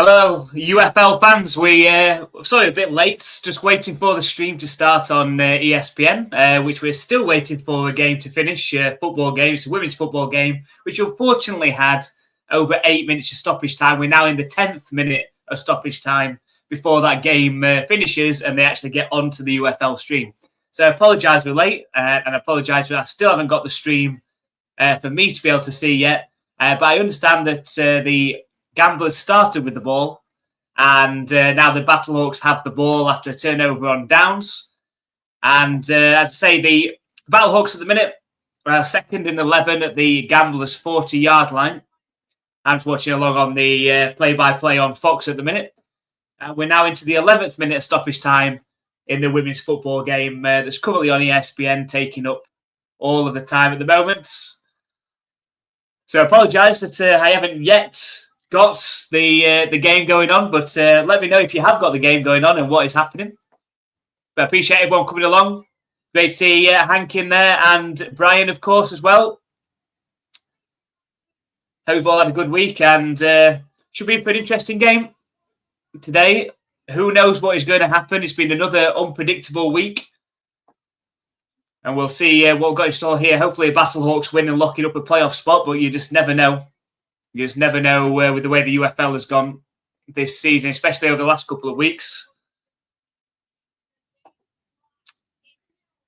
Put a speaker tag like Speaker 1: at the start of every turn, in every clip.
Speaker 1: Hello, UFL fans. Sorry, a bit late. Just waiting for the stream to start on ESPN, which we're still waiting for a game to finish. Football game, it's a women's football game, which unfortunately had over 8 minutes of stoppage time. We're now in the 10th minute of stoppage time before that game finishes, and they actually get onto the UFL stream. So I apologise we're late, and I apologise that I still haven't got the stream for me to be able to see yet. But I understand that the Gamblers started with the ball, and now the Battlehawks have the ball after a turnover on downs. And as I say, the Battlehawks at the minute are second in 11 at the Gamblers' 40-yard line. I'm just watching along on the play-by-play on Fox at the minute. We're now into the 11th minute of stoppage time in the women's football game that's currently on ESPN, taking up all of the time at the moment. So I apologise that I haven't yet got the game going on, but let me know if you have got the game going on and what is happening. But I appreciate everyone coming along. Great to see Hank in there and Brian, of course, as well. Hope you've all had a good week, and should be a pretty interesting game today. Who knows what is going to happen? It's been another unpredictable week, and we'll see what we've got in store here. Hopefully, Battlehawks win and locking up a playoff spot, but you just never know. You just never know with the way the UFL has gone this season, especially over the last couple of weeks.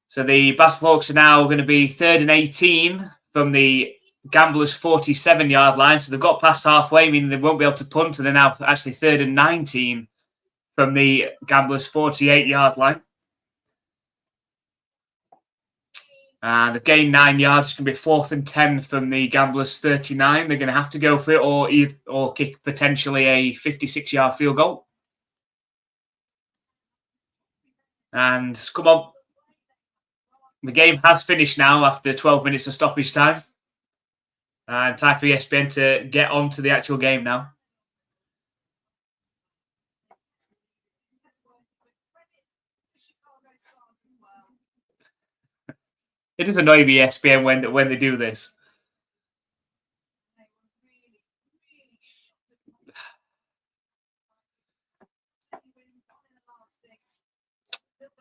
Speaker 1: So the Battlehawks are now going to be 3rd and 18 from the Gamblers' 47-yard line. So they've got past halfway, meaning they won't be able to punt, and they're now actually 3rd and 19 from the Gamblers' 48-yard line. And they've gained 9 yards. It's going to be 4th and 10 from the Gamblers' 39. They're going to have to go for it or kick potentially a 56-yard field goal. And come on. The game has finished now after 12 minutes of stoppage time. And time for ESPN to get on to the actual game now. It does annoy me, ESPN, when they do this.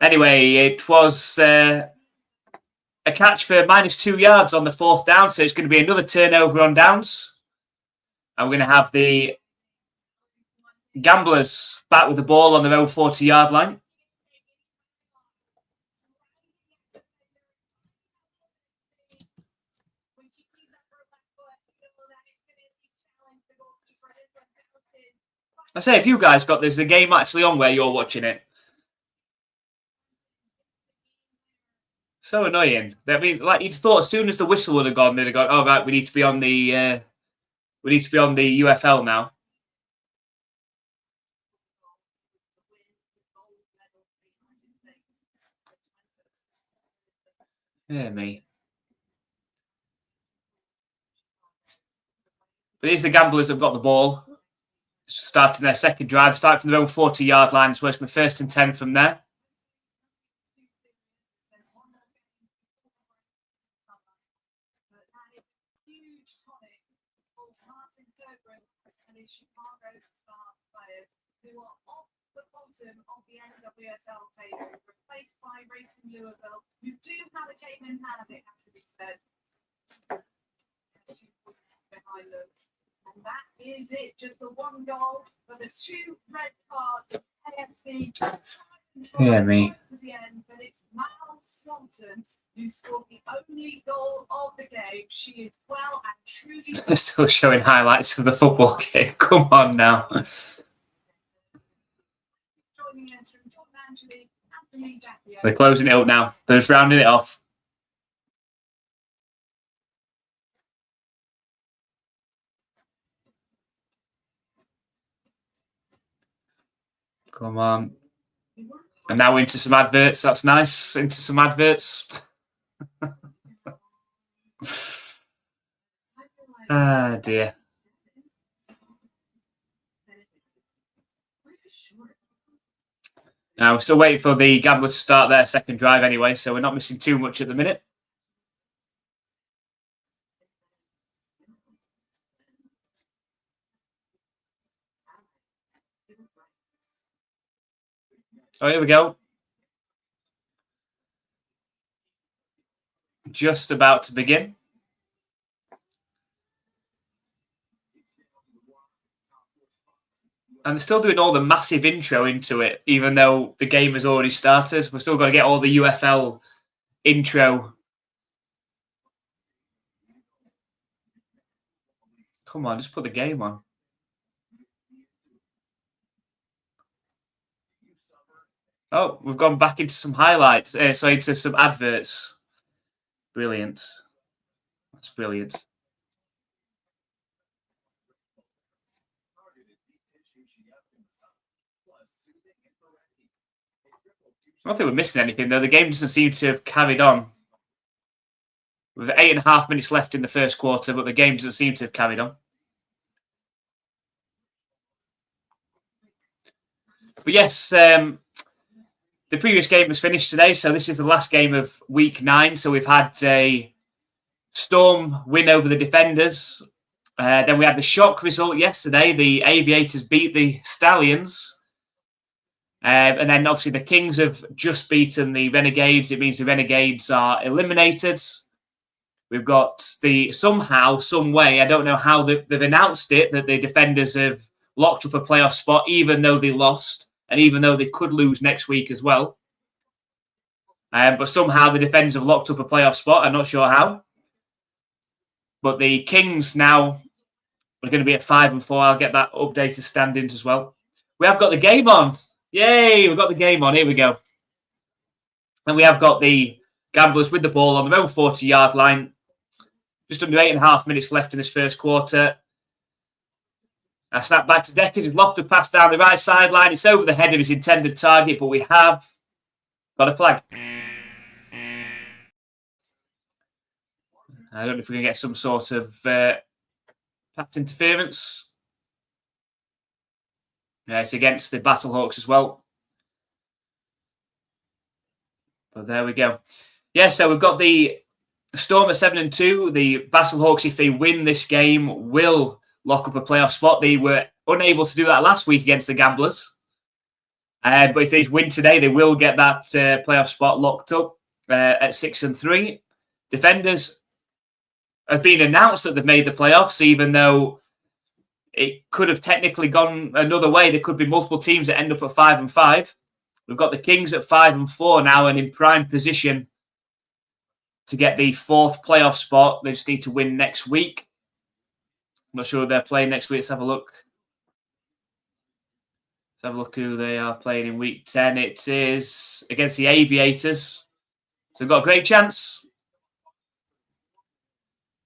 Speaker 1: Anyway, it was a catch for -2 yards on the 4th down, so it's going to be another turnover on downs. And we're going to have the Gamblers back with the ball on their own 40-yard line. I say, if you guys got there's a game actually on where you're watching it. So annoying. I mean, like you'd thought, as soon as the whistle would have gone, they'd have gone, "Oh right, we need to be on the UFL now." Yeah, me. But here's the Gamblers have got the ball, starting their second drive, starting from their own 40-yard line. So it's going to be 1st and 10 from there. Who are off the bottom of the NWSL table, replaced by Racing UFL, who do have a game in hand, it has to be said. Behind them. And that is it. Just the one goal for the 2 red cards. AFC. Yeah, me. To the end, but it's Mal Swanson who scored the only goal of the game. She is well and truly. They're still showing highlights of the football game. Come on now. They're closing it up now. They're just rounding it off. Come on. And now into some adverts. That's nice. Into some adverts. Ah, dear. Now, we're still waiting for the Gamblers to start their second drive anyway, so we're not missing too much at the minute. Oh, here we go. Just about to begin. And they're still doing all the massive intro into it, even though the game has already started. We've still got to get all the UFL intro. Come on, just put the game on. Oh, we've gone back into some highlights. Into some adverts. Brilliant. That's brilliant. I don't think we're missing anything, though. The game doesn't seem to have carried on. With 8.5 minutes left in the first quarter, but the game doesn't seem to have carried on. But yes, the previous game was finished today, so this is the last game of week 9. So we've had a Storm win over the Defenders. Then we had the shock result yesterday. The Aviators beat the Stallions. And then obviously the Kings have just beaten the Renegades. It means the Renegades are eliminated. We've got the somehow, some way, I don't know how they've announced it, that the Defenders have locked up a playoff spot, even though they lost, and even though they could lose next week as well. But somehow the Defenders have locked up a playoff spot. I'm not sure how. But the Kings now are going to be at 5-4. I'll get that updated standings as well. We have got the game on. Yay, we've got the game on. Here we go. And we have got the Gamblers with the ball on their own 40-yard line. Just under 8.5 minutes left in this first quarter. I snap back to Deckers. He's lofted pass down the right sideline. It's over the head of his intended target, but we have got a flag. I don't know if we can get some sort of pass interference. It's against the Battlehawks as well. But there we go. Yeah, so we've got the Storm at 7-2. The Battlehawks, if they win this game, will lock up a playoff spot. They were unable to do that last week against the Gamblers. But if they win today, they will get that playoff spot locked up at 6-3. Defenders have been announced that they've made the playoffs, even though it could have technically gone another way. There could be multiple teams that end up at 5-5. We've got the Kings at 5-4 now and in prime position to get the 4th playoff spot. They just need to win next week. I'm not sure they're playing next week. Let's have a look. Let's have a look who they are playing in week 10. It is against the Aviators. So they've got a great chance.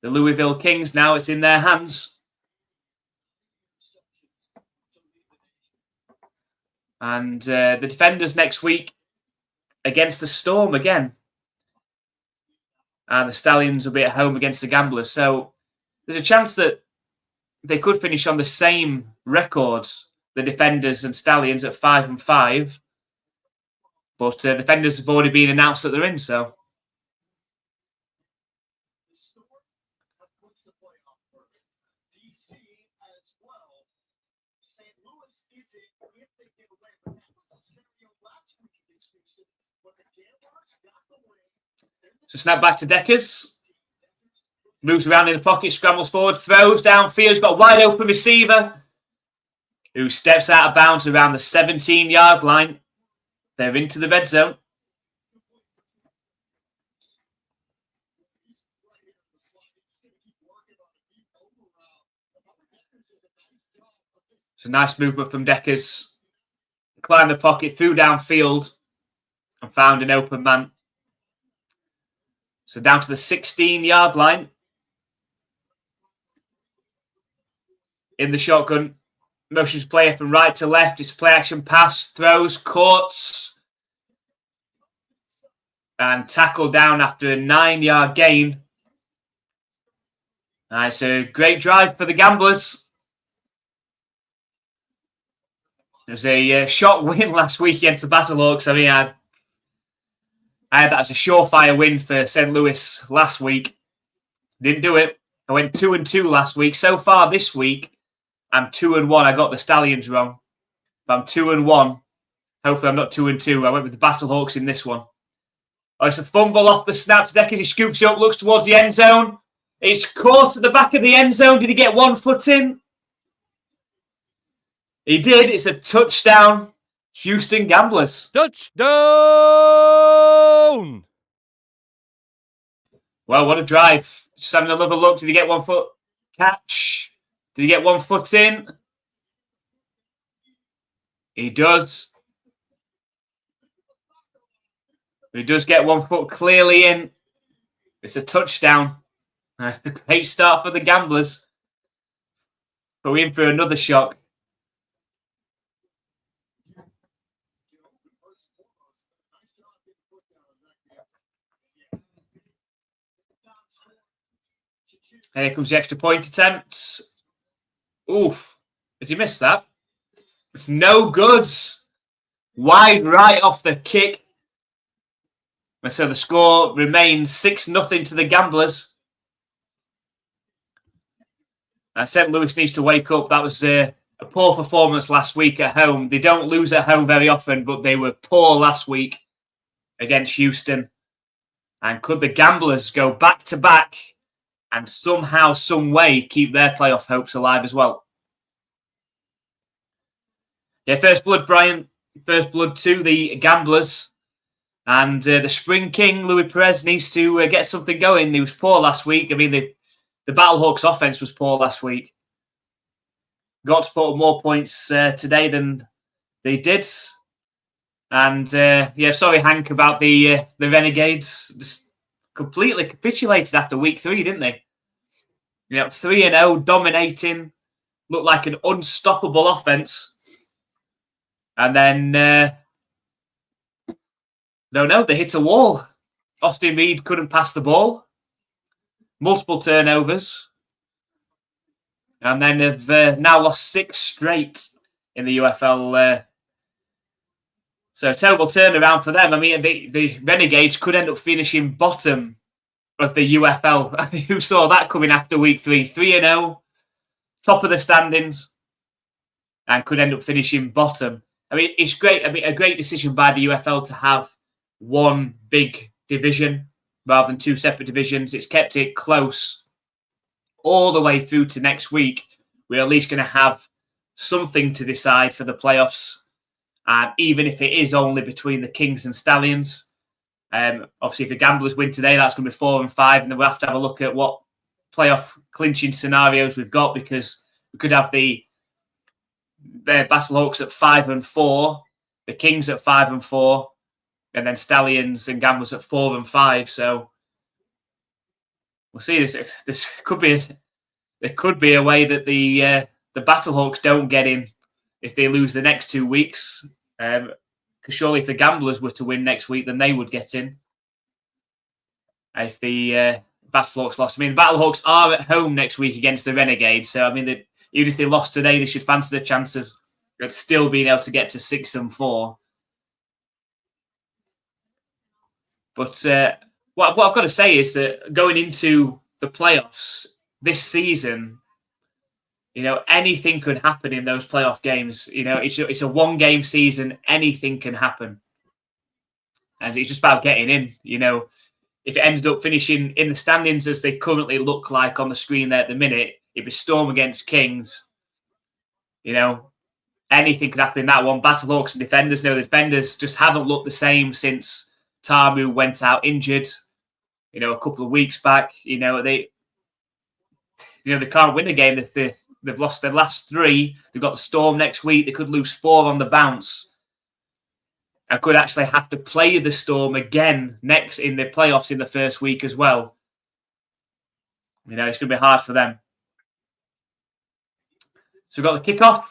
Speaker 1: The Louisville Kings now, it's in their hands. And the Defenders next week against the Storm again. And the Stallions will be at home against the Gamblers. So there's a chance that they could finish on the same record, the Defenders and Stallions, at 5-5. But the Defenders have already been announced that they're in, so. So snap back to Deckers. Moves around in the pocket, scrambles forward, throws downfield. He's got a wide open receiver who steps out of bounds around the 17-yard line. They're into the red zone. It's a nice movement from Deckers. Climbed the pocket, threw downfield, and found an open man. So down to the 16-yard line. In the shotgun. Motions player from right to left. It's play action pass. Throws, caught. And tackled down after a 9-yard gain. It's a great drive for the Gamblers. It was a shock win last week against the Battlehawks. I mean, I had that as a surefire win for St. Louis last week. Didn't do it. I went 2-2 last week. So far this week, I'm 2-1. I got the Stallions wrong. But I'm 2-1 Hopefully I'm not 2-2. I went with the Battlehawks in this one. Oh, it's a fumble off the snap to Decker. He scoops it up, looks towards the end zone. It's caught at the back of the end zone. Did he get 1 foot in? He did. It's a touchdown. Houston Gamblers.
Speaker 2: Touchdown!
Speaker 1: Well, what a drive. Just having another look. Did he get 1 foot catch? Did he get 1 foot in? He does. He does get 1 foot clearly in. It's a touchdown. Great start for the Gamblers. But we're in for another shock. Here comes the extra point attempt. Oof. Has he missed that? It's no good. Wide right off the kick. And so the score remains 6-0 to the Gamblers. St. Louis needs to wake up. That was a poor performance last week at home. They don't lose at home very often, but they were poor last week against Houston. And could the Gamblers go back-to-back and somehow, some way, keep their playoff hopes alive as well? Yeah, first blood, Brian. First blood to the Gamblers. And the Spring King, Louis Perez, needs to get something going. He was poor last week. I mean, the Battlehawks offense was poor last week. Got to put up more points today than they did. And, yeah, sorry, Hank, about the Renegades. Just completely capitulated after week 3, didn't they? You know, 3-0, dominating. Looked like an unstoppable offense. And then, no, they hit a wall. Austin Reed couldn't pass the ball. Multiple turnovers. And then have now lost 6 straight in the UFL. So a terrible turnaround for them. I mean, the Renegades could end up finishing bottom of the UFL. Who saw that coming after week 3? 3-0, top of the standings, and could end up finishing bottom. I mean, it's great. I mean, a great decision by the UFL to have one big division rather than 2 separate divisions. It's kept it close all the way through to next week. We're at least going to have something to decide for the playoffs. And even if it is only between the Kings and Stallions, obviously if the Gamblers win today, that's going to be 4 and 5. And then we'll have to have a look at what playoff clinching scenarios we've got, because we could have the Battlehawks at 5 and 4, the Kings at 5 and 4, and then Stallions and Gamblers at 4 and 5. So we'll see. This could be there could be a way that the Battlehawks don't get in if they lose the next 2 weeks. Because surely if the Gamblers were to win next week, then they would get in. If the Battlehawks lost. I mean, the Battlehawks are at home next week against the Renegades. So, I mean, even if they lost today, they should fancy their chances of still being able to get to 6 and 4. But what I've got to say is that going into the playoffs this season, you know, anything could happen in those playoff games. You know, it's a 1-game season. Anything can happen. And it's just about getting in. You know, if it ended up finishing in the standings as they currently look like on the screen there at the minute, if it's Storm against Kings, you know, anything could happen in that one. Battlehawks and Defenders. No, the Defenders just haven't looked the same since Tamu went out injured, you know, a couple of weeks back. You know, they can't win a game. They've lost their last 3. They've got the Storm next week. They could lose 4 on the bounce. I could actually have to play the Storm again next in the playoffs in the first week as well. You know, it's going to be hard for them. So we've got the kickoff,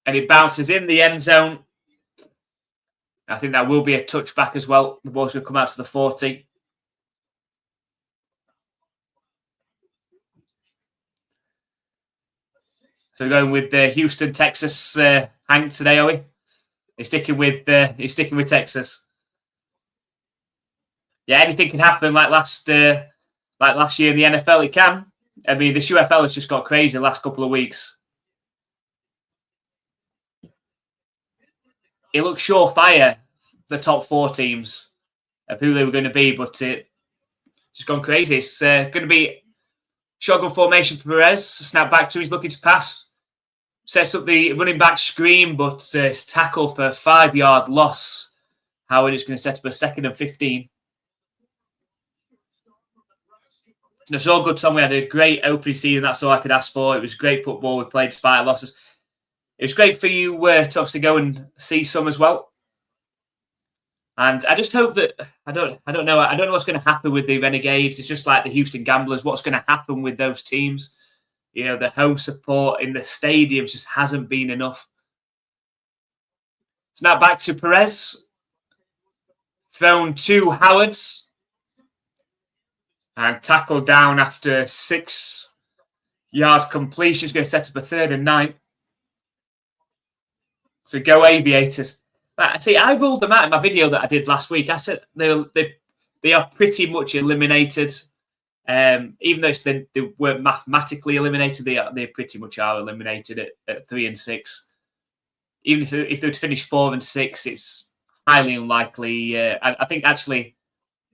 Speaker 1: and it bounces in the end zone. I think that will be a touchback as well. The ball's going to come out to the 40. So we're going with Houston, Texas, Hank today, are we? He's sticking with Texas. Yeah, anything can happen like last year in the NFL. It can. I mean, this UFL has just got crazy the last couple of weeks. it looked surefire, the top 4 teams, of who they were going to be, but it's just gone crazy. It's going to be shotgun formation for Perez. Snap back to, he's looking to pass. Sets up the running back screen, but it's tackled for a 5-yard loss. Howard is going to set up a 2nd and 15. And it's all good, Tom. We had a great opening season. That's all I could ask for. It was great football. We played despite losses. It was great for you to obviously go and see some as well. And I just hope that I don't know what's going to happen with the Renegades. It's just like the Houston Gamblers. What's going to happen with those teams? You know, the home support in the stadiums just hasn't been enough. Snap back to Perez. Thrown to Howards. And tackled down after 6-yard completion. He's going to set up a 3rd and 9. So go Aviators. See, I ruled them out in my video that I did last week. I said they are pretty much eliminated. Even though they weren't mathematically eliminated, they pretty much are eliminated at 3 and 6. Even if they would finish 4 and 6, it's highly unlikely. I think actually,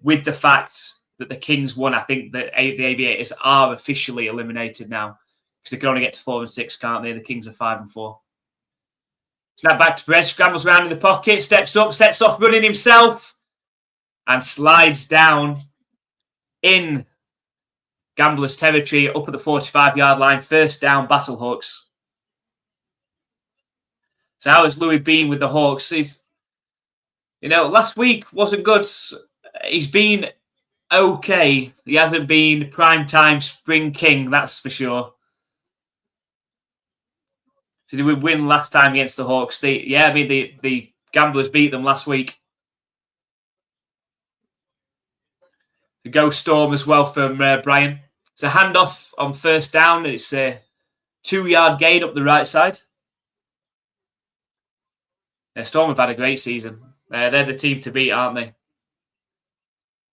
Speaker 1: with the fact that the Kings won, I think that the Aviators are officially eliminated now because they can only get to 4 and 6, can't they? The Kings are 5 and 4. Snap back to Perez, scrambles around in the pocket, steps up, sets off running himself, and slides down in Gamblers' territory up at the 45-yard line. 1st down, Battlehawks. So how is Louis been with the Hawks? Last week wasn't good. He's been okay. He hasn't been primetime spring king, that's for sure. So did we win last time against the Hawks? The Gamblers beat them last week. The Go Storm as well from Brian. It's a handoff on 1st down. It's a 2-yard gain up the right side. Storm have had a great season. They're the team to beat, aren't they?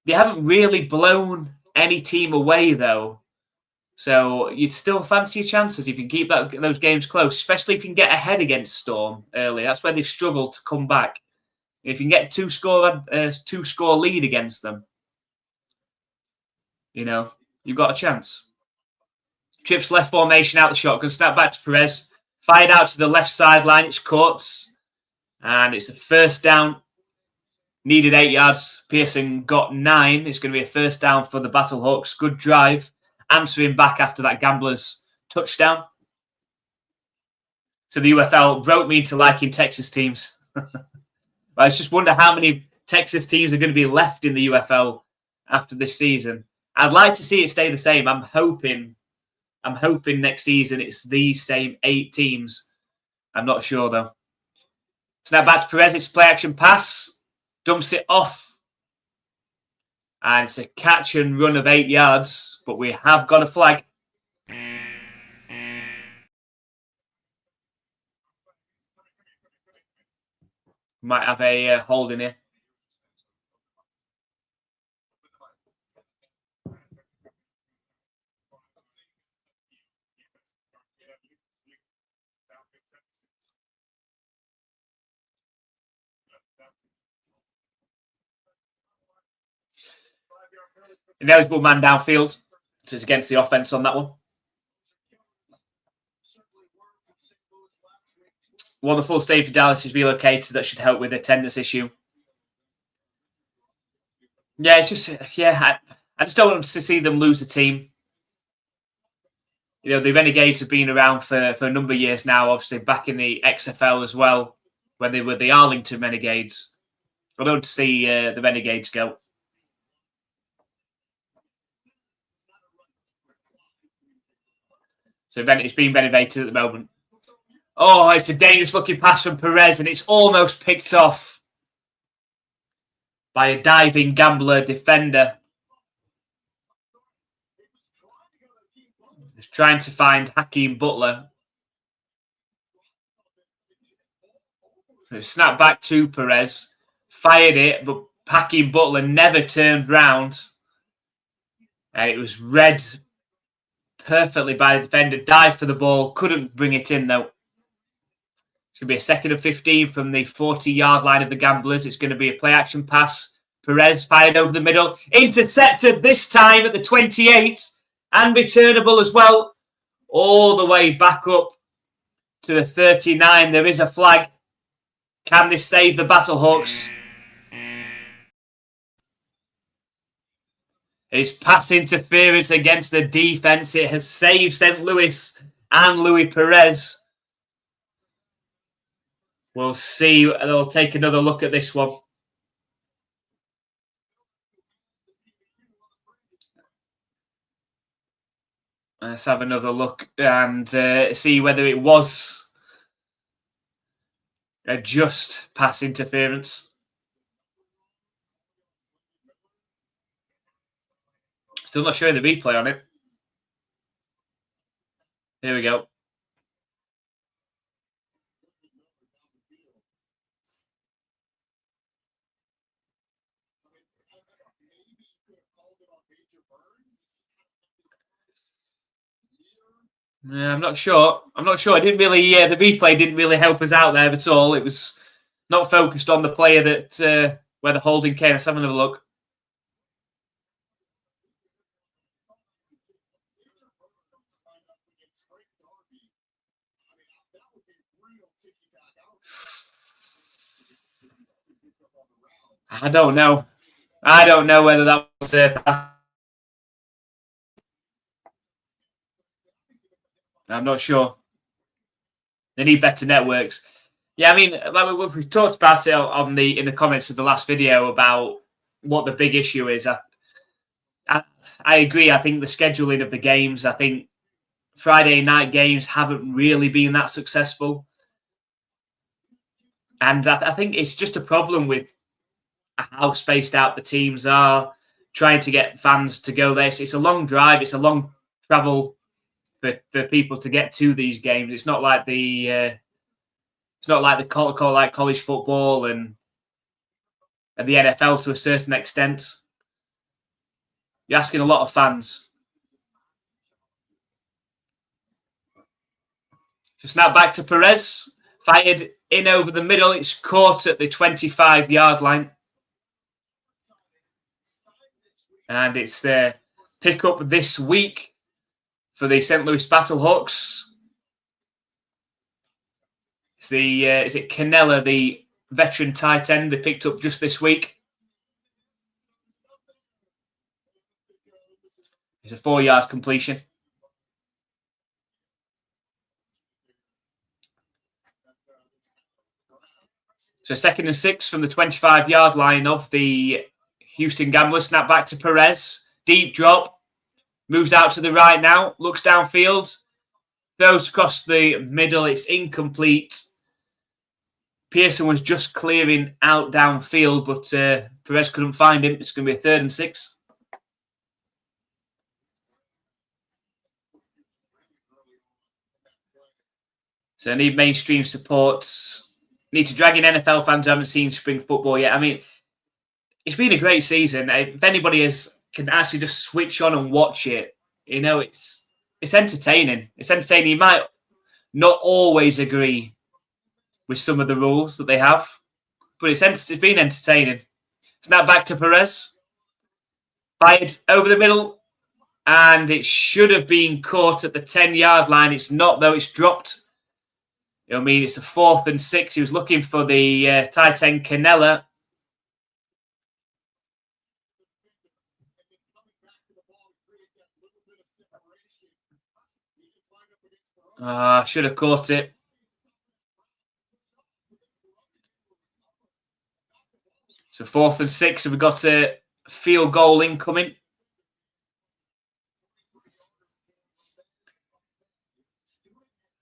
Speaker 1: They haven't really blown any team away, though. So you'd still fancy your chances if you can keep those games close, especially if you can get ahead against Storm early. That's where they've struggled to come back. If you can get two-score lead against them, you've got a chance. Trips left formation out the shotgun, snap back to Perez, fired out to the left sideline. It's caught, and it's a 1st down. Needed 8 yards. Pearson got 9. It's going to be a 1st down for the Battlehawks. Good drive. Answering back after that Gamblers touchdown. So the UFL broke me into liking Texas teams. I just wonder how many Texas teams are going to be left in the UFL after this season. I'd like to see it stay the same. I'm hoping next season it's the same 8 teams. I'm not sure though. Snap back to Perez. It's play action pass. Dumps it off. And it's a catch and run of 8 yards. But we have got a flag. Might have a hold in here. Ineligible man downfield. So it's against the offense on that one. Wonderful stadium for Dallas is relocated. That should help with the attendance issue. Yeah, it's just, I just don't want to see them lose a team. The Renegades have been around for a number of years now, obviously back in the XFL as well, when they were the Arlington Renegades. I don't see the Renegades go. So it's being renovated at the moment. Oh, it's a dangerous-looking pass from Perez, and it's almost picked off by a diving Gambler defender. Just trying to find Hakeem Butler. So snap back to Perez. Fired it, but Hakeem Butler never turned round. And it was read perfectly by the defender. Dived for the ball. Couldn't bring it in, though. It's going to be a 2nd and 15 from the 40-yard line of the Gamblers. It's going to be a play-action pass. Perez fired over the middle. Intercepted this time at the 28 and returnable as well. All the way back up to the 39. There is a flag. Can this save the Battlehawks? It's pass interference against the defense. It has saved St. Louis and Luis Perez. We'll see. They'll take another look at this one. Let's have another look and see whether it was a just pass interference. Still not showing the replay on it. Here we go. Yeah, I'm not sure. I didn't really. The replay didn't really help us out there at all. It was not focused on the player that where the holding came. Let's have another look. I don't know. I don't know whether that was. I'm not sure. They need better networks. Yeah, I mean, like we talked about it on in the comments of the last video about what the big issue is. I agree. I think the scheduling of the games. I think Friday night games haven't really been that successful, and I think it's just a problem with how spaced out the teams are. Trying to get fans to go there. It's a long drive. It's a long travel for people to get to these games. It's not like the like college football and the NFL to a certain extent. You're asking a lot of fans. So snap back to Perez. Fired in over the middle. It's caught at the 25-yard line. And it's the pick-up this week for the St. Louis Battlehawks. It's is it Canella, the veteran tight end they picked up just this week. It's a 4-yard completion. So 2nd and 6 from the 25-yard line of the Houston Gamblers. Snap back to Perez. Deep drop. Moves out to the right now. Looks downfield. Throws across the middle. It's incomplete. Pearson was just clearing out downfield, but Perez couldn't find him. It's going to be a 3rd and 6. So I need mainstream supports. Need to drag in NFL fans who haven't seen spring football yet. I mean, it's been a great season. If anybody can actually just switch on and watch it, you know, it's entertaining. It's entertaining. You might not always agree with some of the rules that they have, but it's been entertaining. Snap back to Perez. Fired over the middle, and it should have been caught at the 10-yard line. It's not, though. It's dropped. I mean, it's a 4th and 6. He was looking for the tight end Canella. Should have caught it. So 4th and 6, and we've got a field goal incoming.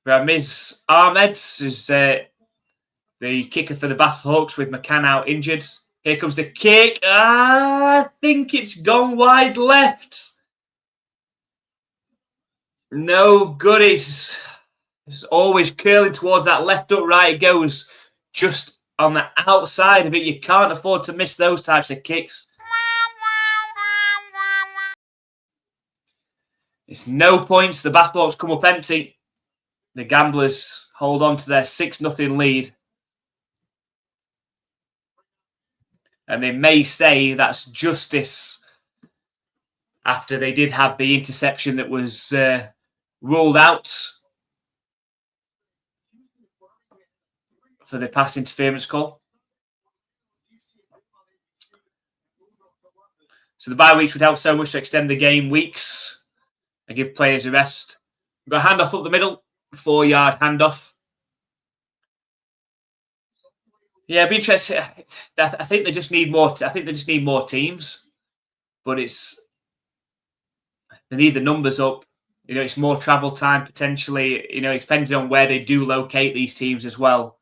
Speaker 1: Ramiz Ahmed is the kicker for the Battlehawks with McCann out injured. Here comes the kick. I think it's gone wide left. No good. It's always curling towards that left up right. It goes just on the outside of it. You can't afford to miss those types of kicks. It's no points. The Battlehawks come up empty. The Gamblers hold on to their 6-0 lead. And they may say that's justice after they did have the interception that was ruled out for the pass interference call. So the bye weeks would help so much to extend the game weeks and give players a rest. We've got a handoff up the middle, 4-yard handoff. Yeah, it'd be interesting. I think they just need more. I think they just need more teams, but they need the numbers up. It's more travel time potentially. It depends on where they do locate these teams as well.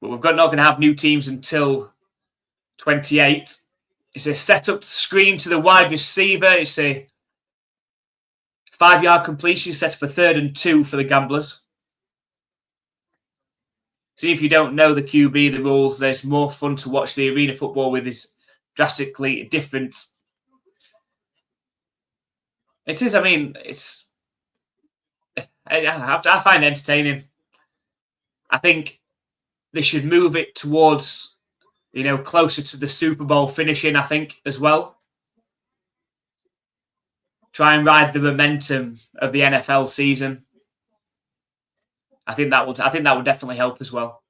Speaker 1: But we're not going to have new teams until 28. It's a set-up screen to the wide receiver. It's a 5-yard completion, set up a 3rd and 2 for the Gamblers. See, if you don't know the QB, the rules, there's more fun to watch the arena football with is drastically different. It is, I find it entertaining. I think they should move it towards, closer to the Super Bowl finishing, I think, as well. Try and ride the momentum of the NFL season. I think that would definitely help as well.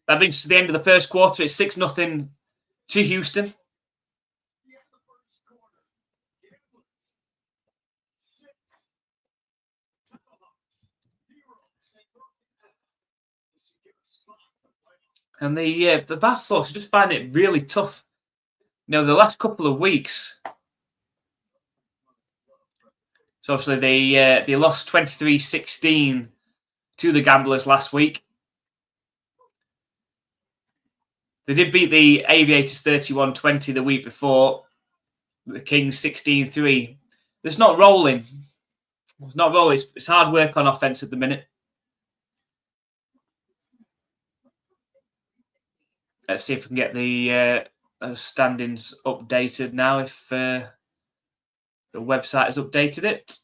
Speaker 1: That brings us to the end of the first quarter. It's 6-0 to Houston. And the Battlehawks just find it really tough. The last couple of weeks. So obviously they lost 23-16 to the Gamblers last week. They did beat the Aviators 31-20 the week before. The Kings 16-3. It's not rolling. It's not rolling. It's hard work on offense at the minute. Let's see if we can get the standings updated now. If the website has updated it.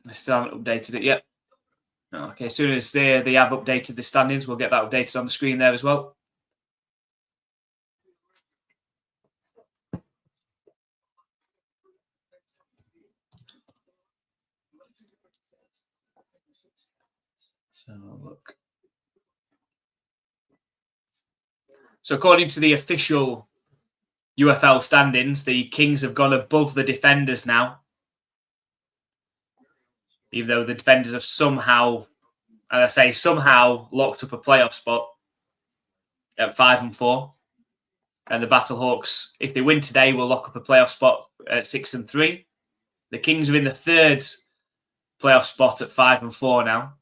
Speaker 1: I still haven't updated it yet. Okay, as soon as they have updated the standings, we'll get that updated on the screen there as well. So look. So according to the official UFL standings, the Kings have gone above the Defenders now. Even though the Defenders have somehow locked up a playoff spot at 5-4. And the Battlehawks, if they win today, will lock up a playoff spot at 6-3. The Kings are in the 3rd playoff spot at 5-4 now.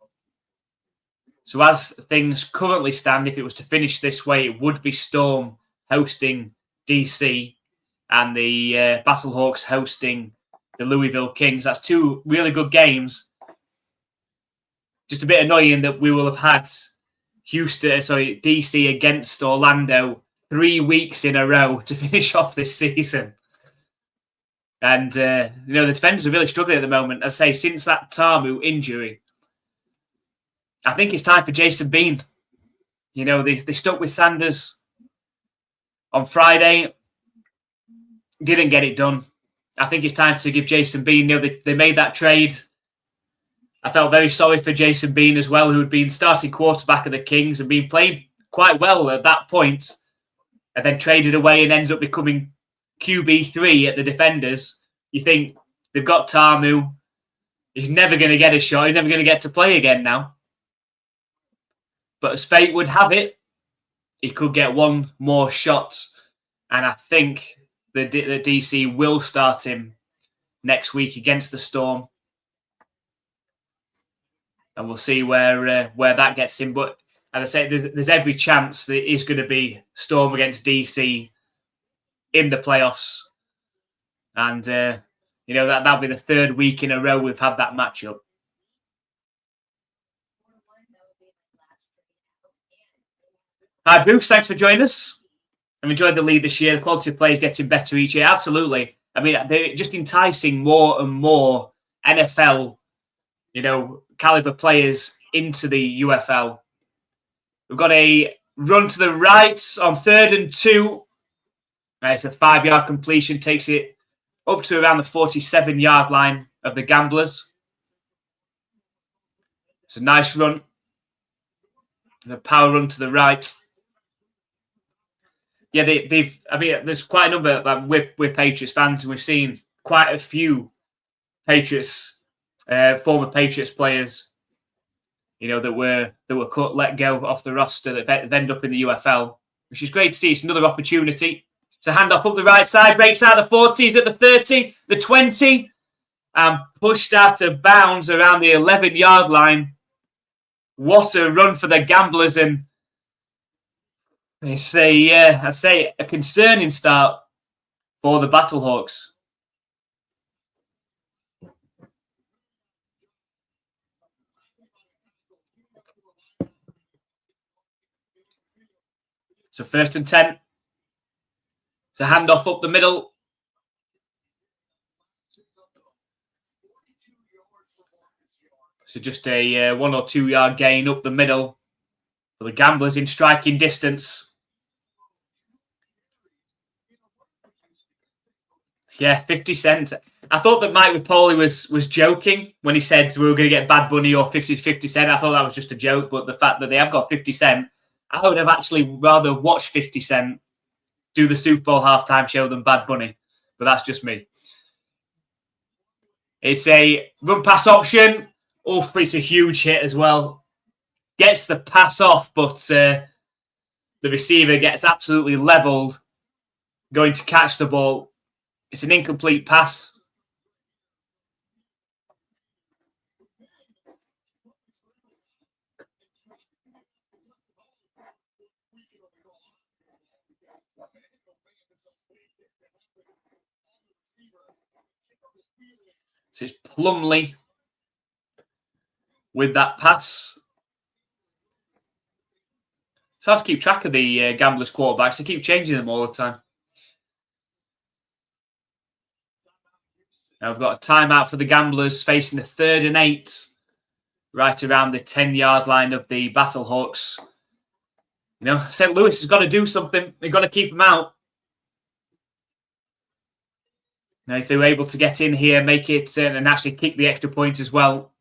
Speaker 1: So as things currently stand, if it was to finish this way, it would be Storm hosting DC and the Battlehawks hosting the Louisville Kings. That's 2 really good games. Just a bit annoying that we will have had DC against Orlando 3 weeks in a row to finish off this season. And, the Defenders are really struggling at the moment. I say, since that Tamu injury, I think it's time for Jason Bean. They stuck with Sanders on Friday. Didn't get it done. I think it's time to give Jason Bean. They made that trade. I felt very sorry for Jason Bean as well, who had been starting quarterback of the Kings and been playing quite well at that point, and then traded away and ended up becoming QB3 at the Defenders. You think they've got Tamu. He's never going to get a shot. He's never going to get to play again now. But as fate would have it, he could get one more shot. And I think the DC will start him next week against the Storm. And we'll see where that gets him. But as I say, there's every chance that it is going to be Storm against DC in the playoffs. And, that'll be the 3rd week in a row we've had that matchup. Hi, Bruce. Thanks for joining us. I've enjoyed the league this year. The quality of players getting better each year. Absolutely. I mean, they're just enticing more and more NFL, caliber players into the UFL. We've got a run to the right on 3rd and 2. It's a 5-yard completion, takes it up to around the 47-yard line of the Gamblers. It's a nice run. The power run to the right. Yeah, they've. I mean, there's quite a number. We're Patriots fans, and we've seen quite a few Patriots, former Patriots players, that were let go off the roster that end up in the UFL, which is great to see. It's another opportunity. It's a handoff up the right side, breaks out the 40, is at the 30, the 20, and pushed out of bounds around the 11-yard line. What a run for the Gamblers, and it's I'd say a concerning start for the Battlehawks. So 1st and 10. It's a handoff up the middle. So just a 1 or 2 yard gain up the middle for the Gamblers in striking distance. Yeah, 50 Cent. I thought that Mike Rapoli was joking when he said we were going to get Bad Bunny or 50 Cent. I thought that was just a joke, but the fact that they have got 50 Cent, I would have actually rather watched 50 Cent do the Super Bowl halftime show than Bad Bunny. But that's just me. It's a run pass option. Oh, it's a huge hit as well. Gets the pass off, but the receiver gets absolutely leveled going to catch the ball. It's an incomplete pass. So it's Plumlee with that pass. It's hard to keep track of the Gamblers quarterbacks. They keep changing them all the time. Now we've got a timeout for the Gamblers facing a 3rd and 8 right around the 10-yard line of the Battlehawks. St. Louis has got to do something. They've got to keep them out. Now, if they were able to get in here, make it and actually kick the extra point as well,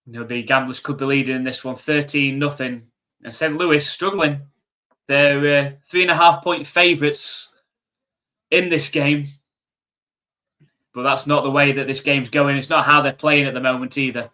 Speaker 1: the Gamblers could be leading in this one 13-0. And St. Louis struggling. They're 3.5-point favourites in this game. But that's not the way that this game's going. It's not how they're playing at the moment either.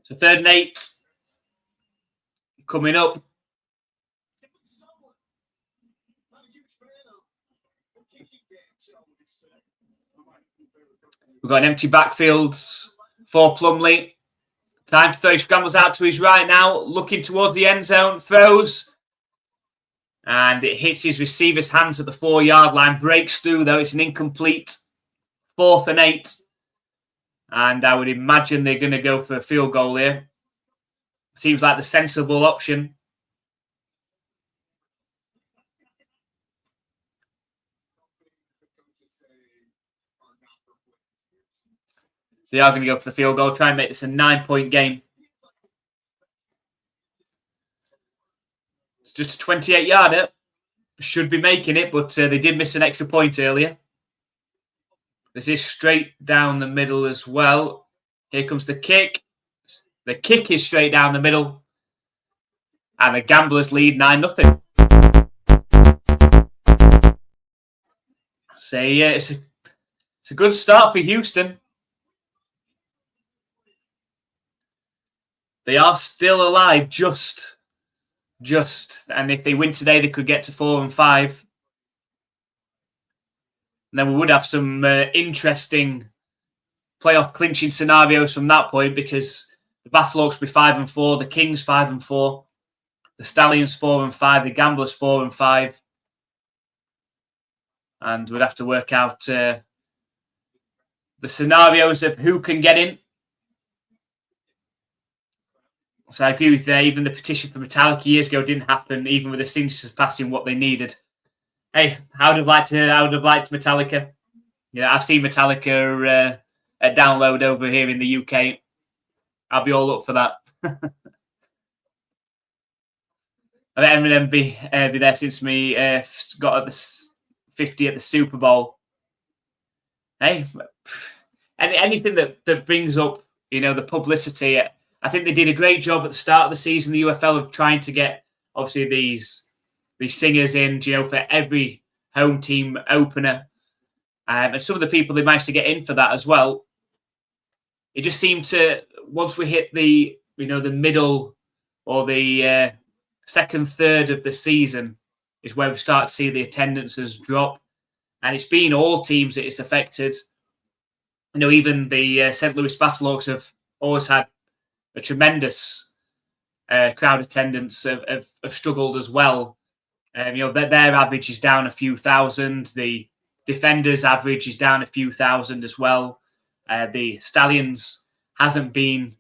Speaker 1: So 3rd and 8 coming up. We've got an empty backfield for Plumlee. Time to throw. He scrambles out to his right now, looking towards the end zone, throws. And it hits his receiver's hands at the 4-yard line. Breaks through, though. It's an incomplete 4th and 8. And I would imagine they're going to go for a field goal here. Seems like the sensible option. They are going to go for the field goal, try and make this a 9-point game. It's just a 28-yarder. Should be making it, but they did miss an extra point earlier. This is straight down the middle as well. Here comes the kick. The kick is straight down the middle. And the Gamblers lead 9-0. So, yeah, it's a good start for Houston. They are still alive, just. And if they win today, they could get to 4 and 5. And then we would have some interesting playoff clinching scenarios from that point, because The Battlehawks will be 5-4. The Kings 5-4. The Stallions 4-5. The Gamblers 4-5. And we'd have to work out the scenarios of who can get in. So I agree with even the petition for Metallica years ago didn't happen, even with the Singers surpassing what they needed. Hey, I would have liked Metallica. Yeah, I've seen Metallica at Download over here in the UK. I'll be all up for that. I bet Eminem be there since me got at the 50 at the Super Bowl. Hey, anything that brings up, the publicity. I think they did a great job at the start of the season, the UFL, of trying to get obviously these singers in, for every home team opener, and some of the people they managed to get in for that as well. It just seemed to, once we hit the the middle or the second third of the season, is where we start to see the attendances drop, and it's been all teams that it's affected. Even the St. Louis Battlehawks have always had a tremendous crowd attendance, have struggled as well. Their average is down a few thousand. The Defenders' average is down a few thousand as well. The Stallions hasn't been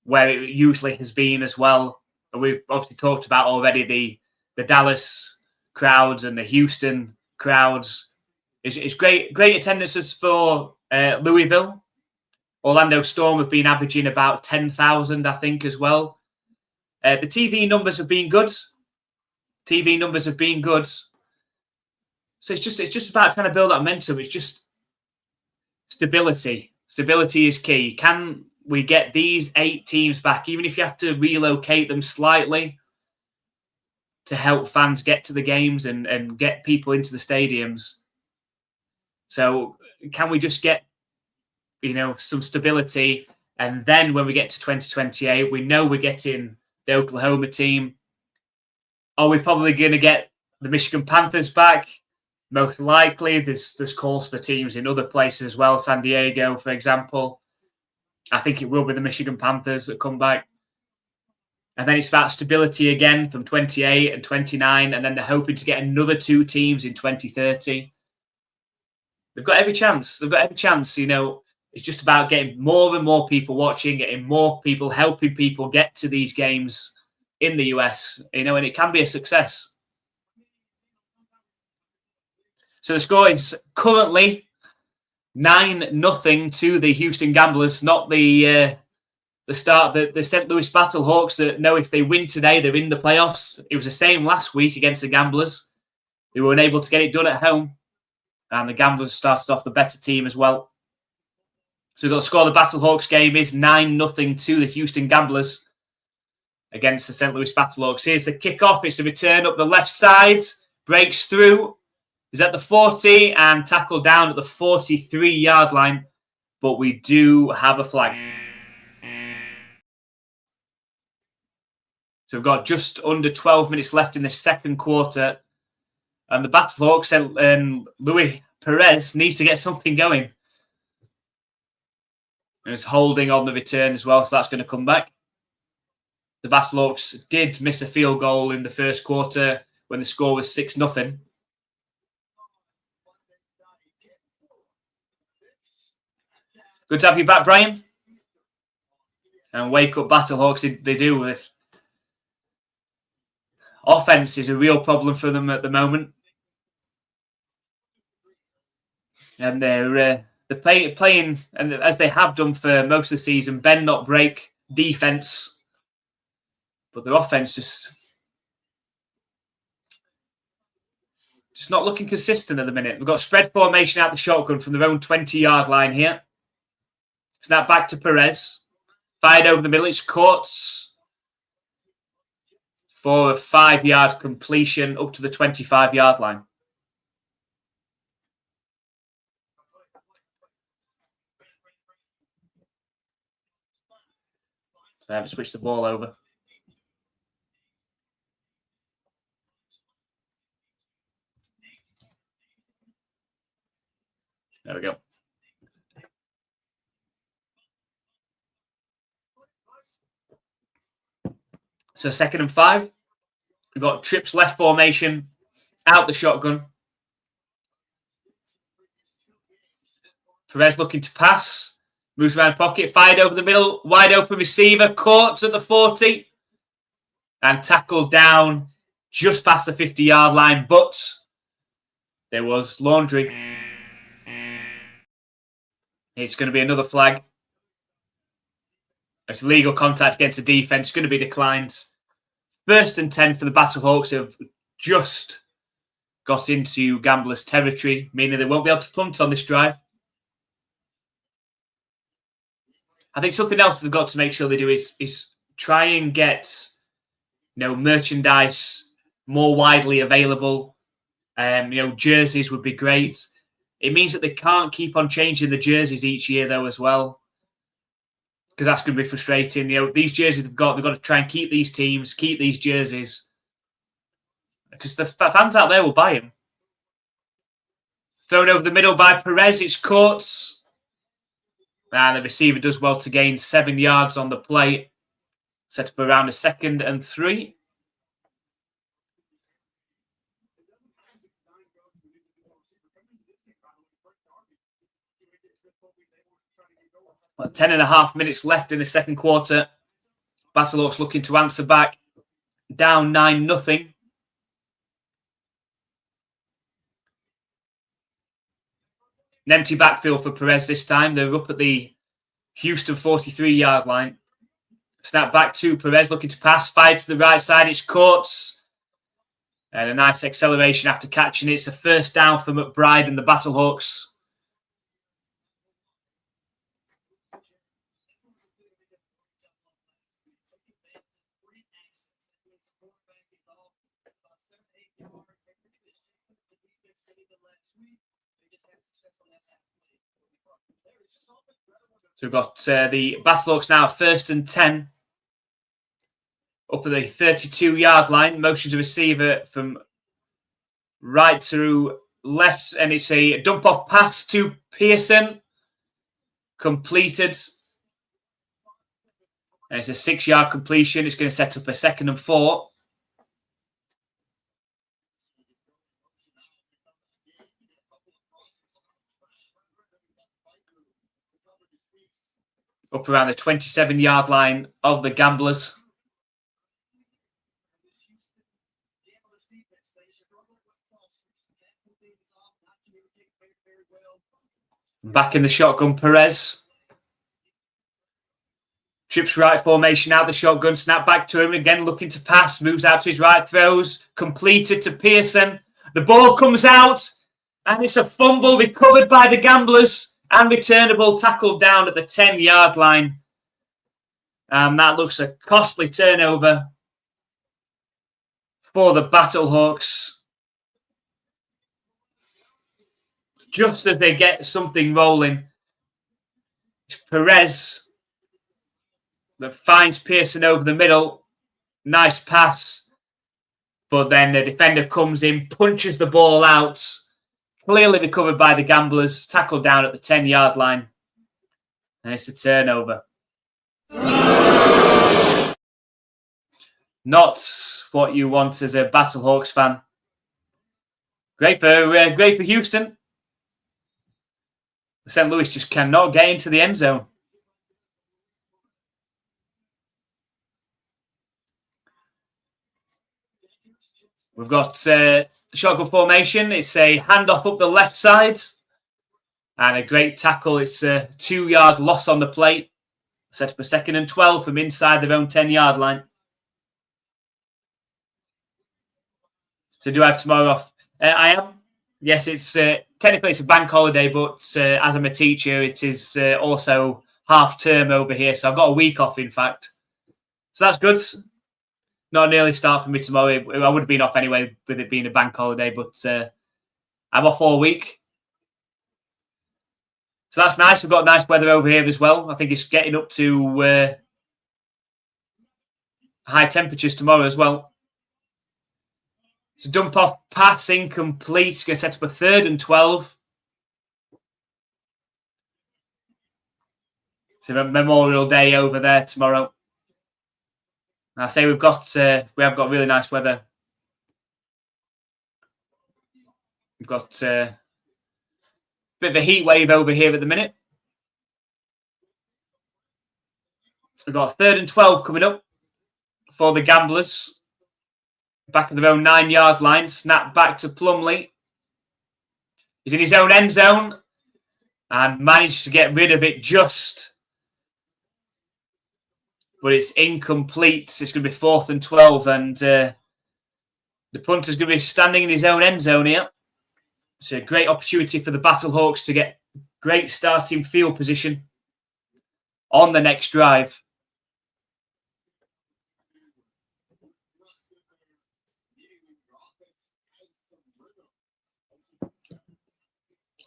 Speaker 1: where it usually has been as well. We've obviously talked about already the Dallas crowds and the Houston crowds. It's great attendances for Louisville. Orlando Storm have been averaging about 10,000, I think, as well. The TV numbers have been good. So it's just about trying to build that momentum. It's just stability. Stability is key. Can we get these 8 teams back, even if you have to relocate them slightly, to help fans get to the games and get people into the stadiums? So can we just get some stability, and then when we get to 2028, we know we're getting the Oklahoma team. Are we probably going to get the Michigan Panthers back? Most likely. There's calls for teams in other places as well. San Diego, for example. I think it will be the Michigan Panthers that come back. And then it's about stability again from 28 and 29, and then they're hoping to get another 2 teams in 2030. They've got every chance. It's just about getting more and more people watching, getting more people, helping people get to these games in the US, and it can be a success. So the score is currently 9-0 to the Houston Gamblers, not the start, the St. Louis Battlehawks that know if they win today, they're in the playoffs. It was the same last week against the Gamblers. They were unable to get it done at home, and the Gamblers started off the better team as well. So we've got the score of the Battlehawks game is 9-0 to the Houston Gamblers against the St. Louis Battlehawks. Here's the kickoff. It's a return up the left side. Breaks through. Is at the 40 and tackled down at the 43-yard line. But we do have a flag. So we've got just under 12 minutes left in the second quarter. And the Battlehawks and Luis Perez needs to get something going. And it's holding on the return as well, so that's going to come back. The Battlehawks did miss a field goal in the first quarter when the score was 6-0. Good to have you back, Brian. And wake up Battlehawks, they do with. Offense is a real problem for them at the moment. And they're playing, and as they have done for most of the season, bend not break defense. But their offense just not looking consistent at the minute. We've got spread formation out the shotgun from their own 20-yard line here. Snap back to Perez. Fired over the middle. It's caught for a 5-yard completion up to the 25-yard line. So I haven't switched the ball over. There we go. So 2nd and 5. We've got trips left formation, out the shotgun. Perez looking to pass. Moves around pocket, fired over the middle. Wide open receiver, caught at the 40. And tackled down just past the 50-yard line. But there was laundry. It's going to be another flag. It's legal contact against the defence. It's going to be declined. 1st and 10 for the Battlehawks, who have just got into Gamblers' territory, meaning they won't be able to punt on this drive. I think something else they've got to make sure they do is try and get merchandise more widely available. Jerseys would be great. It means that they can't keep on changing the jerseys each year, though, as well, because that's going to be frustrating. These jerseys they've got to try and keep these teams, keep these jerseys, because the fans out there will buy them. Thrown over the middle by Perez, it's caught. And the receiver does well to gain 7 yards on the play. Set up around a 2nd and 3. Well, 10.5 minutes left in the 2nd quarter. Battlehawks looking to answer back. Down 9-0. An empty backfield for Perez this time. They're up at the Houston 43-yard line. Snap back to Perez, looking to pass. Fired to the right side. It's caught. And a nice acceleration after catching it. It's a 1st down for McBride and the Battlehawks. So we've got the Battlehawks now 1st and 10. Up at the 32-yard line. Motions a receiver from right to left. And it's a dump-off pass to Pearson. Completed. And it's a 6-yard completion. It's going to set up a 2nd and 4. Up around the 27-yard line of the Gamblers. Back in the shotgun, Perez. Trips right formation out the shotgun. Snap back to him. Again, looking to pass. Moves out to his right. Throws. Completed to Pearson. The ball comes out. And it's a fumble recovered by the Gamblers. And returnable, tackled down at the 10-yard line. And that looks a costly turnover for the Battlehawks. Just as they get something rolling, it's Perez that finds Pearson over the middle. Nice pass. But then the defender comes in, punches the ball out. Clearly recovered by the Gamblers. Tackled down at the 10-yard line. And it's a turnover. Not what you want as a Battlehawks fan. Great for Houston. St. Louis just cannot get into the end zone. We've got shotgun formation. It's a handoff up the left side. And a great tackle. It's a 2-yard loss on the plate. Set up a 2nd and 12 from inside their own 10-yard line. So do I have tomorrow off? I am. Yes, it's technically it's a bank holiday, but as I'm a teacher, it is also half term over here. So I've got a week off, in fact. So that's good. Not an early start for me tomorrow. I would have been off anyway with it being a bank holiday, but I'm off all week. So that's nice. We've got nice weather over here as well. I think it's getting up to high temperatures tomorrow as well. So dump off pass incomplete. It's going to set up a 3rd and 12. It's a Memorial Day over there tomorrow. I say we have got really nice weather. We've got a bit of a heat wave over here at the minute. We've got 3rd and 12 coming up for the Gamblers. Back of their own 9-yard line. Snap back to Plumley. He's in his own end zone and managed to get rid of it just. But it's incomplete. It's going to be 4th and 12, and the punter's going to be standing in his own end zone here. It's a great opportunity for the Battlehawks to get great starting field position on the next drive.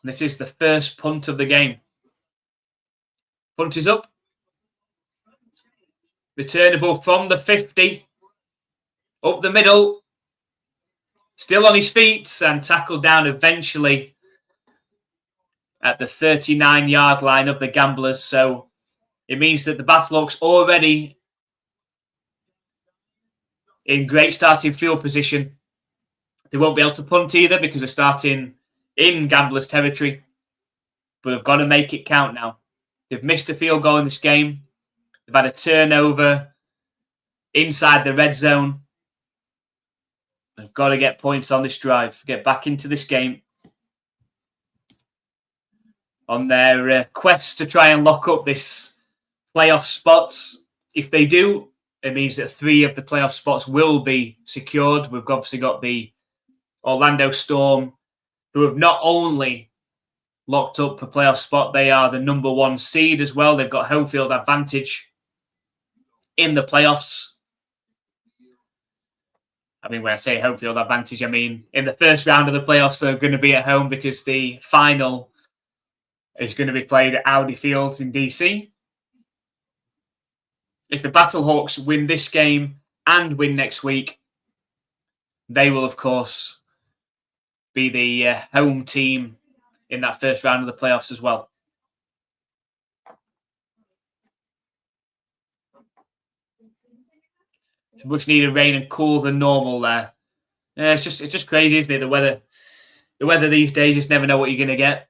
Speaker 1: This is the first punt of the game. Punt is up. Returnable from the 50. Up the middle. Still on his feet and tackled down eventually at the 39-yard line of the Gamblers. So it means that the Battlehawks already in great starting field position. They won't be able to punt either because they're starting in Gamblers territory. But they've got to make it count now. They've missed a field goal in this game. They've had a turnover inside the red zone. They've got to get points on this drive, get back into this game on their quest to try and lock up this playoff spots. If they do, it means that 3 of the playoff spots will be secured. We've obviously got the Orlando Storm, who have not only locked up a playoff spot, they are the number 1 seed as well. They've got home field advantage in the playoffs. I mean, when I say home field advantage, I mean in the first round of the playoffs, they're going to be at home because the final is going to be played at Audi Field in DC. If the Battlehawks win this game and win next week, they will, of course, be the home team in that first round of the playoffs as well. It's much needed rain and cooler than normal there. It's just crazy, isn't it? The weather these days, you just never know what you're going to get.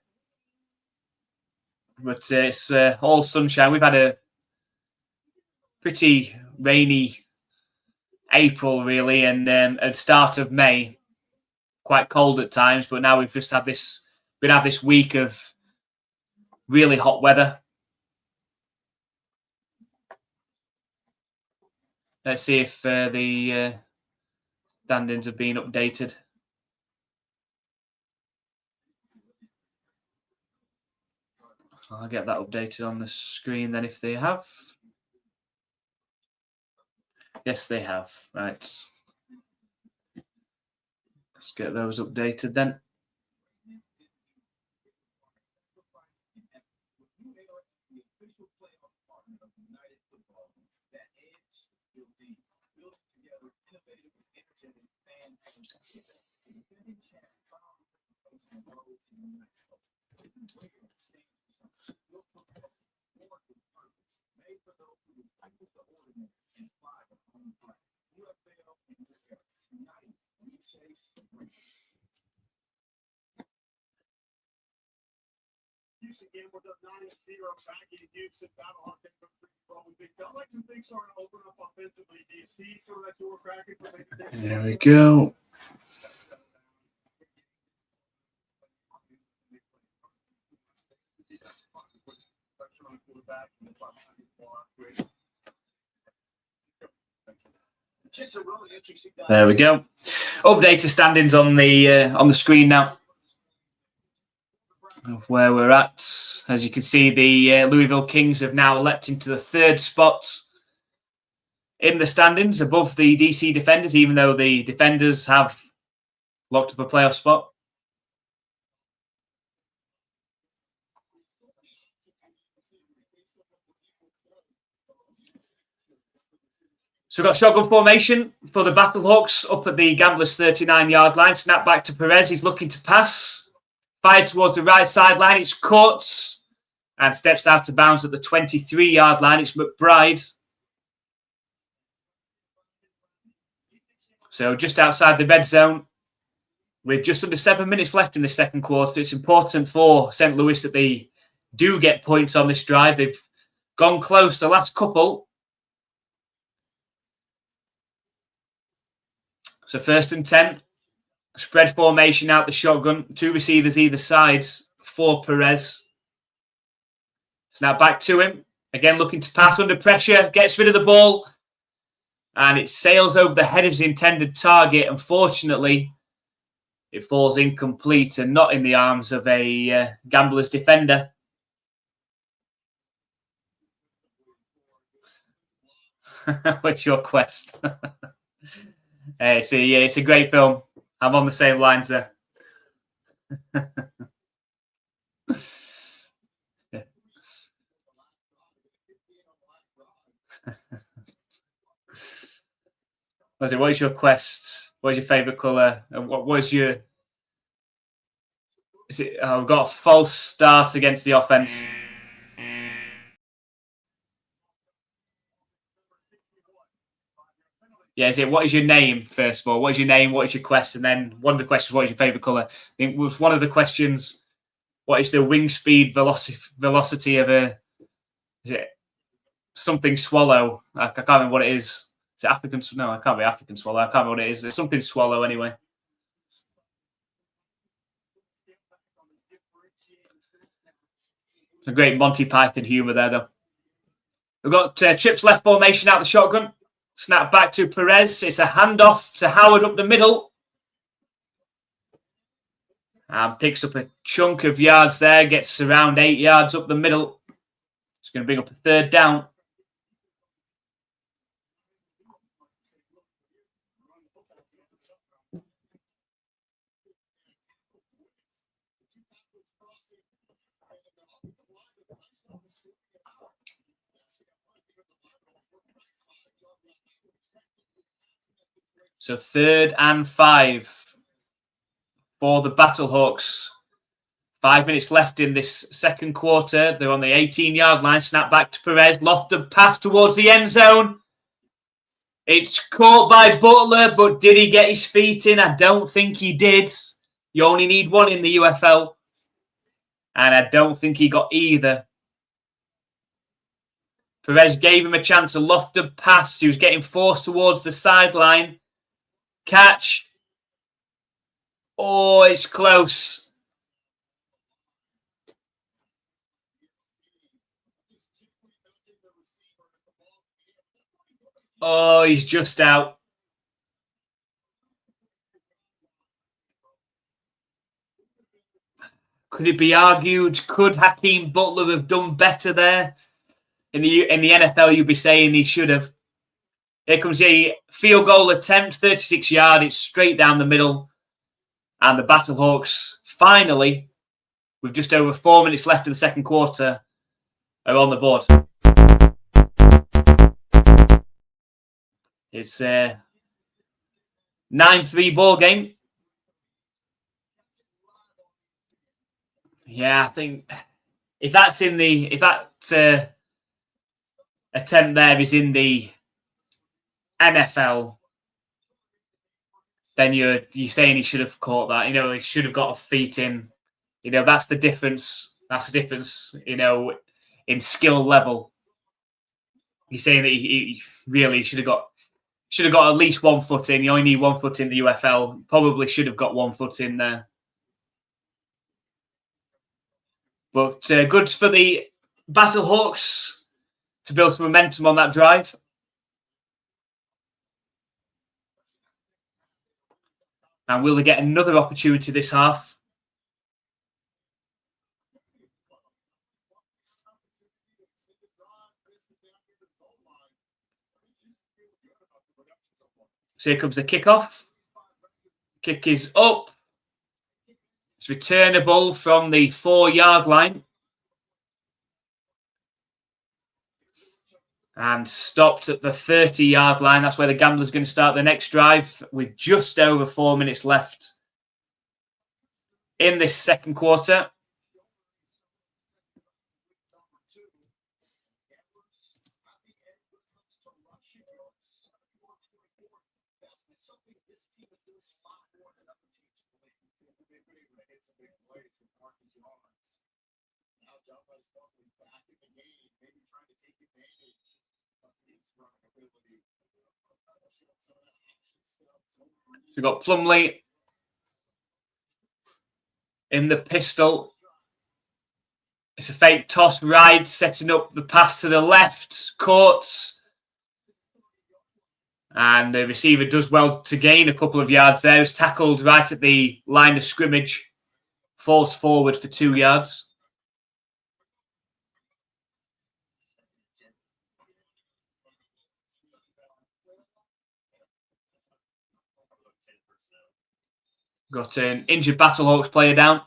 Speaker 1: But it's all sunshine. We've had a pretty rainy April, really, and at start of May, quite cold at times. But now we've just had this week of really hot weather. Let's see if the standings have been updated. I'll get that updated on the screen then if they have. Yes, they have. Right. Let's get those updated then.
Speaker 2: Again, we're up 9-0 back in Houston. Battlehawks we felt like some things starting to open up offensively. Do you see sort of that door cracking?
Speaker 1: There we go. There we go. Update to standings on the screen now of where we're at. As you can see, the Louisville Kings have now leapt into the 3rd spot in the standings above the DC Defenders, even though the Defenders have locked up a playoff spot. So we've got shotgun formation for the Battlehawks up at the Gamblers' 39-yard line. Snap back to Perez. He's looking to pass. Fired towards the right sideline. It's caught and steps out of bounds at the 23-yard line. It's McBride. So just outside the red zone, with just under 7 minutes left in the second quarter. It's important for St. Louis that they do get points on this drive. They've gone close the last couple. So 1st and 10. Spread formation out the shotgun. 2 receivers either side for Perez. Snap back to him. Again, looking to pass under pressure. Gets rid of the ball. And it sails over the head of his intended target. Unfortunately, it falls incomplete and not in the arms of a Gamblers defender. What's your quest? It's a great film. I'm on the same lines there. What is your quest? What is your favourite colour? What was your... Is it? We've got a false start against the offence. Yeah, is it what is your name, first of all? What is your name? What is your quest? And then one of the questions, what is your favourite colour? I think with one of the questions, what is the wing speed velocity of a... Is it something swallow? I can't remember what it is. Is it African? No, it can't be African swallow. I can't remember what it is. It's something swallow anyway. A great Monty Python humour there, though. We've got trips left formation out the shotgun. Snap back to Perez. It's a handoff to Howard up the middle. And picks up a chunk of yards there. Gets around 8 yards up the middle. It's going to bring up a 3rd down. So 3rd and 5 for the Battlehawks. 5 minutes left in this second quarter. They're on the 18-yard line. Snap back to Perez. Lofted pass towards the end zone. It's caught by Butler, but did he get his feet in? I don't think he did. You only need one in the UFL. And I don't think he got either. Perez gave him a chance. A lofted pass. He was getting forced towards the sideline. Catch. Oh, it's close. Oh, he's just out. Could it be argued? Could Hakeem Butler have done better there? In the NFL, you'd be saying he should have. Here comes a field goal attempt, 36 yard. It's straight down the middle. And the Battlehawks, finally, with just over 4 minutes left in the second quarter, are on the board. It's a 9-3 ball game. Yeah, I think if that attempt there is in the NFL, then you're saying he should have caught that. He should have got a feet in. That's the difference. That's the difference, in skill level. You're saying that he really should have got at least 1 foot in. You only need 1 foot in the UFL. Probably should have got 1 foot in there. But good for the Battlehawks to build some momentum on that drive. And will they get another opportunity this half? So here comes the kickoff. Kick is up. It's returnable from the 4-yard line. And stopped at the 30-yard line. That's where the Gamblers going to start the next drive with just over 4 minutes left in this second quarter. So we've got Plumlee in the pistol. It's a fake toss right, setting up the pass to the left. Courts. And the receiver does well to gain a couple of yards there. He's tackled right at the line of scrimmage. Falls forward for 2 yards. Got an injured Battlehawks player down.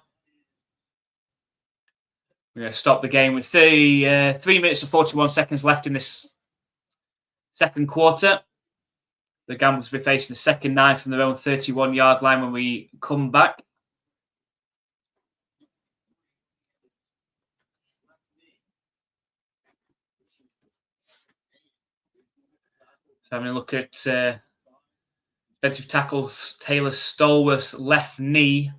Speaker 1: We're going to stop the game with 3 minutes and 41 seconds left in this second quarter. The Gamblers will be facing the second 9 from their own 31-yard line when we come back. So having a look at defensive tackles, Taylor Stallworth's left knee.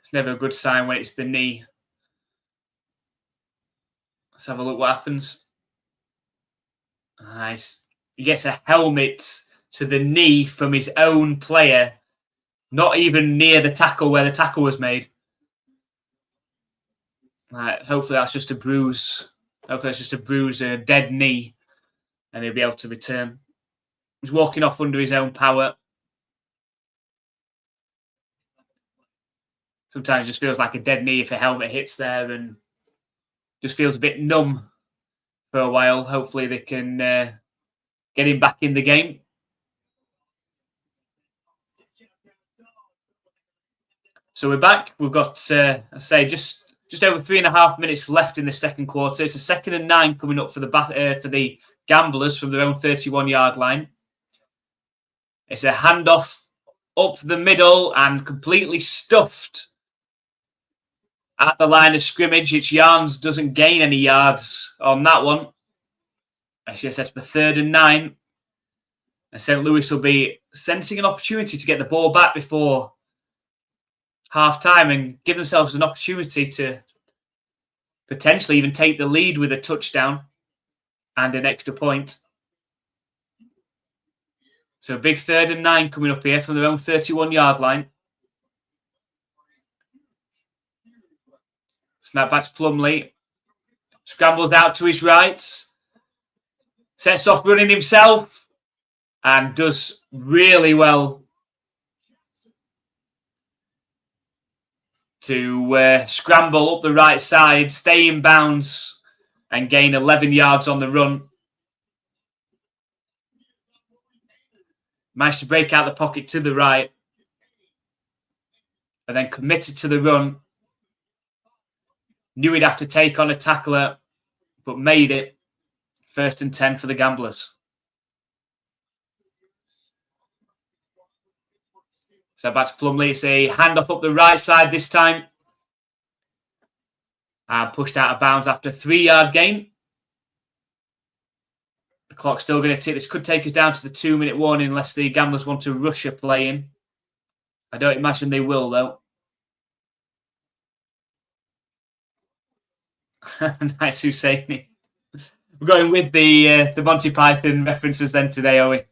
Speaker 1: It's never a good sign when it's the knee. Let's have a look what happens. Nice. He gets a helmet to the knee from his own player, not even near the tackle where the tackle was made. Right, hopefully that's just a bruise. Hopefully that's just a bruise, a dead knee, and he'll be able to return. He's walking off under his own power. Sometimes it just feels like a dead knee if a helmet hits there and just feels a bit numb for a while. Hopefully they can get him back in the game. So we're back. We've got, I say, just over 3.5 minutes left in the second quarter. It's a 2nd and 9 coming up for the Gamblers from their own 31-yard line. It's a handoff up the middle and completely stuffed at the line of scrimmage. It's Yarns doesn't gain any yards on that one. Actually, that's the 3rd and 9. And St. Louis will be sensing an opportunity to get the ball back before half-time and give themselves an opportunity to potentially even take the lead with a touchdown and an extra point. So a big 3rd and 9 coming up here from their own 31-yard line. Snap back to Plumlee. Scrambles out to his right. Sets off running himself. And does really well to scramble up the right side, stay in bounds, and gain 11 yards on the run. Managed to break out the pocket to the right. And then committed to the run. Knew he'd have to take on a tackler, but made it. 1st and 10 for the Gamblers. So back to Plumlee. It's a handoff up the right side this time. And pushed out of bounds after a 3-yard gain. The clock's still going to tick. This could take us down to the 2-minute warning unless the Gamblers want to rush a play in. I don't imagine they will, though. Nice Husseini. We're going with the Monty Python references then today, are we?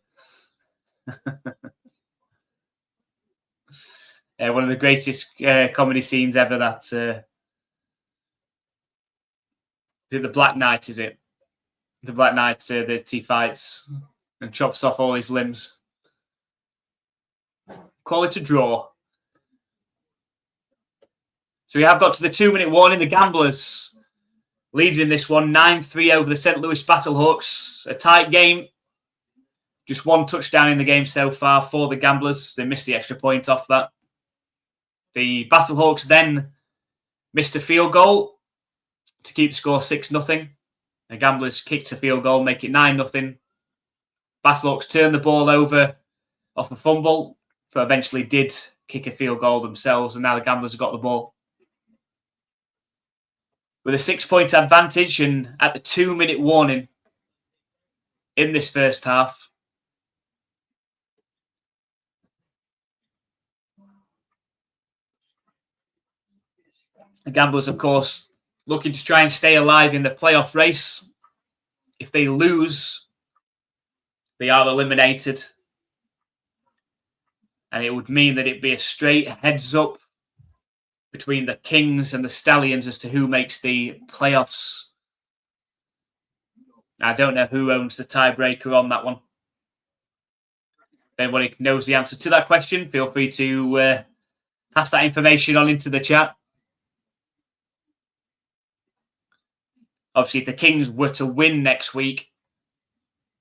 Speaker 1: One of the greatest comedy scenes ever. That is it the Black Knight? Is it the Black Knight that he fights and chops off all his limbs? Call it a draw. So we have got to the 2-minute warning. The Gamblers leading this one 9-3 over the St. Louis Battlehawks. A tight game. Just 1 touchdown in the game so far for the Gamblers. They missed the extra point off that. The Battlehawks then missed a field goal to keep the score 6-0. The Gamblers kicked a field goal, make it 9-0. Battlehawks turned the ball over off a fumble, but eventually did kick a field goal themselves, and now the Gamblers have got the ball. With a 6-point advantage and at the 2-minute warning, in this first half. The Gamblers, of course, looking to try and stay alive in the playoff race. If they lose, they are eliminated. And it would mean that it'd be a straight heads up between the Kings and the Stallions as to who makes the playoffs. I don't know who owns the tiebreaker on that one. If anybody knows the answer to that question, feel free to pass that information on into the chat. Obviously, if the Kings were to win next week,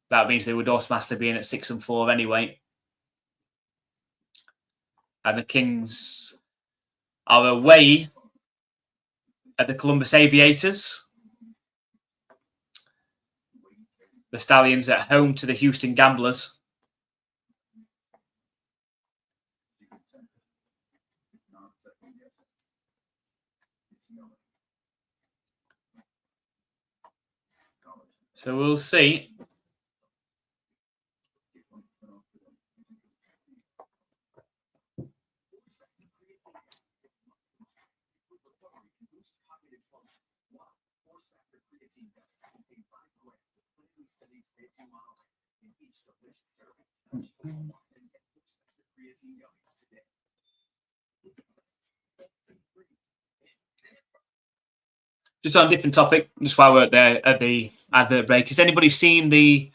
Speaker 1: that means they would automatically be in at 6-4 anyway. And the Kings are away at the Columbus Aviators. The Stallions at home to the Houston Gamblers. So we'll see. Just on a different topic, just while we're at the advert break, has anybody seen the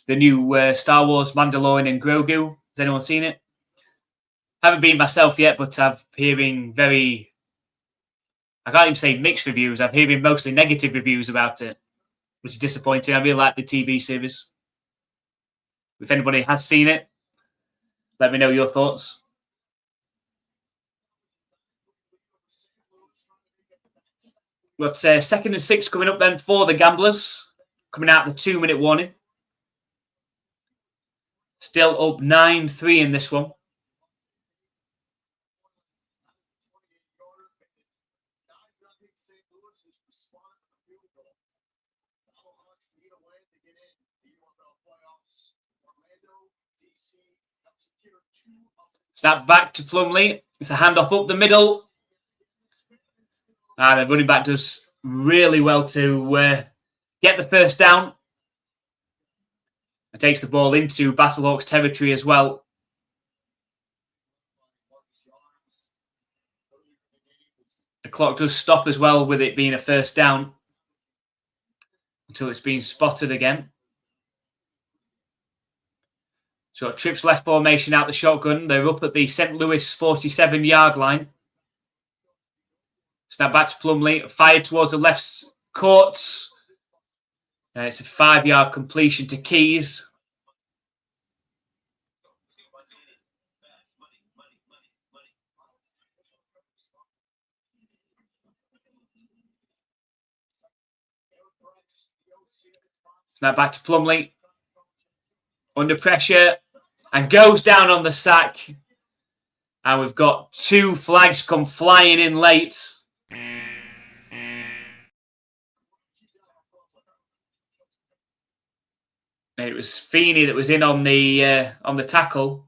Speaker 1: new Star Wars Mandalorian and Grogu? Has anyone seen it? I haven't been myself yet, but I'm hearing I can't even say mixed reviews. I'm hearing mostly negative reviews about it, which is disappointing. I really like the TV series. If anybody has seen it, let me know your thoughts. We've got 2nd and 6 coming up then for the Gamblers, coming out the 2-minute warning. Still up 9-3 in this one. Snap back to Plumlee. It's a handoff up the middle. And the running back does really well to get the first down. And takes the ball into Battlehawks territory as well. The clock does stop as well with it being a first down until it's been spotted again. So trips left formation out the shotgun. They're up at the St. Louis 47-yard line. Snap back to Plumlee. Fired towards the left court. And it's a 5-yard completion to Keys. Snap back to Plumlee. Under pressure. And goes down on the sack. And we've got 2 flags come flying in late. It was Feeney that was in on the tackle.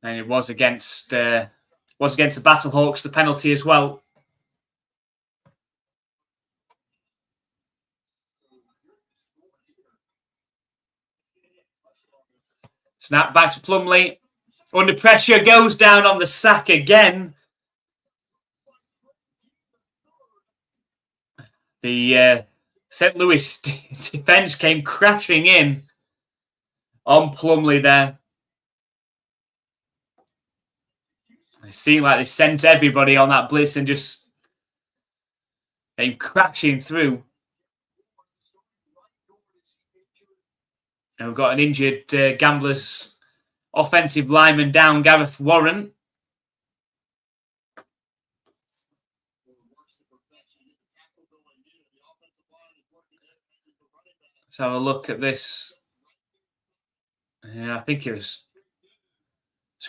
Speaker 1: And it was against the Battlehawks, the penalty as well. Snap back to Plumlee. Under pressure, goes down on the sack again. The St. Louis defense came crashing in on Plumlee there. It seemed like they sent everybody on that blitz and just came crashing through. And we've got an injured Gamblers offensive lineman down, Gareth Warren. Let's have a look at this. Yeah, I think it was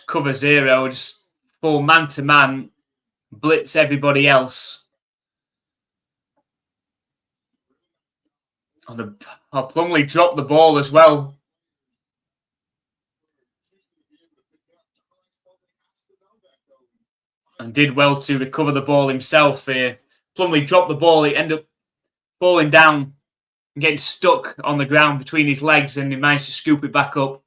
Speaker 1: cover 0, just full man-to-man, blitz everybody else. Plumley dropped the ball as well. And did well to recover the ball himself here. Plumley dropped the ball. He ended up falling down and getting stuck on the ground between his legs, and he managed to scoop it back up.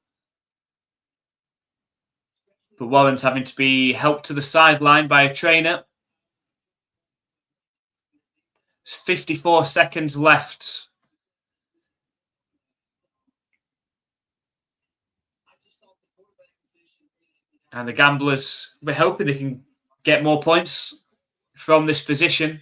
Speaker 1: But Warren's having to be helped to the sideline by a trainer. There's 54 seconds left. And the Gamblers, we're hoping they can get more points from this position.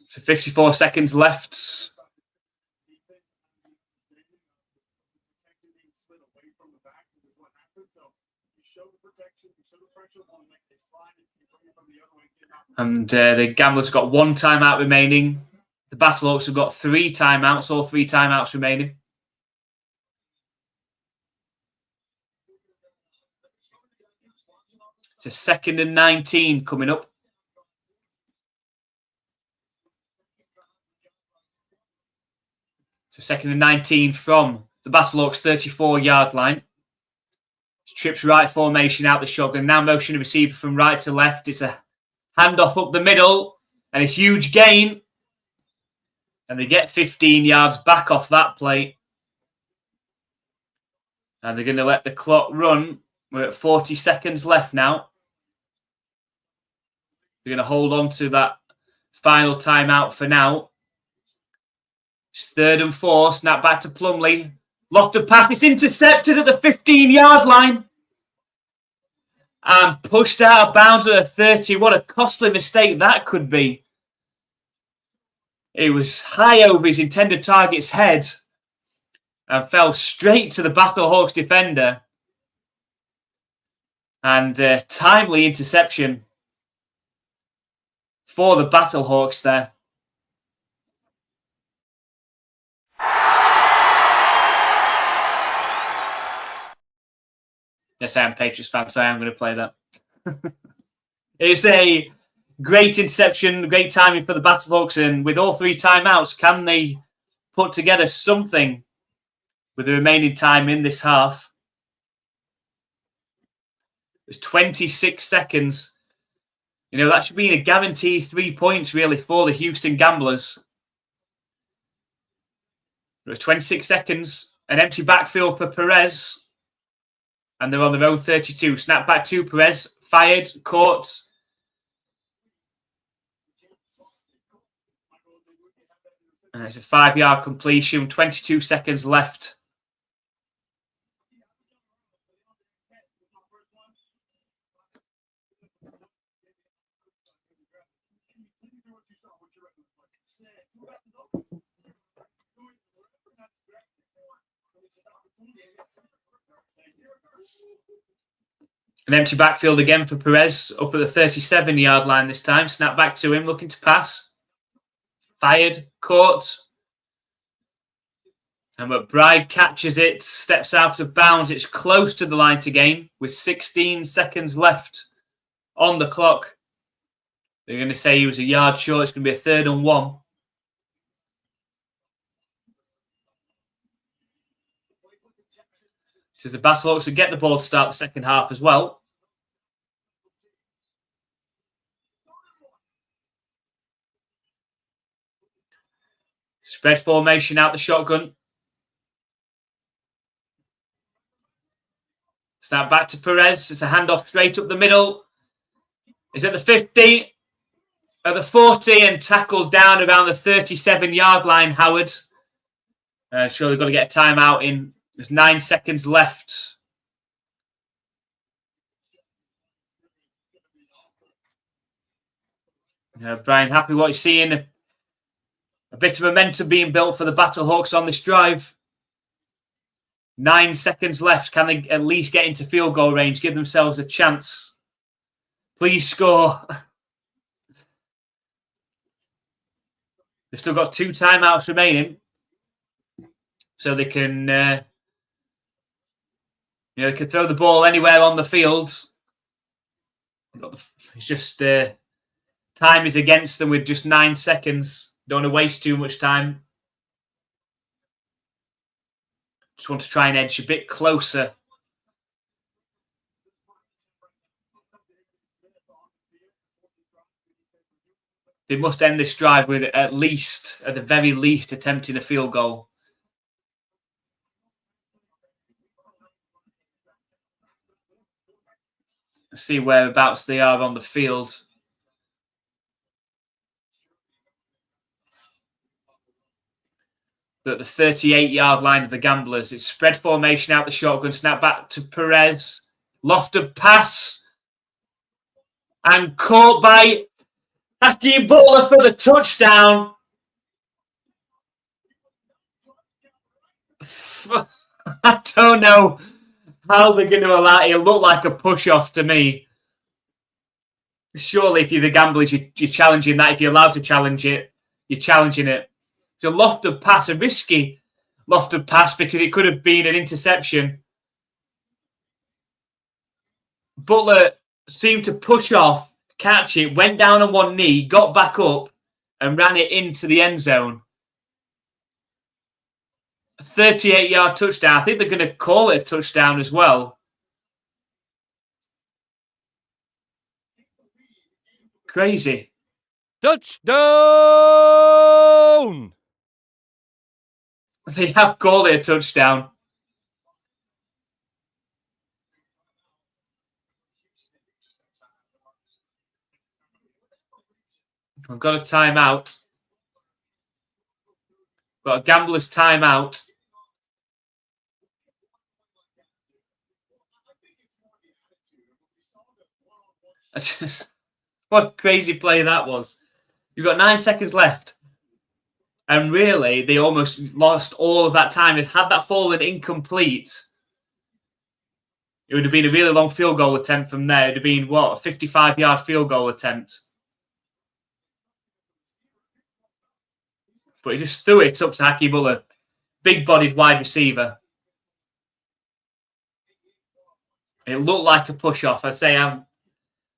Speaker 1: So 54 seconds left. And the Gamblers got 1 timeout remaining. The Battlehawks have got 3 timeouts, all 3 timeouts remaining. It's a 2nd and 19 coming up. So 2nd and 19 from the Battlehawks 34-yard line. Trips right formation out the shotgun. Now motion the receiver from right to left. It's a handoff up the middle and a huge gain. And they get 15 yards back off that play. And they're going to let the clock run. We're at 40 seconds left now. They're going to hold on to that final timeout for now. It's 3rd and 4. Snap back to Plumley. Lofted pass. It's intercepted at the 15-yard line. And pushed out of bounds at the 30. What a costly mistake that could be. It was high over his intended target's head and fell straight to the Battlehawks defender. And timely interception for the Battlehawks there. Yes, I am a Patriots fan, so I am going to play that. It's a great interception, great timing for the Battlehawks, and with all 3 timeouts, can they put together something with the remaining time in this half? There's 26 seconds. You know, that should be a guaranteed 3 points, really, for the Houston Gamblers. There's 26 seconds, an empty backfield for Perez. And they're on their own 32. Snap back to Perez. Fired. Caught. And it's a 5-yard completion. 22 seconds left. An empty backfield again for Perez, up at the 37-yard line this time. Snap back to him, looking to pass. Fired, caught. And McBride catches it, steps out of bounds. It's close to the line to gain with 16 seconds left on the clock. They're going to say he was a yard short. It's going to be a 3rd and 1. Says the Battlehawks will get the ball to start the second half as well. Spread formation out the shotgun. Snap back to Perez. It's a handoff straight up the middle. He's at the 50, at the 40, and tackled down around the 37-yard line, Howard. Sure, they've got to get a timeout in. There's 9 seconds left. Brian, happy what you're seeing. A bit of momentum being built for the Battlehawks on this drive. 9 seconds left. Can they at least get into field goal range? Give themselves a chance. Please score. They've still got 2 timeouts remaining. So they can, they can throw the ball anywhere on the field. It's just time is against them with just 9 seconds. Don't want to waste too much time. Just want to try and edge a bit closer. They must end this drive with at the very least, attempting a field goal. Let's see whereabouts they are on the field. At the 38-yard line of the Gamblers. It's spread formation out the shotgun. Snap back to Perez. Lofted pass. And caught by Hakeem Butler for the touchdown. I don't know how they're going to allow it. It looked like a push-off to me. Surely if you're the Gamblers, you're challenging that. If you're allowed to challenge it, you're challenging it. It's a lofted pass, a risky lofted pass because it could have been an interception. Butler seemed to push off, catch it, went down on one knee, got back up and ran it into the end zone. A 38-yard touchdown. I think they're going to call it a touchdown as well. Crazy.
Speaker 3: Touchdown!
Speaker 1: They have called it a touchdown. I've got a timeout. Got a Gambler's timeout. What a crazy play that was. You've got 9 seconds left. And really, they almost lost all of that time. If had that fallen incomplete, it would have been a really long field goal attempt from there. It would have been, what, a 55-yard field goal attempt. But he just threw it up to Hakeem Butler. Big-bodied wide receiver. It looked like a push-off. I say I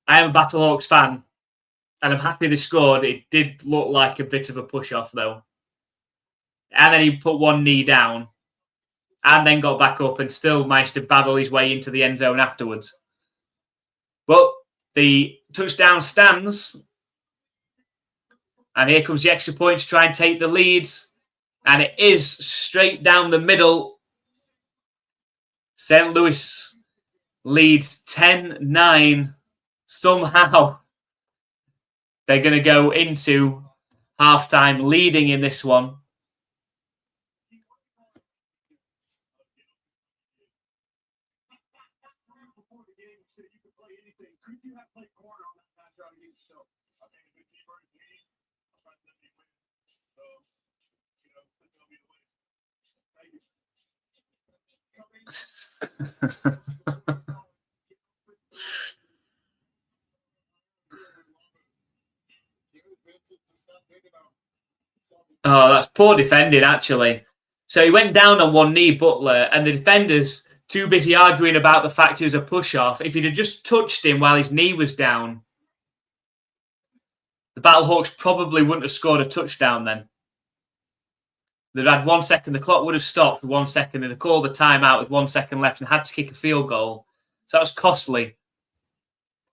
Speaker 1: am a Battlehawks fan, and I'm happy they scored. It did look like a bit of a push-off, though. And then he put one knee down and then got back up and still managed to battle his way into the end zone afterwards. But the touchdown stands. And here comes the extra point to try and take the lead. And it is straight down the middle. St. Louis leads 10-9. Somehow they're going to go into halftime leading in this one. Oh, that's poor defending, actually. So he went down on one knee, Butler, and the defenders too busy arguing about the fact it was a push-off. If he'd have just touched him while his knee was down, the Battlehawks probably wouldn't have scored a touchdown then. They'd had 1 second. The clock would have stopped for 1 second, and they called the timeout with 1 second left and had to kick a field goal. So that was costly.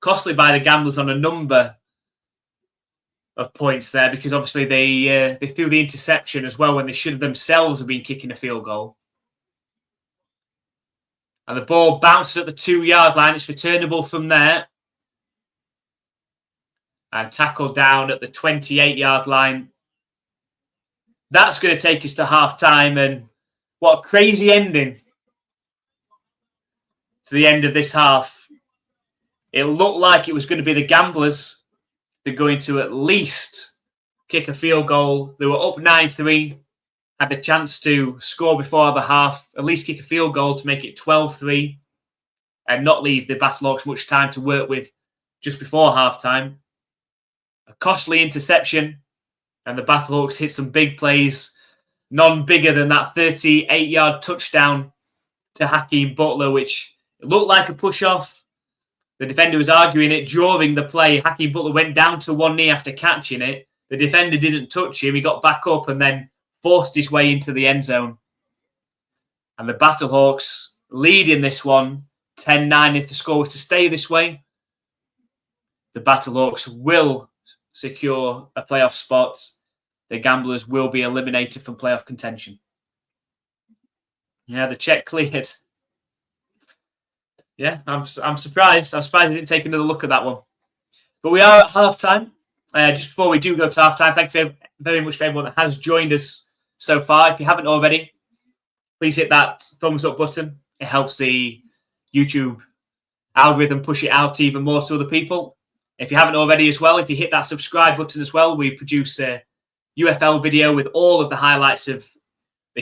Speaker 1: Costly by the Gamblers on a number of points there, because obviously they threw the interception as well when they should have themselves have been kicking a field goal. And the ball bounces at the 2-yard line. It's returnable from there. And tackled down at the 28-yard line. That's going to take us to half-time. And what a crazy ending to the end of this half. It looked like it was going to be the Gamblers they're going to at least kick a field goal. They were up 9-3, had the chance to score before the half, at least kick a field goal to make it 12-3, and not leave the Battlehawks much time to work with just before halftime. A costly interception, and the Battlehawks hit some big plays, none bigger than that 38-yard touchdown to Hakeem Butler, which looked like a push-off. The defender was arguing it during the play. Hakeem Butler went down to one knee after catching it. The defender didn't touch him. He got back up and then forced his way into the end zone. And the Battlehawks lead in this one, 10-9 if the score was to stay this way. The Battlehawks will secure a playoff spot. The Gamblers will be eliminated from playoff contention. Yeah, the check cleared. Yeah, I'm surprised. I'm surprised I didn't take another look at that one. But we are at halftime. Just before we do go to halftime, thank you very much for everyone that has joined us so far. If you haven't already, please hit that thumbs up button. It helps the YouTube algorithm push it out even more to other people. If you haven't already as well, if you hit that subscribe button as well, we produce a UFL video with all of the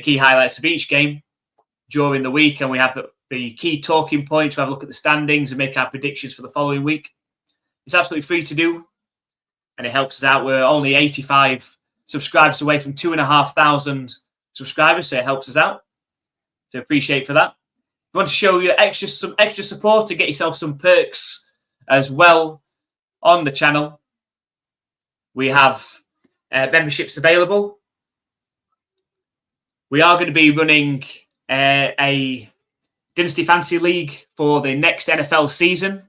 Speaker 1: key highlights of each game during the week, and we have the key talking points. We have a look at the standings and make our predictions for the following week. It's absolutely free to do, and it helps us out. We're only 85 subscribers away from 2,500 subscribers, so it helps us out. So appreciate for that. If you want to show your some extra support to get yourself some perks as well on the channel, we have memberships available. We are going to be running a Dynasty Fantasy League for the next NFL season.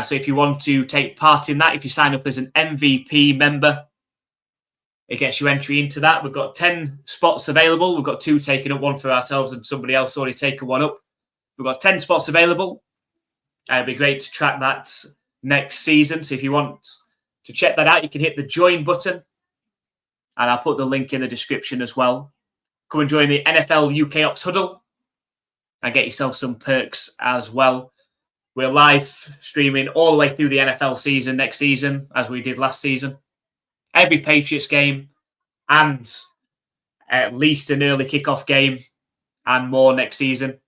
Speaker 1: So if you want to take part in that, if you sign up as an MVP member, it gets you entry into that. We've got 10 spots available. We've got 2 taken up, one for ourselves and somebody else already taken one up. We've got 10 spots available. It'd be great to track that next season. So if you want to check that out, you can hit the join button, and I'll put the link in the description as well. Come and join the NFL UK Ops Huddle and get yourself some perks as well. We're live streaming all the way through the NFL season next season, as we did last season. Every Patriots game and at least an early kickoff game and more next season.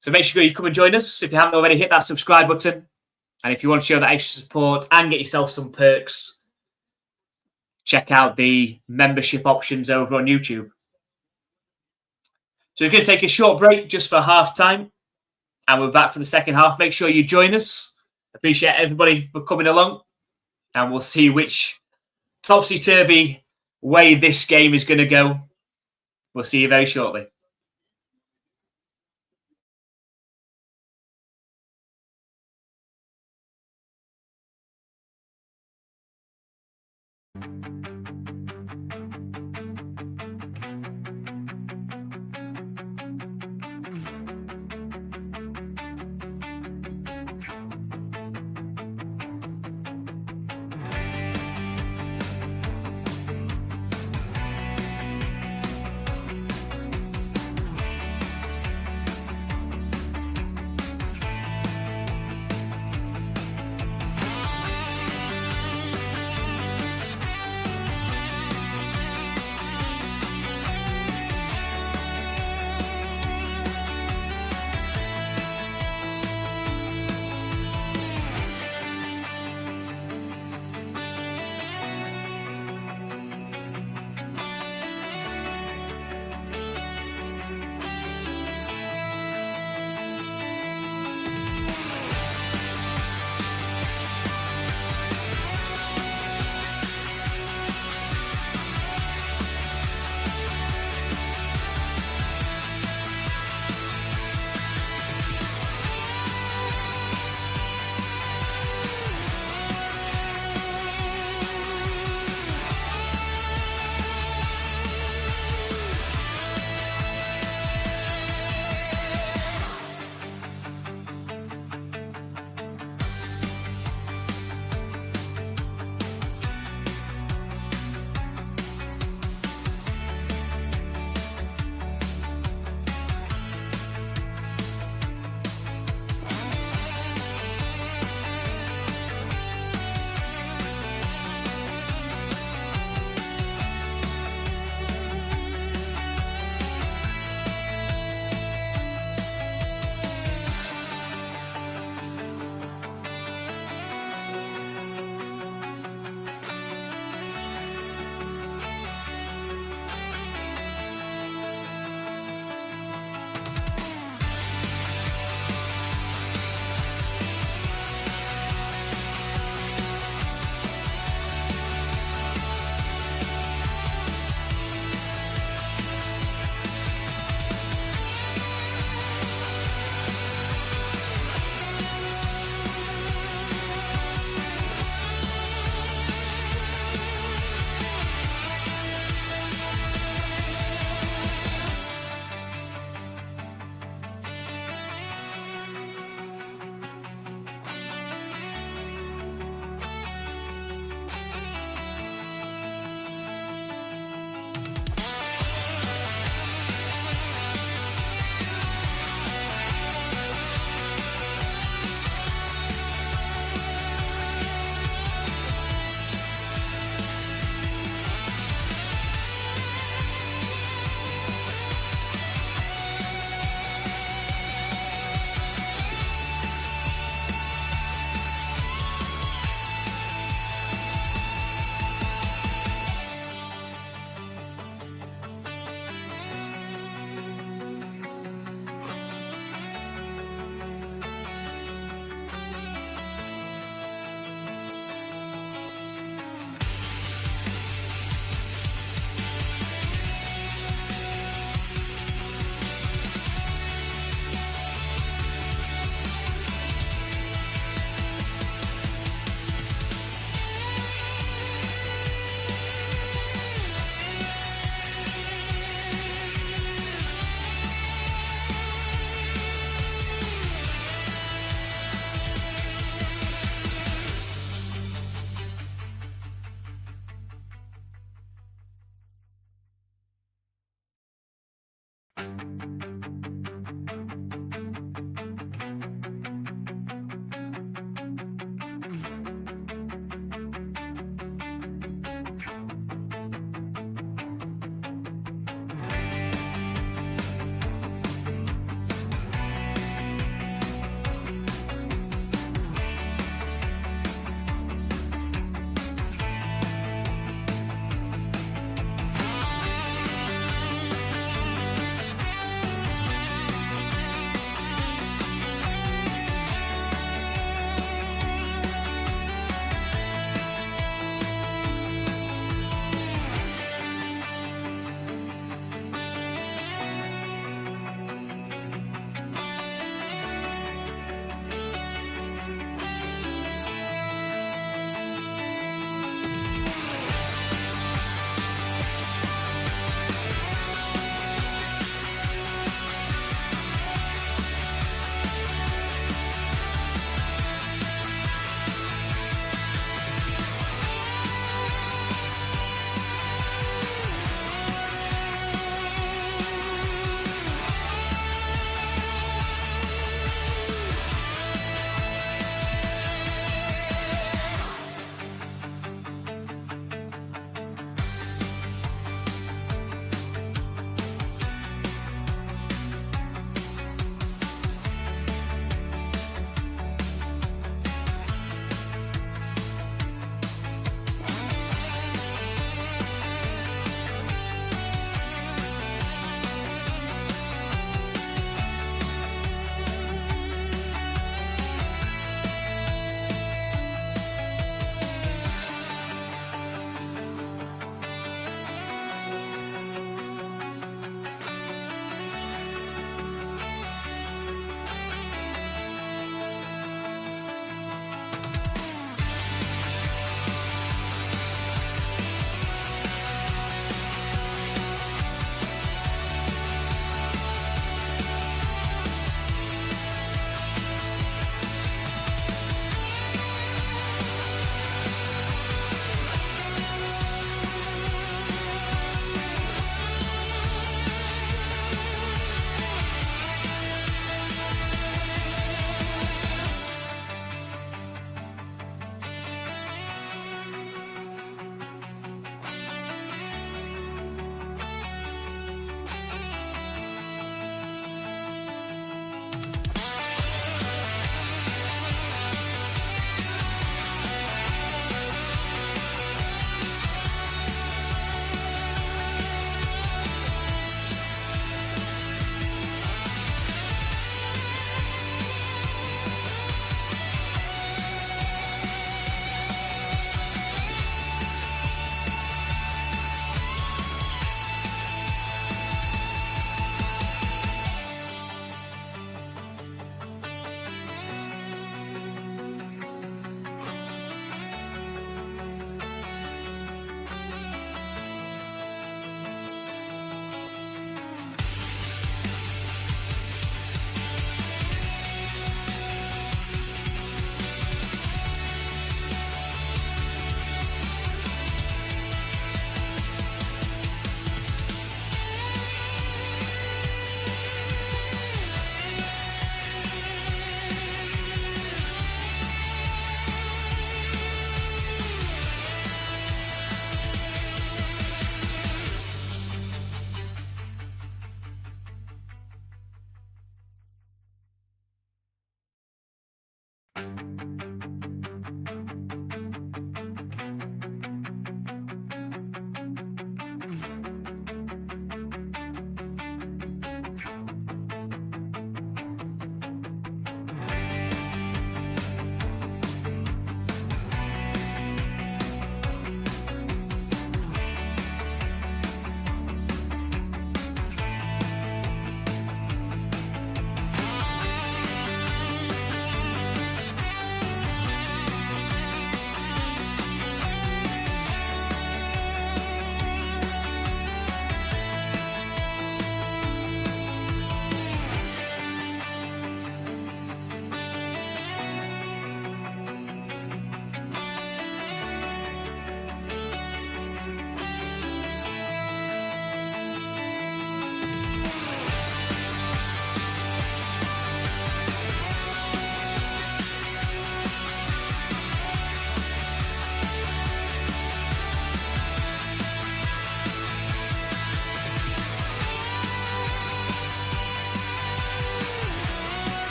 Speaker 1: So make sure you come and join us. If you haven't already, hit that subscribe button. And if you want to show that extra support and get yourself some perks, check out the membership options over on YouTube. So we're going to take a short break just for halftime, and we're back for the second half. Make sure you join us. Appreciate everybody for coming along, and we'll see which topsy-turvy way this game is going to go. We'll see you very shortly.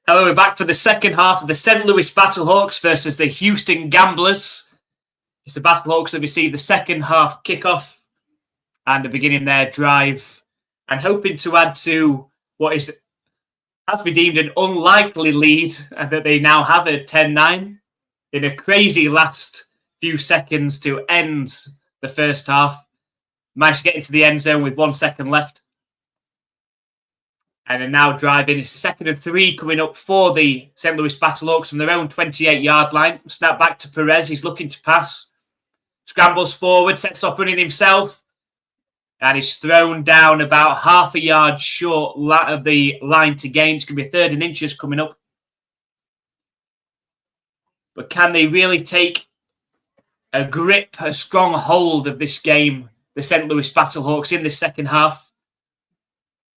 Speaker 1: Hello, we're back for the second half of the St. Louis Battlehawks versus the Houston Gamblers. It's the Battlehawks that receive the second half kickoff and are beginning their drive and hoping to add to what has to be deemed an unlikely lead that they now have at 10-9 in a crazy last few seconds to end the first half. Managed to get into the end zone with 1 second left. And are now driving. It's the 2nd and 3 coming up for the St. Louis Battlehawks from their own 28-yard line. Snap back to Perez. He's looking to pass. Scrambles forward, sets off running himself. And is thrown down about half a yard short of the line to gain. It's going to be 3rd and inches coming up. But can they really take a grip, a strong hold of this game, the St. Louis Battlehawks, in the second half?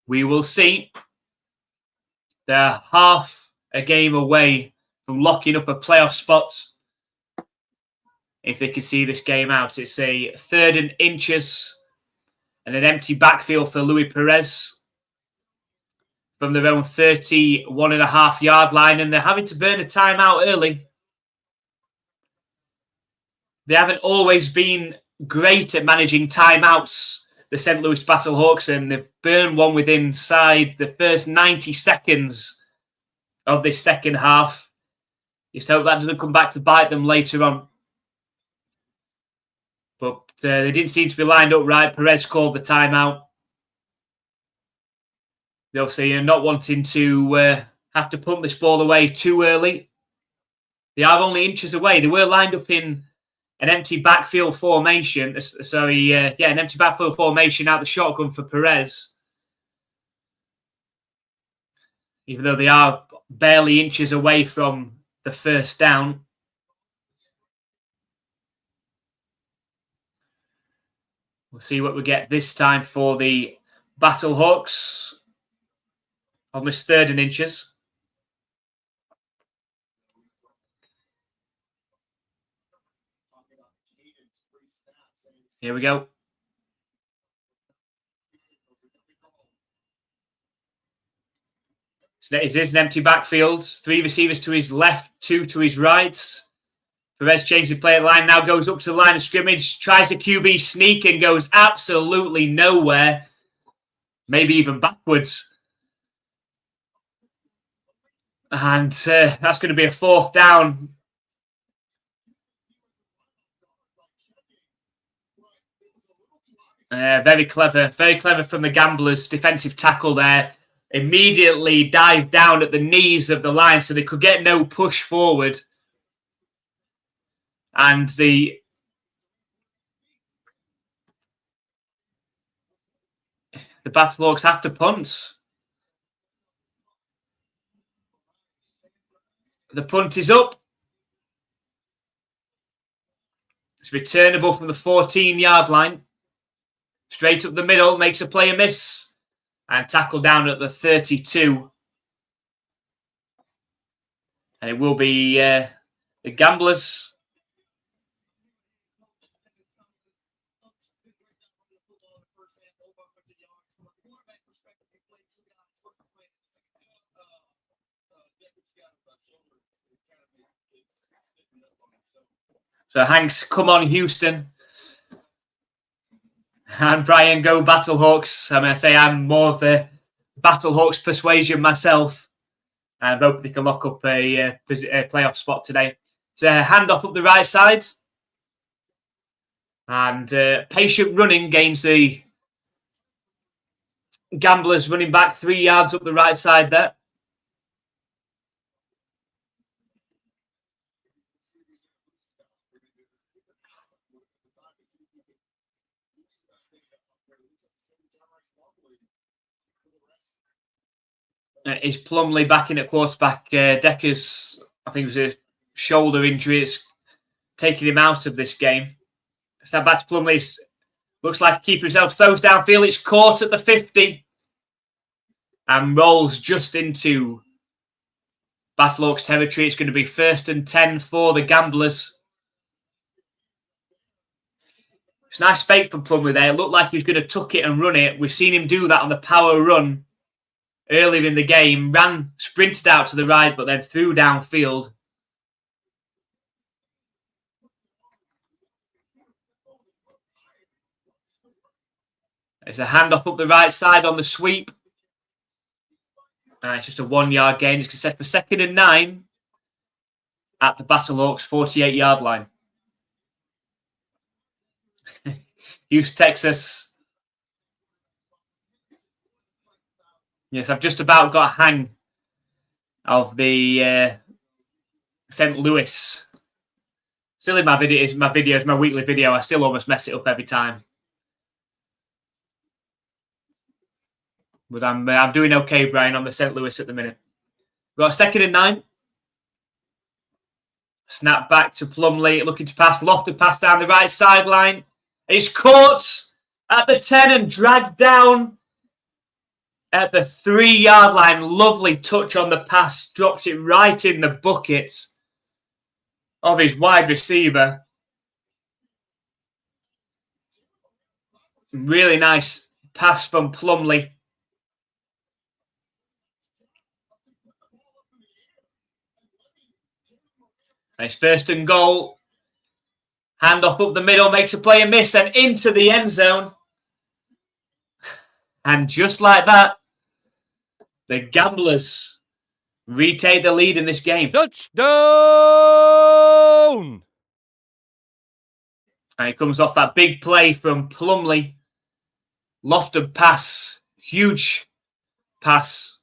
Speaker 1: We will see. They're half a game away from locking up a playoff spot. If they can see this game out, it's a 3rd and inches and an empty backfield for Luis Perez from their own 31.5-yard line, and they're having to burn a timeout early. They haven't always been great at managing timeouts, the St. Louis Battlehawks, and they've burned one within inside the first 90 seconds of this second half. Just hope that doesn't come back to bite them later on. But they didn't seem to be lined up right. Perez called the timeout. They obviously are not wanting to have to punt this ball away too early. They are only inches away. They were lined up in an empty backfield formation. An empty backfield formation out the shotgun for Perez. Even though they are barely inches away from the first down. We'll see what we get this time for the Battlehawks on this 3rd and inches. Here we go. So it is an empty backfield. 3 receivers to his left, 2 to his right. Perez changes the play at line, now goes up to the line of scrimmage, tries a QB sneak and goes absolutely nowhere. Maybe even backwards. And that's going to be a 4th down. Very clever from the Gamblers. Defensive tackle there. Immediately dived down at the knees of the line so they could get no push forward. And the Battlehawks have to punt. The punt is up. It's returnable from the 14-yard line. Straight up the middle, makes a player miss. And tackled down at the 32. And it will be the Gamblers. So Hanks, come on, Houston. And Brian, go Battlehawks. I say I'm more of the Battlehawks persuasion myself. And I hope they can lock up a playoff spot today. It's a handoff up the right side. And patient running gains the Gamblers running back 3 yards up the right side there. Is Plumlee back in at quarterback? Decker's, I think it was a shoulder injury. It's taking him out of this game. Stand back to Plumlee. Looks like a keeper himself. Throws downfield. It's caught at the 50. And rolls just into Battlehawks territory. It's going to be 1st and 10 for the Gamblers. It's a nice fake from Plumlee there. It looked like he was going to tuck it and run it. We've seen him do that on the power run earlier in the game, sprinted out to the right, but then threw downfield. It's a handoff up the right side on the sweep. It's just a 1-yard gain. It's set for 2nd and 9 at the Battlehawks 48-yard line. Houston, Texas. Yes, I've just about got a hang of the St. Louis. Still in my videos, my weekly video. I still almost mess it up every time. But I'm doing okay, Brian, on the St. Louis at the minute. We've got a 2nd and 9. Snap back to Plumlee, looking to pass. Lofted pass down the right sideline. It's caught at the 10 and dragged down at the 3-yard line. Lovely touch on the pass. Dropped it right in the bucket of his wide receiver. Really nice pass from Plumlee. It's 1st and goal. Handoff up the middle, makes a player miss and into the end zone. And just like that, the Gamblers retake the lead in this game.
Speaker 3: Touchdown!
Speaker 1: And it comes off that big play from Plumlee. Lofted pass, huge pass.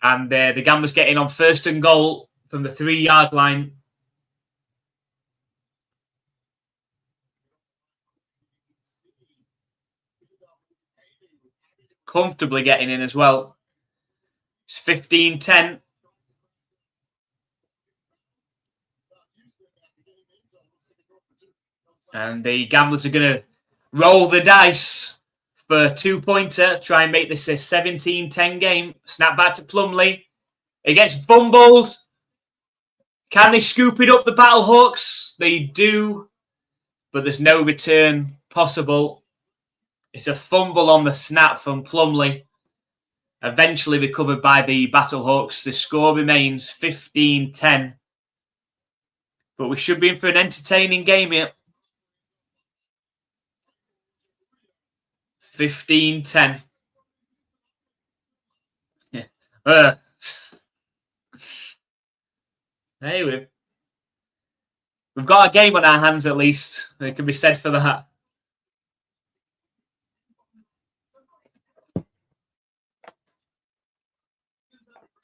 Speaker 1: And the Gamblers getting on 1st and goal from the 3-yard line. Comfortably getting in as well. It's 15-10. And the Gamblers are going to roll the dice for a 2-pointer. Try and make this a 17-10 game. Snap back to Plumlee. It gets fumbled. Can they scoop it up, the Battlehawks? They do, but there's no return possible. It's a fumble on the snap from Plumlee. Eventually recovered by the Battlehawks. The score remains 15-10. But we should be in for an entertaining game here. 15-10. Yeah. Hey, we've got a game on our hands at least. It can be said for that.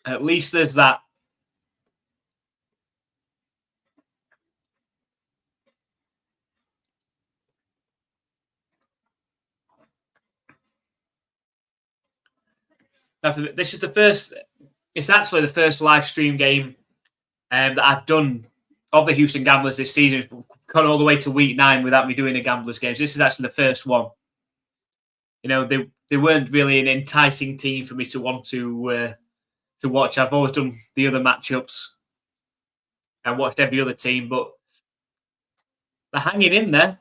Speaker 1: At least there's that. This is the first. It's actually the first live stream game that I've done of the Houston Gamblers this season. It's gone all the way to week 9 without me doing a Gamblers game. So this is actually the first one. You know, they weren't really an enticing team for me to want to watch. I've always done the other matchups and watched every other team, but they're hanging in there.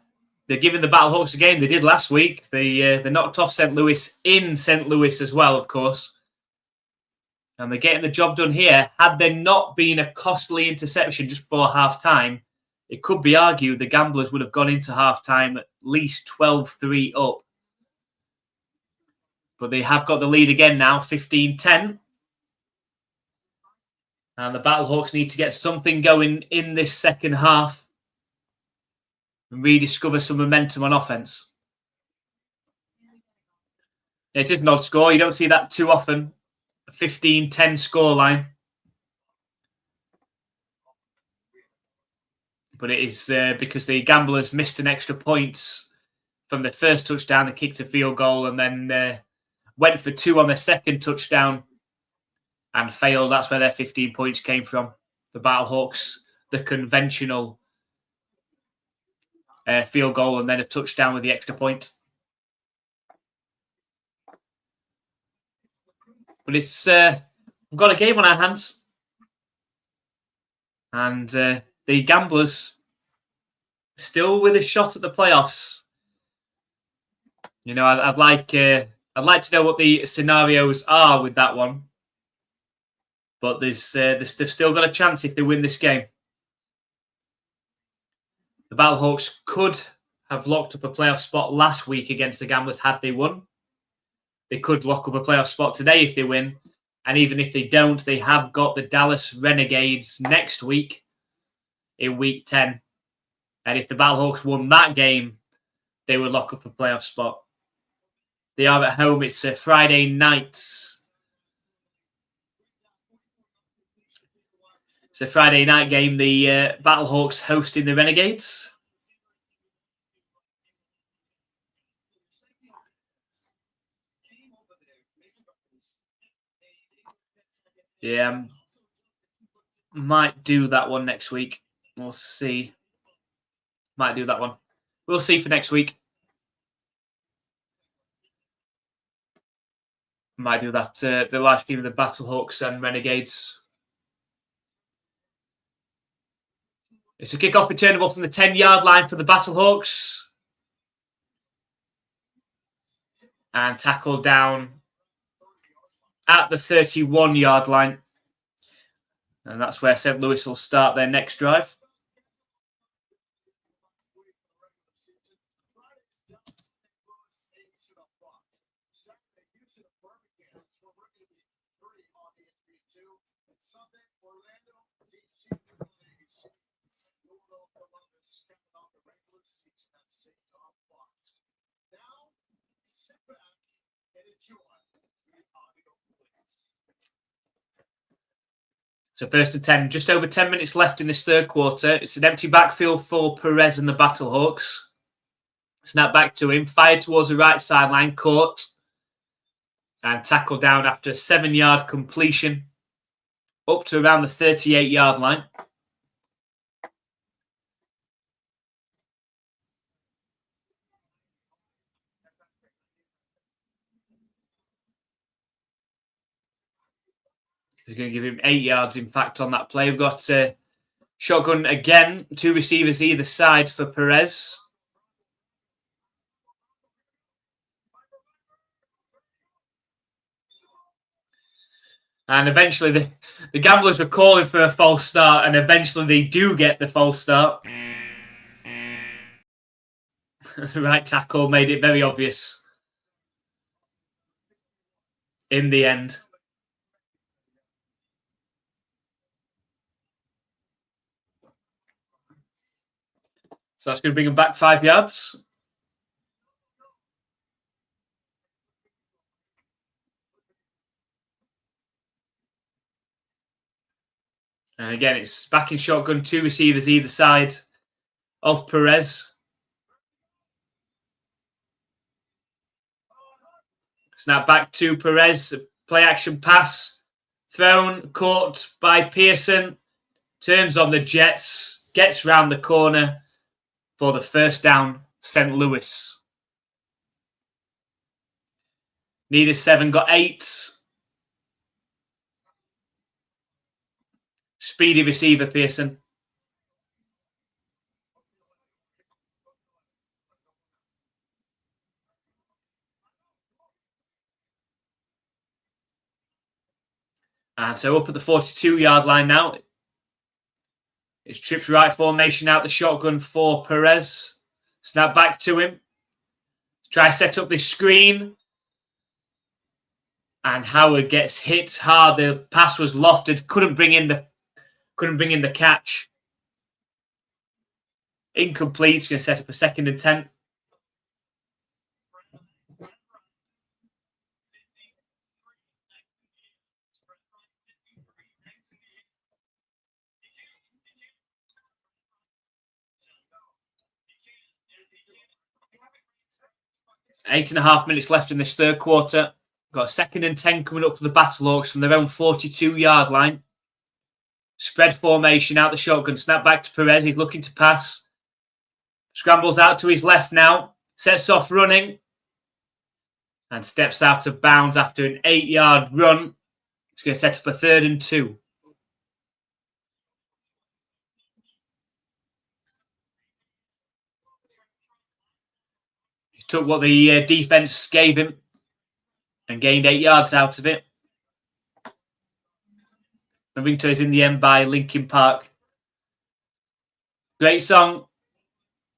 Speaker 1: They're giving the Battlehawks a game. They did last week. They knocked off St. Louis in St. Louis as well, of course. And they're getting the job done here. Had there not been a costly interception just before half-time, it could be argued the Gamblers would have gone into half-time at least 12-3 up. But they have got the lead again now, 15-10. And the Battlehawks need to get something going in this second half and rediscover some momentum on offense. It is an odd score. You don't see that too often. A 15-10 scoreline. But it is because the Gamblers missed an extra point from the first touchdown. They kicked a field goal and then went for 2 on their second touchdown and failed. That's where their 15 points came from. The Battlehawks, the conventional field goal and then a touchdown with the extra point. But it's we've got a game on our hands. And the Gamblers still with a shot at the playoffs. You know, I'd I'd like to know what the scenarios are with that one. But they've still got a chance if they win this game. The Battlehawks could have locked up a playoff spot last week against the Gamblers had they won. They could lock up a playoff spot today if they win. And even if they don't, they have got the Dallas Renegades next week in week 10. And if the Battlehawks won that game, they would lock up a playoff spot. They are at home. It's a Friday night. It's a Friday night game. The Battlehawks hosting the Renegades. Yeah, might do that one next week. We'll see. Might do that one. We'll see for next week. Might do that. The live stream of the Battlehawks and Renegades. It's a kickoff returnable from the 10-yard line for the Battlehawks. And tackled down at the 31-yard line. And that's where St. Louis will start their next drive. So first and 10, just over 10 minutes left in this third quarter. It's an empty backfield for Perez and the Battlehawks. Snap back to him, fired towards the right sideline, caught, and tackled down after a 7-yard completion up to around the 38-yard line. They're going to give him 8 yards, in fact, on that play. We've got shotgun again, 2 receivers either side for Perez. And eventually the Gamblers were calling for a false start, and eventually they do get the false start. The right tackle made it very obvious in the end. So that's going to bring him back 5 yards. And again, it's back in shotgun, 2 receivers either side of Perez. Snap back to Perez, play action pass, thrown, caught by Pearson, turns on the jets, gets round the corner for the first down, St. Louis. Needed 7, got 8. Speedy receiver, Pearson. And so up at the 42-yard line now. It's trips right formation out the shotgun for Perez. Snap back to him. Try to set up this screen. And Howard gets hit hard. The pass was lofted. Couldn't bring in the catch. Incomplete. It's going to set up a 2nd and 10. Eight and a half minutes left in this third quarter. Got a 2nd and 10 coming up for the Battlehawks from their own 42-yard line. Spread formation out the shotgun. Snap back to Perez. He's looking to pass. Scrambles out to his left now. Sets off running. And steps out of bounds after an 8-yard run. It's going to set up a 3rd and 2. He took what the defense gave him. and gained 8 yards out of it. Moving is in the end by Linkin Park. Great song.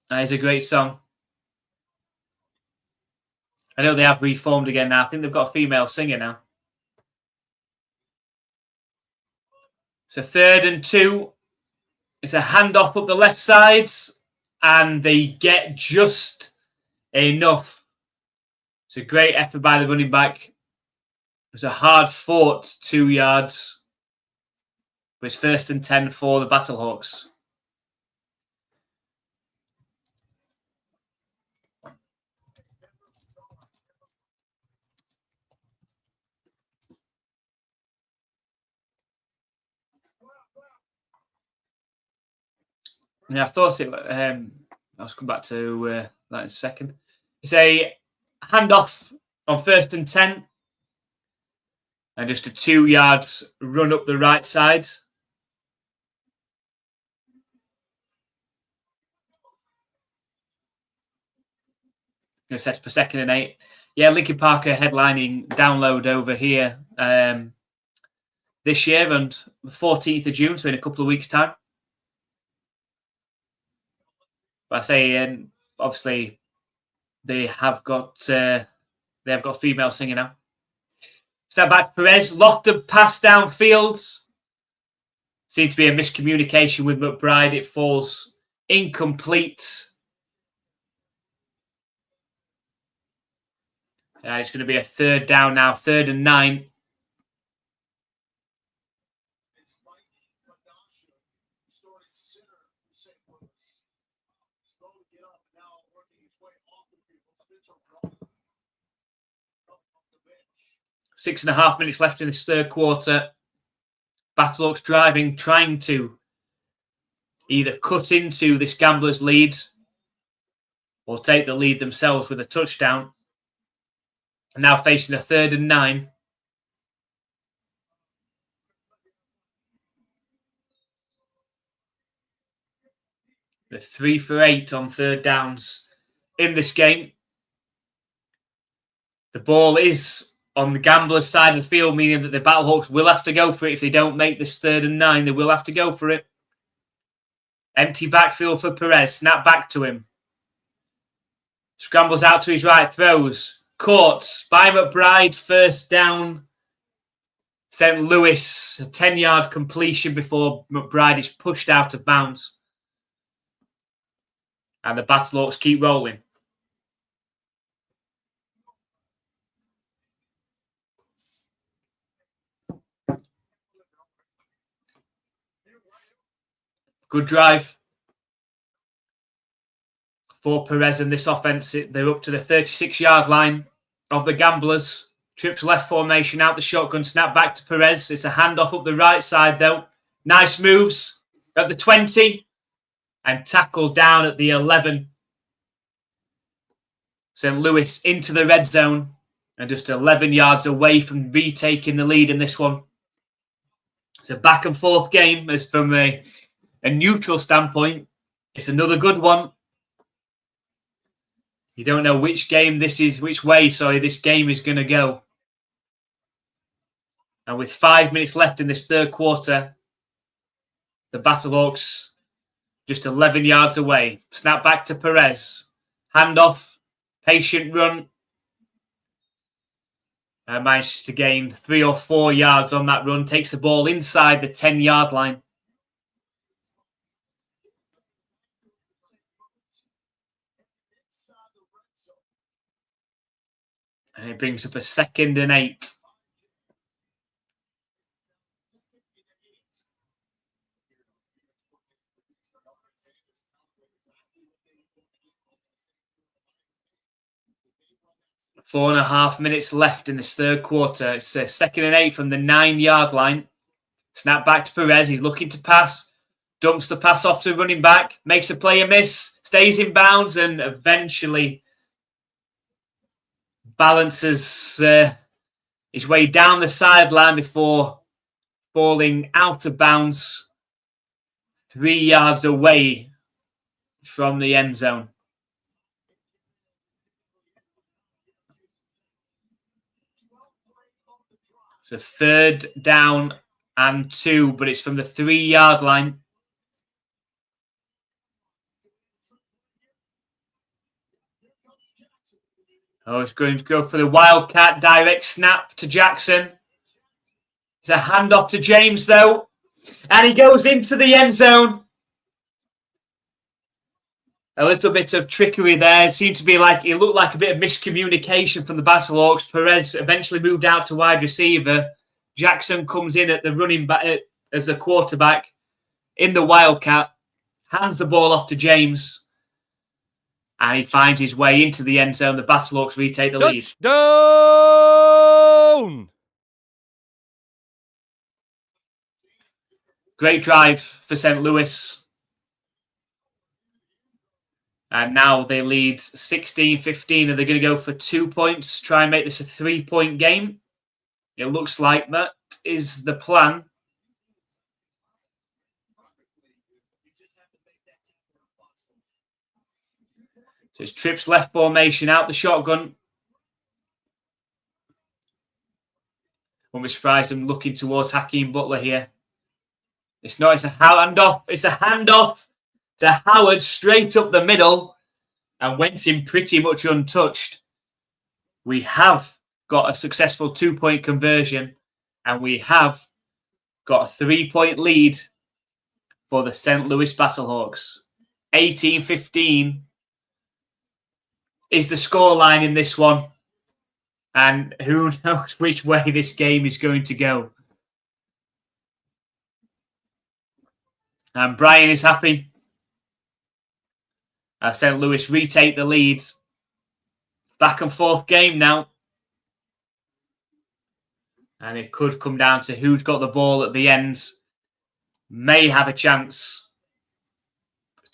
Speaker 1: That is a great song. I know they have reformed again now. I think they've got a female singer now. So 3rd and 2. It's a handoff up the left side, and they get just enough. It's a great effort by the running back. It was a hard-fought 2 yards. But it's 1st and 10 for the Battlehawks. Yeah, I thought it. I'll come back to that in a second. It's a handoff on 1st and 10, and just a 2 yards run up the right side. Going to set up a 2nd and 8. Yeah, Linkin Park are headlining Download over here this year on the 14th of June, so in a couple of weeks' time. But I say, obviously, they have got female singing now. Step back, Perez locked the pass downfield. Seemed to be a miscommunication with McBride. It falls incomplete. It's going to be a 3rd down now, 3rd and 9. Six and a half minutes left in this 3rd quarter. Battlehawks driving, trying to either cut into this Gamblers' lead or take the lead themselves with a touchdown. And now facing a 3rd and 9. They're 3 for 8 on 3rd downs in this game. The ball is on the Gamblers' side of the field, meaning that the Battlehawks will have to go for it. If they don't make this 3rd and 9, they will have to go for it. Empty backfield for Perez. Snap back to him. Scrambles out to his right. Throws. Caught by McBride. 1st down. St. Louis. A 10-yard completion before McBride is pushed out of bounds. And the Battlehawks keep rolling. Good drive for Perez and this offense. They're up to the 36-yard line of the Gamblers. Trips left formation out the shotgun. Snap back to Perez. It's a handoff up the right side, though. Nice moves at the 20 and tackle down at the 11. St. Louis into the red zone and just 11 yards away from retaking the lead in this one. It's a back and forth game as from a neutral standpoint. It's another good one. You don't know which way this game is going to go. And with 5 minutes left in this 3rd quarter, the Battlehawks just 11 yards away. Snap back to Perez. Handoff. Patient run. Manages to gain 3 or 4 yards on that run. Takes the ball inside the 10-yard line. And it brings up a 2nd and 8. Four and a half minutes left in this 3rd quarter. It's a 2nd and 8 from the 9-yard line. Snap back to Perez. He's looking to pass. Dumps the pass off to running back. Makes a play a miss. Stays in bounds and eventually balances his way down the sideline before falling out of bounds 3 yards away from the end zone. It's a 3rd down and 2, but it's from the 3-yard line. Oh, it's going to go for the Wildcat direct snap to Jackson. It's a handoff to James, though. And he goes into the end zone. A little bit of trickery there. It seemed to be like, it looked like a bit of miscommunication from the Battlehawks. Perez eventually moved out to wide receiver. Jackson comes in at the running back as a quarterback in the Wildcat. Hands the ball off to James. And he finds his way into the end zone. The Battlehawks retake the lead.
Speaker 3: Touchdown!
Speaker 1: Great drive for St. Louis. And now they lead 16-15. Are they going to go for 2 points? Try and make this a 3-point game? It looks like that is the plan. So it's trips left formation out the shotgun. Won't be surprised I'm looking towards Hakeem Butler here. It's not, it's a handoff. It's a handoff to Howard straight up the middle and went in pretty much untouched. We have got a successful 2-point conversion and we have got a 3-point lead for the St. Louis Battlehawks. 18-15 is the scoreline in this one. And who knows which way this game is going to go. And Brian is happy. As St. Louis retake the lead. Back and forth game now. And it could come down to who's got the ball at the end. May have a chance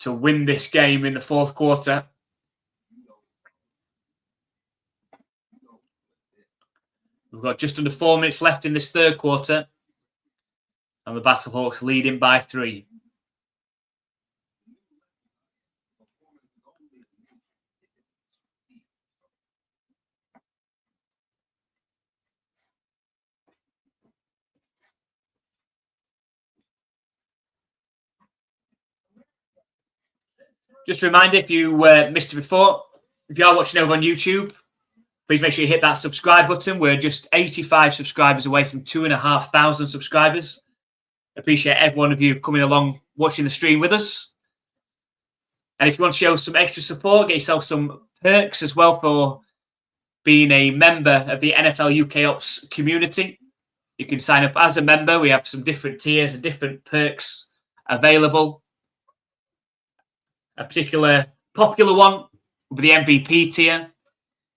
Speaker 1: to win this game in the 4th quarter. We've got just under 4 minutes left in this 3rd quarter. And the Battlehawks leading by 3. Just a reminder, if you missed it before, if you are watching over on YouTube, please make sure you hit that subscribe button. We're just 85 subscribers away from 2,500 subscribers. Appreciate every one of you coming along, watching the stream with us. And if you want to show some extra support, get yourself some perks as well for being a member of the NFL UK Ops community. You can sign up as a member. We have some different tiers and different perks available. A particular popular one with the MVP tier.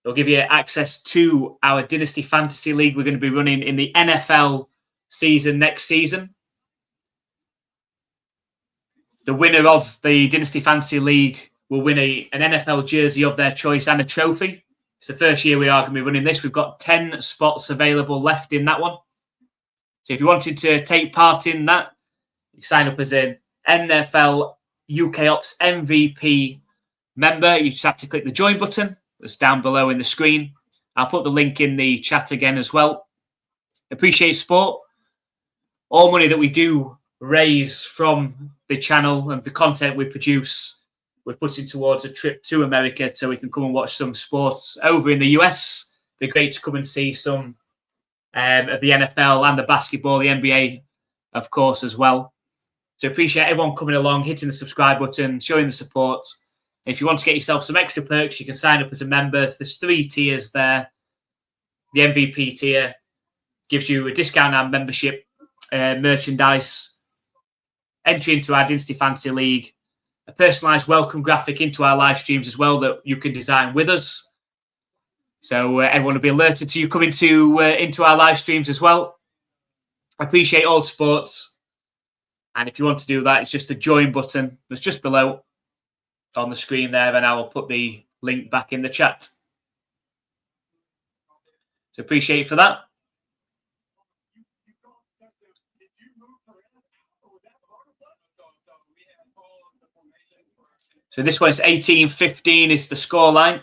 Speaker 1: It'll give you access to our Dynasty Fantasy League we're going to be running in the NFL season next season. The winner of the Dynasty Fantasy League will win an NFL jersey of their choice and a trophy. It's the first year we are going to be running this. We've got 10 spots available left in that one. So if you wanted to take part in that, you sign up as an NFL UK Ops MVP member. You just have to click the join button that's down below in the screen. I'll put the link in the chat again as well. Appreciate support. All money that we do raise from the channel and the content we produce, we're putting towards a trip to America so we can come and watch some sports over in the US. It'd be great to come and see some of the NFL and the basketball, the NBA, of course, as well. So appreciate everyone coming along, hitting the subscribe button, showing the support. If you want to get yourself some extra perks, you can sign up as a member. There's 3 tiers there. The MVP tier gives you a discount on membership, merchandise, entry into our Dynasty Fantasy League, a personalised welcome graphic into our live streams as well that you can design with us. So everyone will be alerted to you coming into our live streams as well. I appreciate all the sports. And if you want to do that, it's just the join button that's just below on the screen there, and I will put the link back in the chat. So appreciate you for that. So this one is 18-15 is the scoreline.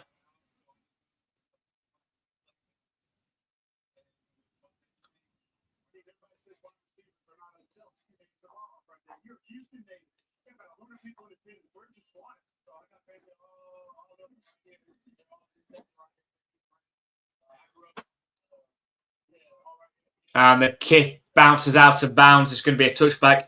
Speaker 1: And the kick bounces out of bounds. It's going to be a touchback.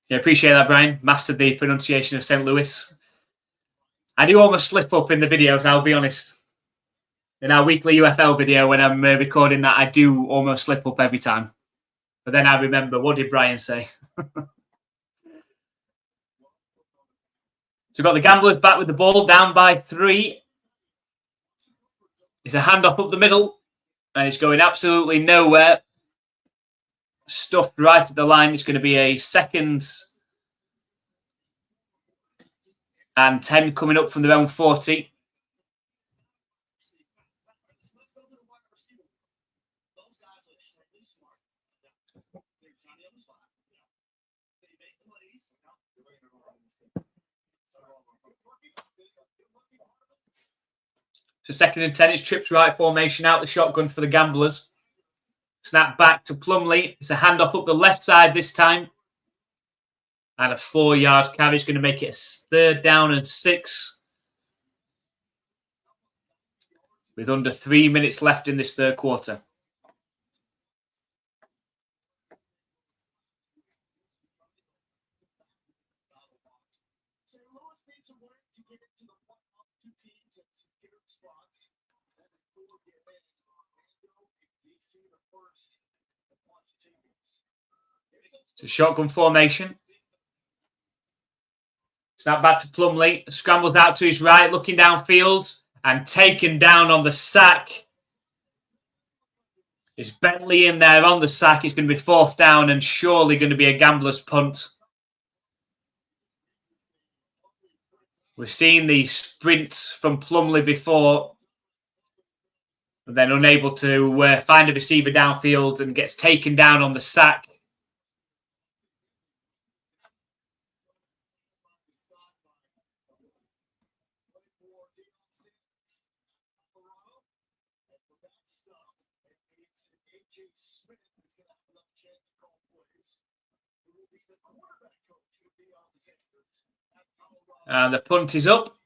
Speaker 1: Yeah, appreciate that, Brian. Mastered the pronunciation of St. Louis. I do almost slip up in the videos, I'll be honest. In our weekly UFL video, when I'm recording that, I do almost slip up every time. But then I remember, what did Brian say? So we've got the Gamblers back with the ball, down by 3. It's a handoff up the middle, and it's going absolutely nowhere. Stuffed right at the line. It's going to be a 2nd and 10 coming up from their own 40. So 2nd and 10, it's trips right formation out the shotgun for the Gamblers. Snap back to Plumley. It's a handoff up the left side this time. And a 4-yard carry is going to make it a 3rd down and 6. With under 3 minutes left in this 3rd quarter. It's a shotgun formation. Snap back to Plumley. Scrambles out to his right, looking downfield. And taken down on the sack. It's Bentley in there on the sack. It's going to be 4th down and surely going to be a Gambler's punt. We've seen the sprints from Plumley before. But then unable to find a receiver downfield and gets taken down on the sack. And the punt is up.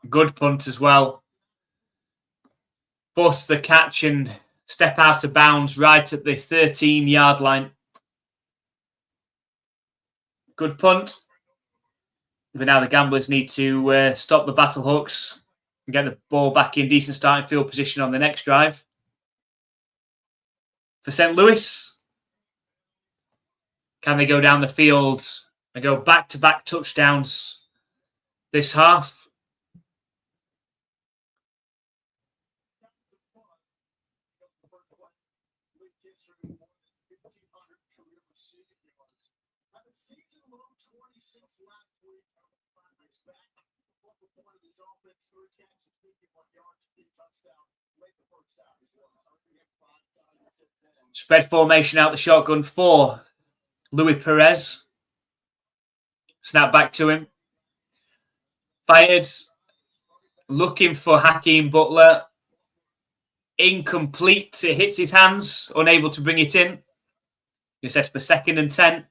Speaker 1: Good punt as well. Bust the catch and step out of bounds right at the 13-yard line. Good punt. But now the Gamblers need to stop the Battlehawks and get the ball back in decent starting field position on the next drive. For St. Louis, can they go down the field and go back-to-back touchdowns this half? Spread formation out the shotgun for Luis Perez. Snap back to him. Fired. Looking for Hakeem Butler. Incomplete. It hits his hands. Unable to bring it in. You set up a 2nd and 10.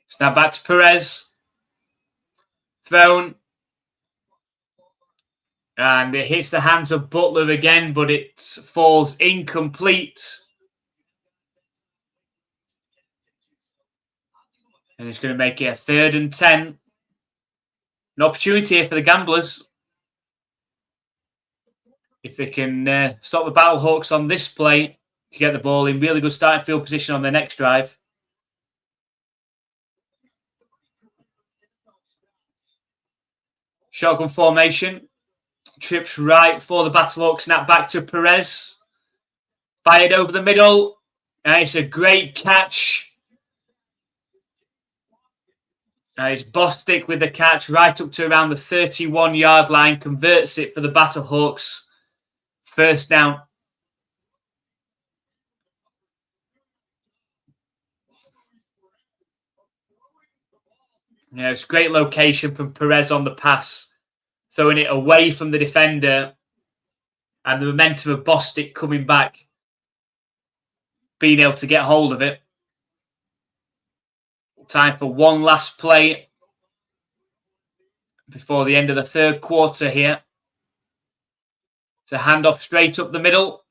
Speaker 1: Snap back to Perez. Thrown. And it hits the hands of Butler again, but it falls incomplete. And it's going to make it a 3rd and 10. An opportunity here for the Gamblers. If they can stop the Battlehawks on this play to get the ball in really good starting field position on their next drive. Shotgun formation. Trips right for the Battlehawks. Snap back to Perez. Fired over the middle. It's a great catch. It's Bostic with the catch right up to around the 31-yard line. Converts it for the Battlehawks. First down. Yeah, it's a great location from Perez on the pass. Throwing it away from the defender. And the momentum of Bostic coming back. Being able to get hold of it. Time for one last play before the end of the third quarter here. To hand off straight up the middle.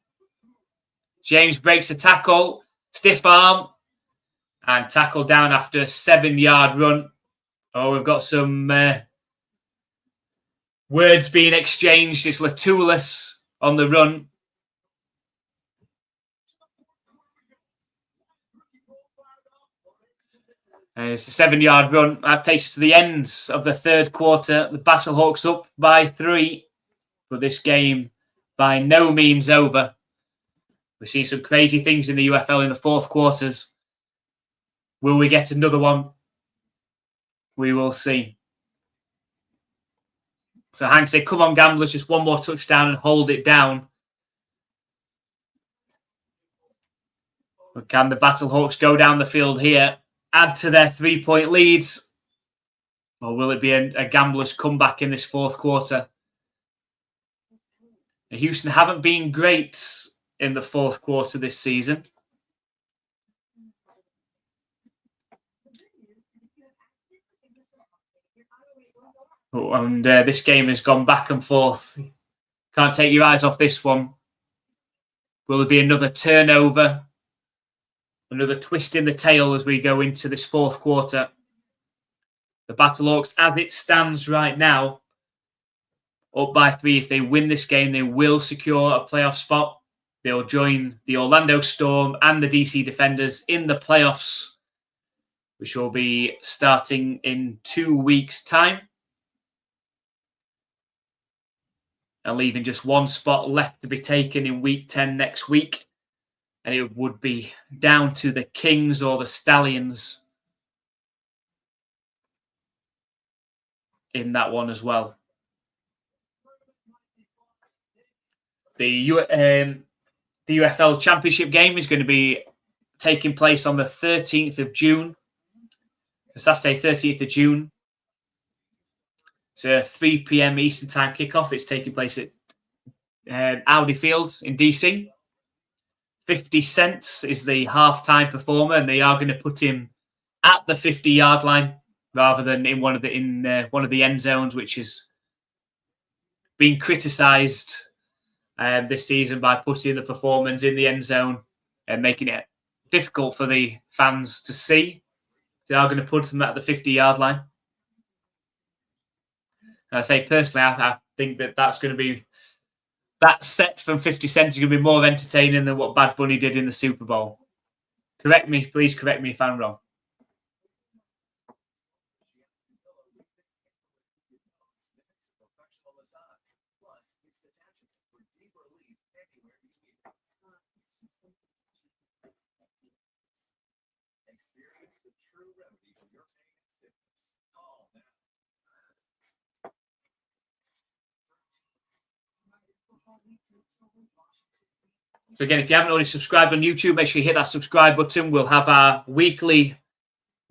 Speaker 1: James breaks a tackle. Stiff arm. And tackle down after a 7-yard run. Oh, we've got some words being exchanged. It's Latulis on the run. And it's a 7-yard run. That takes us to the end of the third quarter. The Battlehawks up by 3. But this game by no means over. We've seen some crazy things in the UFL in the fourth quarters. Will we get another one? We will see. So Hank said, come on, gamblers, just one more touchdown and hold it down. But can the Battlehawks go down the field here, add to their 3-point leads? Or will it be a gambler's comeback in this fourth quarter? Houston haven't been great in the fourth quarter this season. And this game has gone back and forth. Can't take your eyes off this one. Will there be another turnover? Another twist in the tail as we go into this fourth quarter. The Battlehawks, as it stands right now, up by 3. If they win this game, they will secure a playoff spot. They'll join the Orlando Storm and the DC Defenders in the playoffs, which will be starting in 2 weeks' time. And leaving just one spot left to be taken in week 10 next week. And it would be down to the Kings or the Stallions in that one as well. The UFL Championship game is going to be taking place on the 13th of June. So Saturday, 13th of June. It's a 3 p.m. Eastern Time kickoff. It's taking place at Audi Field in DC. 50 Cent is the halftime performer, and they are going to put him at the 50-yard line rather than in one of the end zones, which has been criticised this season by putting the performance in the end zone and making it difficult for the fans to see. They are going to put them at the 50-yard line. And I say personally, I think that's going to be that set from 50 Cent is going to be more entertaining than what Bad Bunny did in the Super Bowl. Please correct me if I'm wrong. So again, if you haven't already subscribed on YouTube, make sure you hit that subscribe button. We'll have our weekly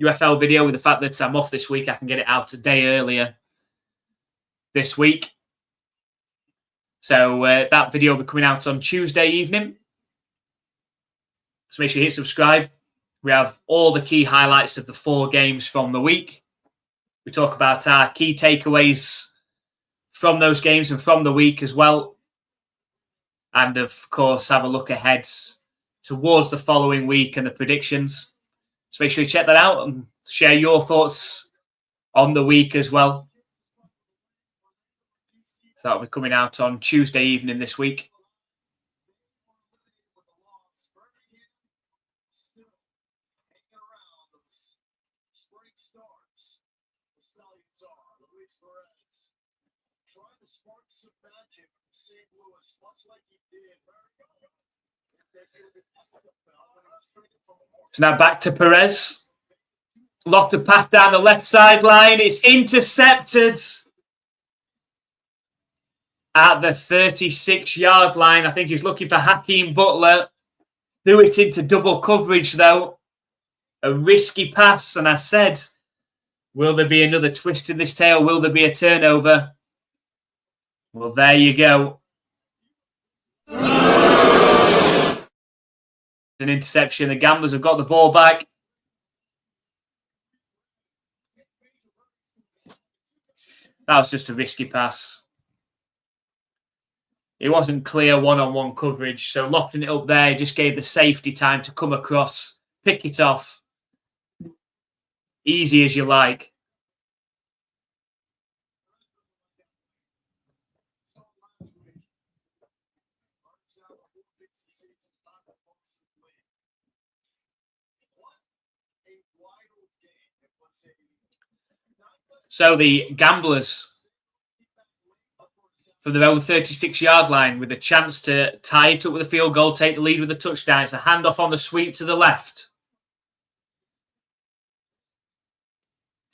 Speaker 1: UFL video. With the fact that I'm off this week, I can get it out a day earlier this week. So that video will be coming out on Tuesday evening. So make sure you hit subscribe. We have all the key highlights of the 4 games from the week. We talk about our key takeaways from those games and from the week as well. And, of course, have a look ahead towards the following week and the predictions. So make sure you check that out and share your thoughts on the week as well. So that'll be coming out on Tuesday evening this week. So now back to Perez. Lofted pass down the left sideline. It's intercepted at the 36-yard line. I think he's looking for Hakeem Butler. Threw it into double coverage, though. A risky pass, and I said, will there be another twist in this tale? Will there be a turnover? Well, there you go. An interception. The Gamblers have got the ball back. That was just a risky pass. It wasn't clear one-on-one coverage, so lofting it up there just gave the safety time to come across, pick it off. Easy as you like. So the Gamblers, from their own 36-yard line, with a chance to tie it up with a field goal, take the lead with a touchdown. It's a handoff on the sweep to the left.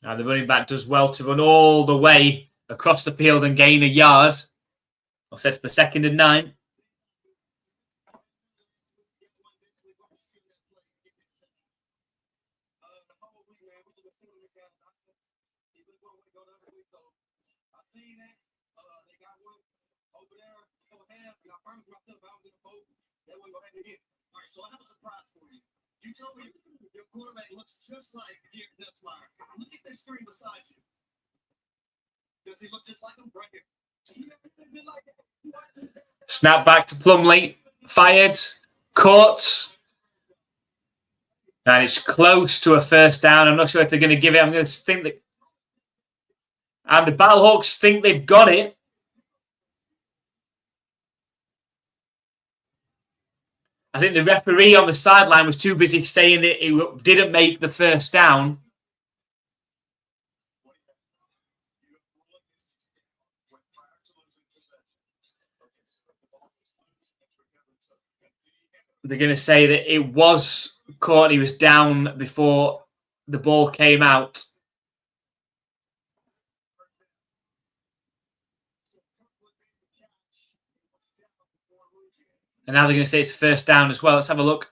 Speaker 1: Now the running back does well to run all the way across the field and gain a yard. I'll set up a 2nd and 9.
Speaker 2: So I have a surprise for you. You tell me your quarterback looks just like Garrett Nutzmeyer. Look at the screen beside you. Does he look just like him? Right here.
Speaker 1: Snap back to Plumlee. Fired. Caught. And it's close to a first down. I'm not sure if they're going to give it. I'm going to think that. And the Battlehawks think they've got it. I think the referee on the sideline was too busy saying that it didn't make the first down. They're going to say that it was caught. He was down before the ball came out. And now they're going to say it's first down as well. Let's have a look.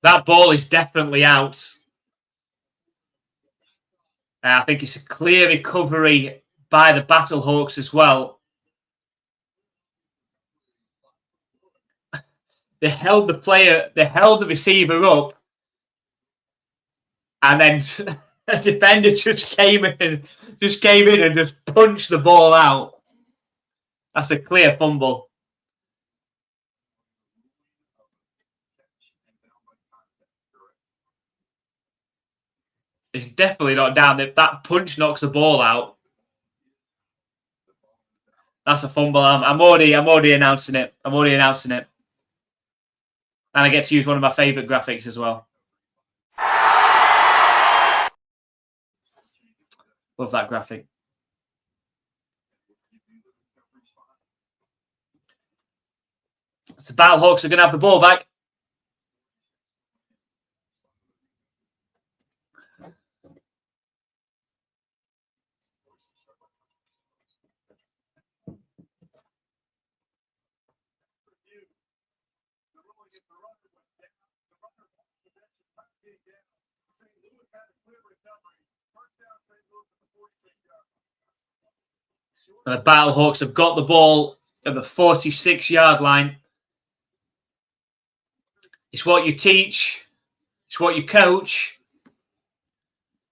Speaker 1: That ball is definitely out. I think it's a clear recovery by the Battlehawks as well. They held the receiver up, and then a defender just came in and just punched the ball out. That's a clear fumble. It's definitely not down. That punch knocks the ball out. That's a fumble. I'm already announcing it. I'm already announcing it. And I get to use one of my favourite graphics as well. Love that graphic. So the Battlehawks are going to have the ball back. And the Battlehawks have got the ball at the 46-yard line. It's what you teach. It's what you coach.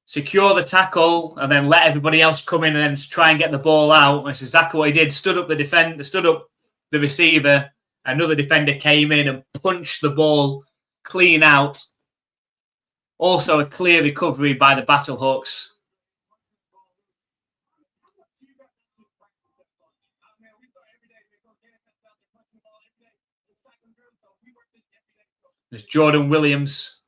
Speaker 1: Secure the tackle and then let everybody else come in and then try and get the ball out. That's exactly what he did. Stood up the receiver. Another defender came in and punched the ball clean out. Also a clear recovery by the Battlehawks. There's Jordan Williams.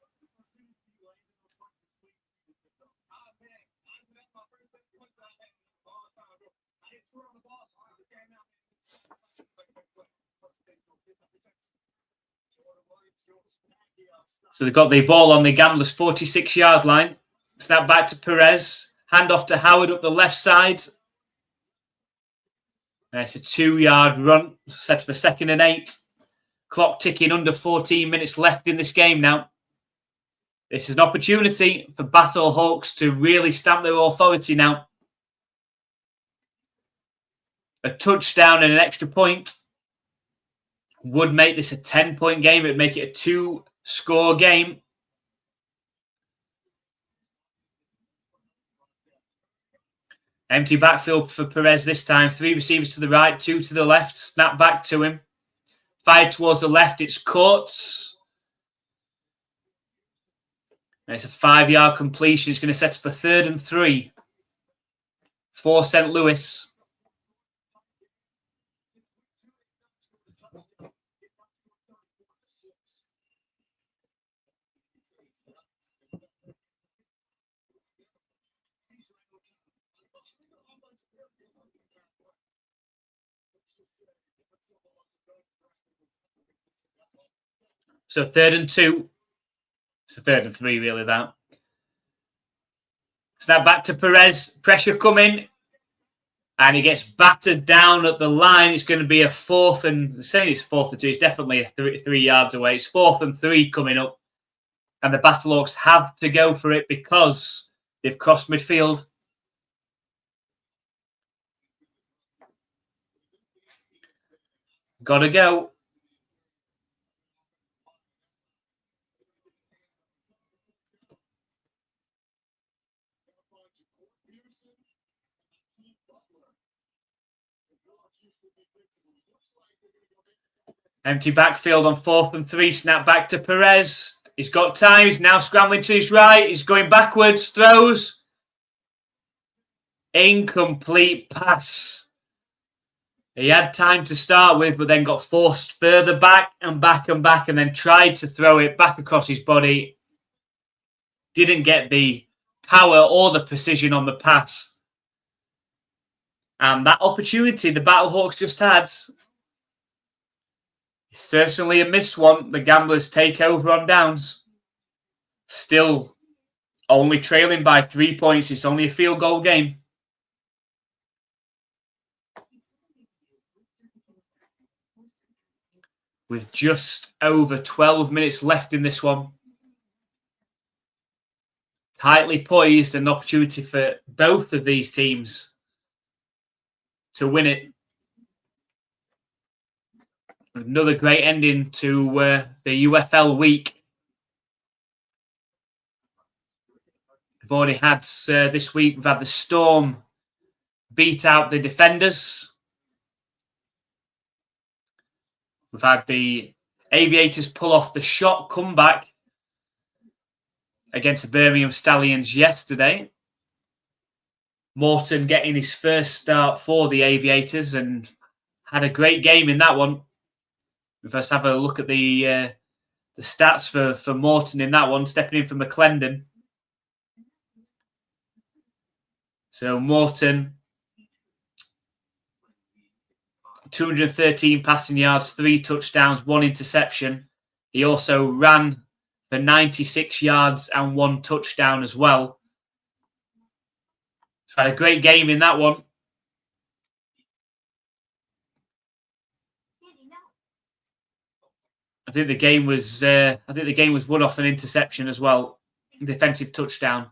Speaker 1: So they've got the ball on the Gamblers' 46-yard line. Snap back to Perez. Hand off to Howard up the left side. And it's a 2-yard run. Set up a 2nd and 8. Clock ticking, under 14 minutes left in this game now. This is an opportunity for Battlehawks to really stamp their authority now. A touchdown and an extra point would make this a 10-point game. It would make it a 2-score game. Empty backfield for Perez this time. 3 receivers to the right, 2 to the left. Snap back to him. Fired towards the left. It's caught. And it's a 5-yard completion. It's going to set up a 3rd and 3 for St. Louis. So 3rd and 2. It's a 3rd and 3, really, that. Snap back to Perez. Pressure coming. And he gets battered down at the line. It's going to be a 4th and... Saying it's 4th and 2. It's definitely a 3 yards away. It's 4th and 3 coming up. And the Battlehawks have to go for it because they've crossed midfield. Gotta go. Empty backfield on 4th and 3. Snap back to Perez. He's got time. He's now scrambling to his right. He's going backwards. Throws. Incomplete pass. He had time to start with, but then got forced further back and back and back, and then tried to throw it back across his body. Didn't get the power or the precision on the pass. And that opportunity the Battlehawks just had, certainly a missed one. The Gamblers take over on downs. Still only trailing by 3 points. It's only a field goal game. With just over 12 minutes left in this one. Tightly poised, an opportunity for both of these teams to win it. Another great ending to the UFL week. We've already had this week, we've had the Storm beat out the Defenders. We've had the Aviators pull off the shot comeback against the Birmingham Stallions yesterday. Morton getting his first start for the Aviators and had a great game in that one. Let's have a look at the stats for Morton in that one, stepping in for McClendon. So Morton, 213 passing yards, 3 touchdowns, 1 interception. He also ran for 96 yards and 1 touchdown as well. So had a great game in that one. I think the game was won off an interception as well, defensive touchdown.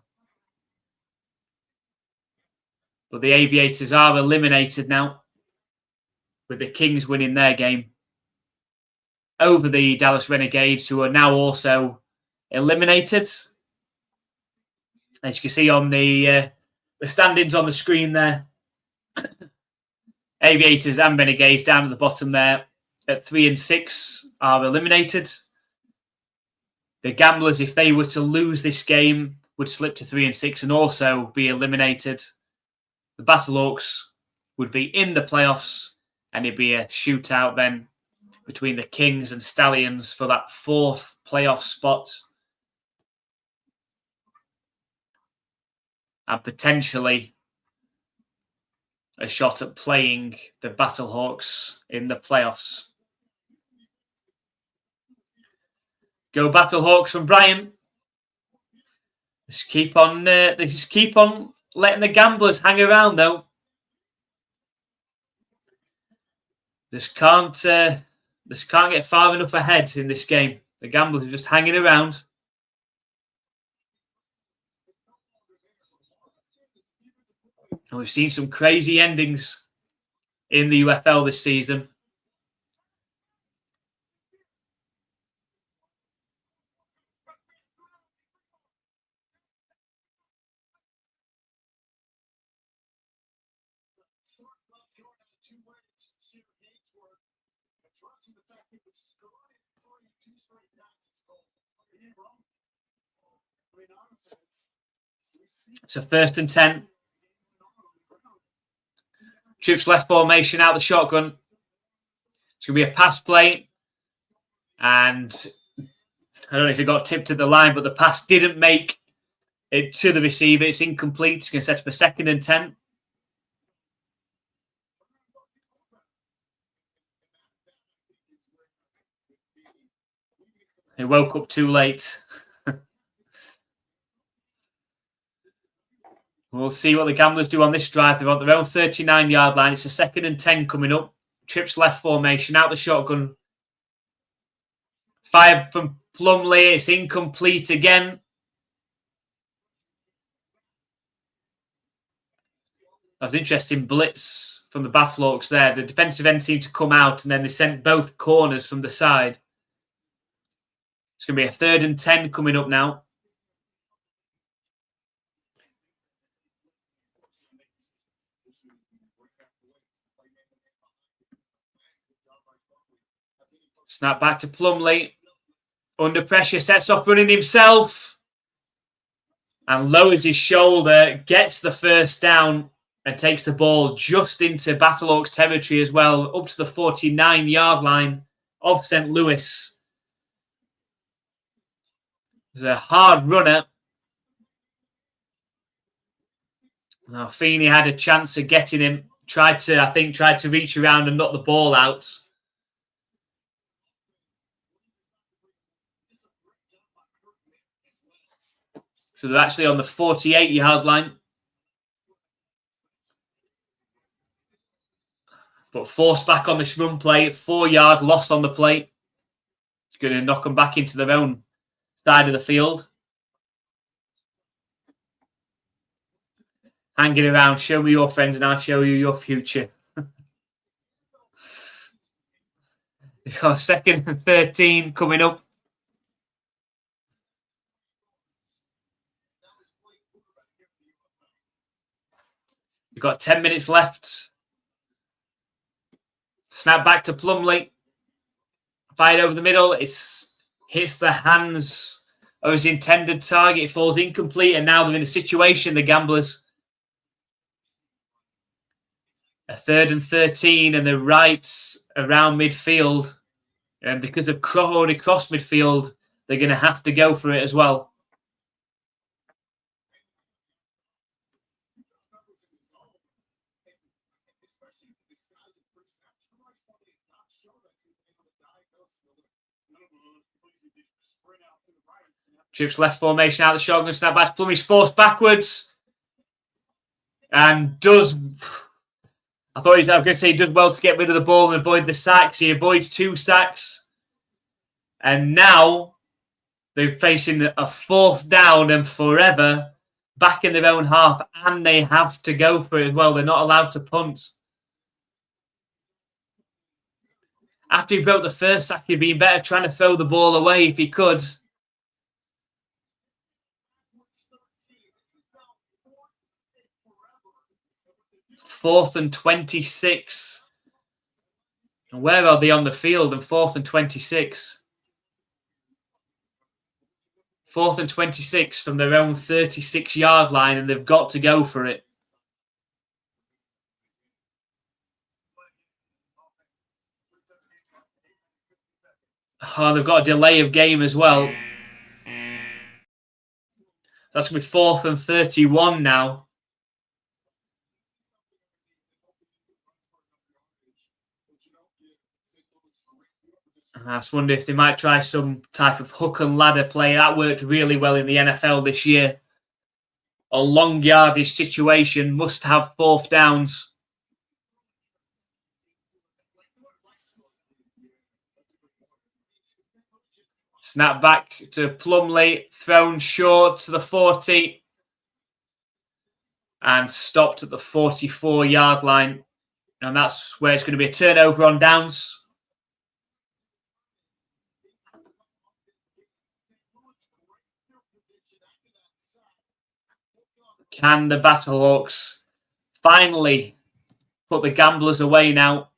Speaker 1: But the Aviators are eliminated now, with the Kings winning their game over the Dallas Renegades, who are now also eliminated. As you can see on the standings on the screen there, Aviators and Renegades down at the bottom there at 3 and 6 are eliminated. The Gamblers, if they were to lose this game, would slip to 3 and 6 and also be eliminated. The Battlehawks would be in the playoffs, and it'd be a shootout then between the Kings and Stallions for that 4th playoff spot. And potentially a shot at playing the Battlehawks in the playoffs. Go Battlehawks from Brian. Just keep on letting the gamblers hang around though. This can't get far enough ahead in this game. The gamblers are just hanging around. And we've seen some crazy endings in the UFL this season. So 1st and 10. Trips left formation out the shotgun. It's going to be a pass play. And I don't know if it got tipped at the line, but the pass didn't make it to the receiver. It's incomplete. It's going to set up a 2nd and 10. He woke up too late. We'll see what the gamblers do on this drive. They're on their own 39-yard line. It's a 2nd and 10 coming up. Trips left formation out the shotgun. Fire from Plumley. It's incomplete again. That was interesting blitz from the Battlehawks there. The defensive end seemed to come out and then they sent both corners from the side. It's going to be a 3rd and 10 coming up now. Snap back to Plumley. Under pressure, sets off running himself. And lowers his shoulder, gets the 1st down and takes the ball just into Battlehawks territory as well, up to the 49-yard line of St. Louis. It was a hard runner. Now, Feeney had a chance of getting him. Tried to reach around and knock the ball out. So they're actually on the 48-yard line. But forced back on this run play. 4-yard loss on the play. It's going to knock them back into their own side of the field. Hanging around. Show me your friends and I'll show you your future. You've got 2nd and 13 coming up. You've got 10 minutes left. Snap back to Plumley. Fired over the middle. It hits the hands of his intended target. It falls incomplete. And now they're in a situation, the gamblers. A 3rd and 13. And they're right around midfield. And because they've already crossed midfield, they're going to have to go for it as well. Trips left formation out of the shotgun. Snap back. Plumley's forced backwards. And does... I was going to say he does well to get rid of the ball and avoid the sacks. He avoids 2 sacks. And now they're facing a 4th down and forever back in their own half. And they have to go for it as well. They're not allowed to punt. After he broke the 1st sack, he'd been better trying to throw the ball away if he could. Fourth and 26. Where are they on the field? And 4th and 26. 4th and 26 from their own 36-yard line, and they've got to go for it. Oh, they've got a delay of game as well. That's going to be 4th and 31 now. I just wonder if they might try some type of hook and ladder play. That worked really well in the NFL this year. A long yardage situation, must have fourth downs. Snap back to Plumlee, thrown short to the 40 and stopped at the 44-yard line. And that's where it's going to be a turnover on downs. Can the Battlehawks finally put the Gamblers away now?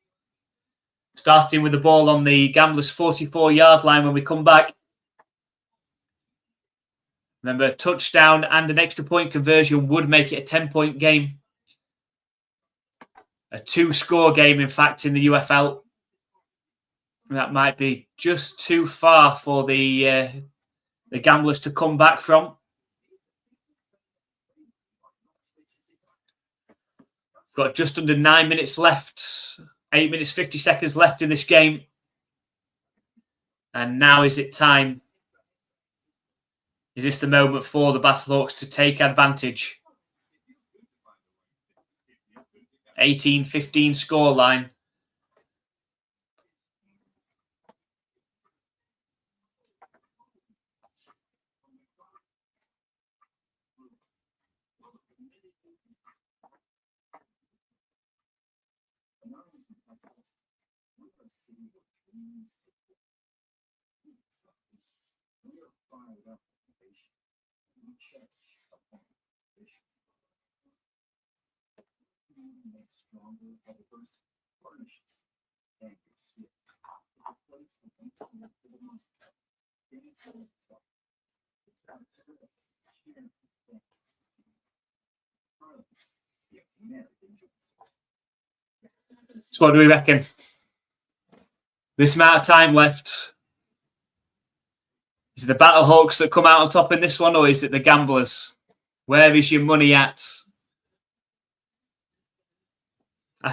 Speaker 1: Starting with the ball on the Gamblers' 44-yard line when we come back. Remember, a touchdown and an extra point conversion would make it a 10-point game. A 2-score game, in fact, in the UFL. That might be just too far for the Gamblers to come back from. We've got just under 9 minutes left. 8 minutes, 50 seconds left in this game. And now is it time? Is this the moment for the Battlehawks to take advantage? 18-15 scoreline. So what do we reckon? This amount of time left. Is it the Battlehawks that come out on top in this one, or is it the Gamblers? Where is your money at? I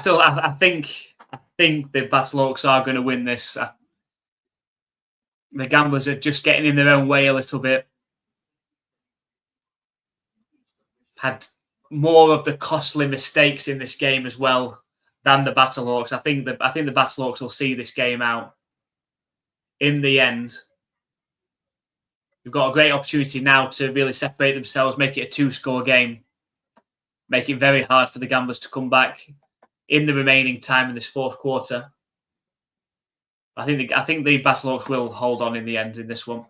Speaker 1: think the Battlehawks are going to win this. The Gamblers are just getting in their own way a little bit. Had more of the costly mistakes in this game as well than the Battlehawks. I think the Battlehawks will see this game out. In the end, we've got a great opportunity now to really separate themselves, make it a 2-score game, make it very hard for the Gamblers to come back in the remaining time in this fourth quarter. I think the Battlehawks will hold on in the end in this one.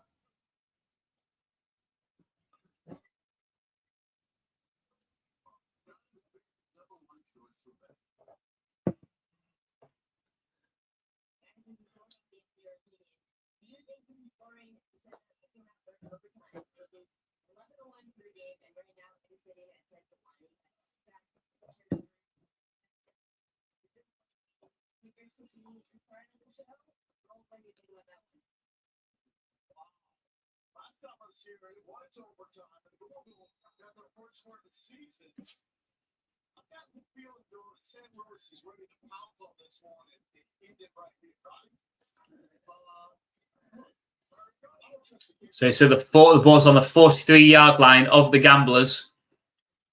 Speaker 1: So the ball's on the 43-yard line of the Gamblers.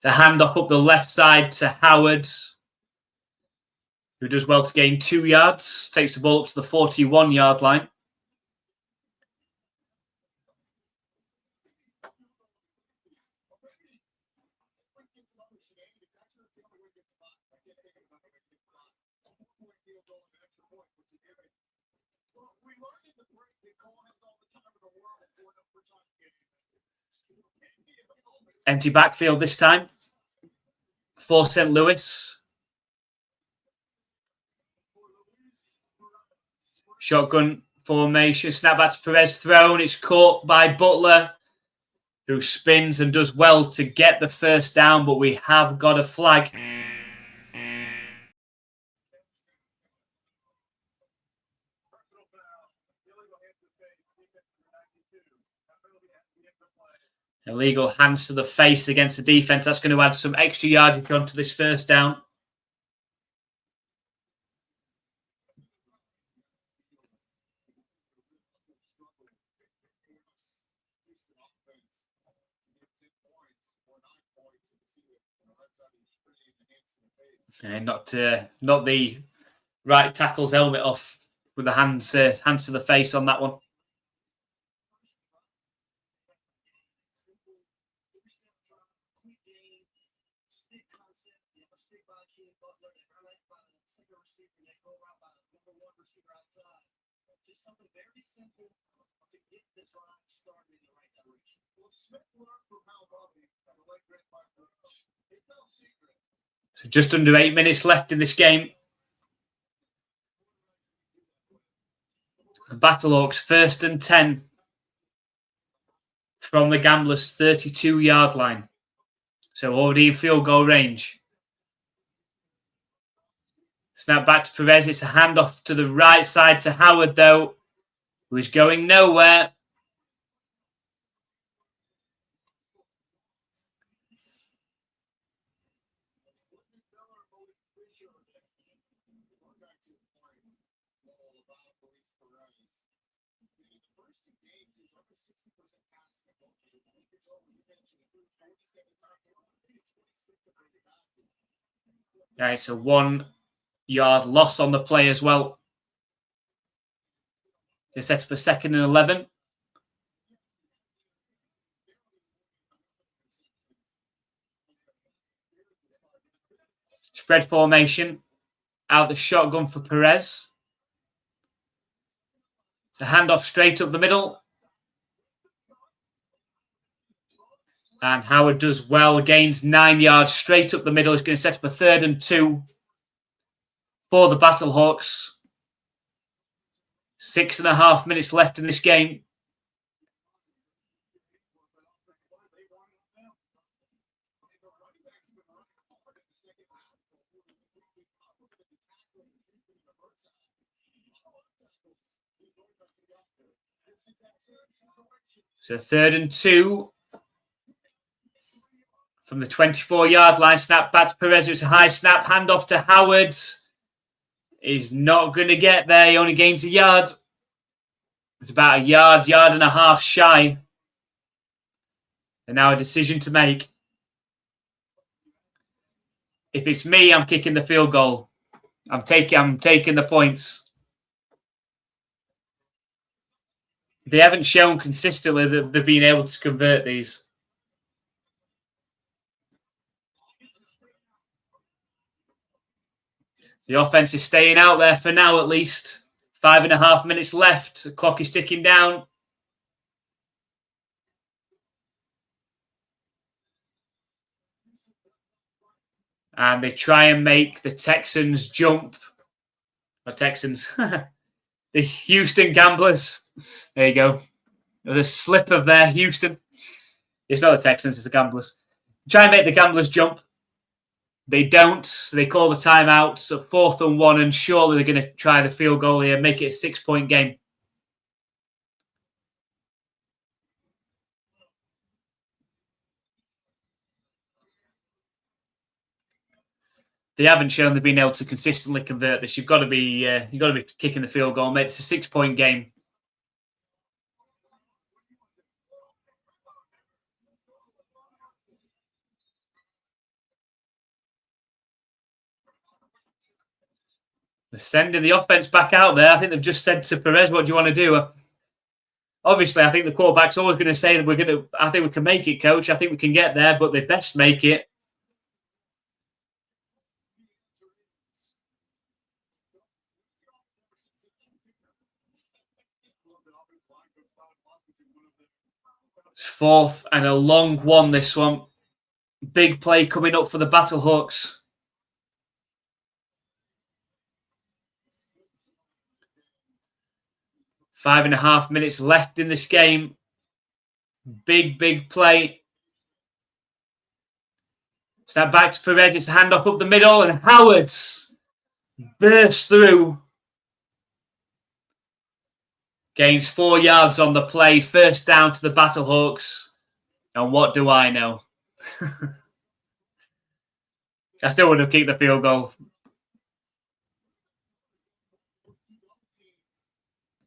Speaker 1: To hand off up the left side to Howard, who does well to gain 2 yards. Takes the ball up to the 41-yard line. Empty backfield this time for St. Louis. Shotgun formation. Snap back to Perez. Thrown. It's caught by Butler, who spins and does well to get the first down, but we have got a flag. Illegal hands to the face against the defense. That's going to add some extra yardage onto this first down. And not the right tackle's helmet off with the hands to the face on that one.
Speaker 2: Just something very simple to get the drive started in the right direction. Well, Smith learned from Hal Bobby and the late great Mike Bruce. It's no secret.
Speaker 1: So just under 8 minutes left in this game. The Battlehawks 1st and 10 from the Gamblers' 32-yard line. So already in field goal range. Snap back to Perez. It's a handoff to the right side to Howard, though, who's going nowhere. Yeah, it's a 1-yard loss on the play as well. They set up a 2nd and 11. Spread formation. Out the shotgun for Perez. The handoff straight up the middle. And Howard does well. Gains 9 yards straight up the middle. He's going to set up a 3rd and 2 for the Battlehawks. 6.5 minutes left in this game. So 3rd and 2 from the 24-yard line. Snap back to Perez. It's a high snap. Handoff to Howard. He's not going to get there. He only gains a yard. It's about a yard and a half shy. And now a decision to make. If it's me, I'm kicking the field goal. I'm taking the points. They haven't shown consistently that they've been able to convert these. The offense is staying out there for now, at least. 5.5 minutes left. The clock is ticking down. And they try and make the Texans jump. Or Texans. The Houston Gamblers. There you go. There's a slip of there, Houston. It's not the Texans, it's the Gamblers. Try and make the Gamblers jump. They don't. So they call the timeout. So 4th and 1, and surely they're going to try the field goal here, make it a 6-point game. They haven't shown they've been able to consistently convert this. You've got to be kicking the field goal, mate. It's a 6-point game. They're sending the offense back out there. I think they've just said to Perez, "What do you want to do?" Obviously, I think the quarterback's always going to say that I think we can make it, coach. I think we can get there, but they best make it. It's 4th and a long one, this one. Big play coming up for the Battlehawks. 5.5 minutes left in this game. Big play. Snap back to Perez. It's a handoff up the middle, and Howard bursts through. Gains 4 yards on the play. 1st down to the Battlehawks. And what do I know? I still would have kicked the field goal.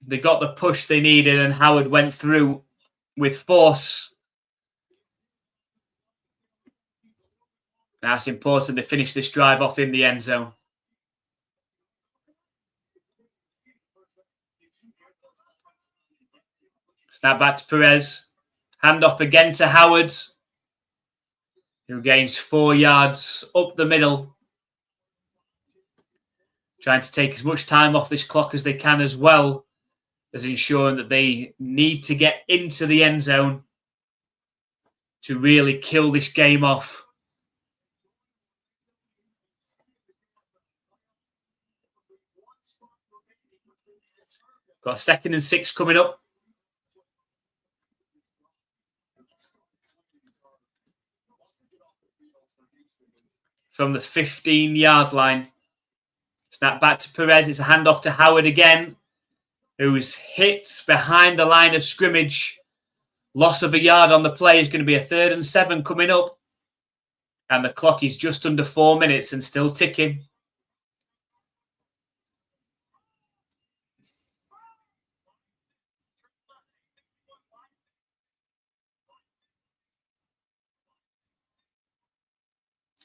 Speaker 1: They got the push they needed, and Howard went through. with force. That's important. They finish this drive off in the end zone. Snap back to Perez. Hand off again to Howard, who gains 4 yards up the middle. Trying to take as much time off this clock as they can, as well as ensuring that they need to get into the end zone to really kill this game off. Got a 2nd and 6 coming up. From the 15-yard line. Snap back to Perez. It's a handoff to Howard again, who's hit behind the line of scrimmage. Loss of a yard on the play is going to be a 3rd and 7 coming up. And the clock is just under 4 minutes and still ticking.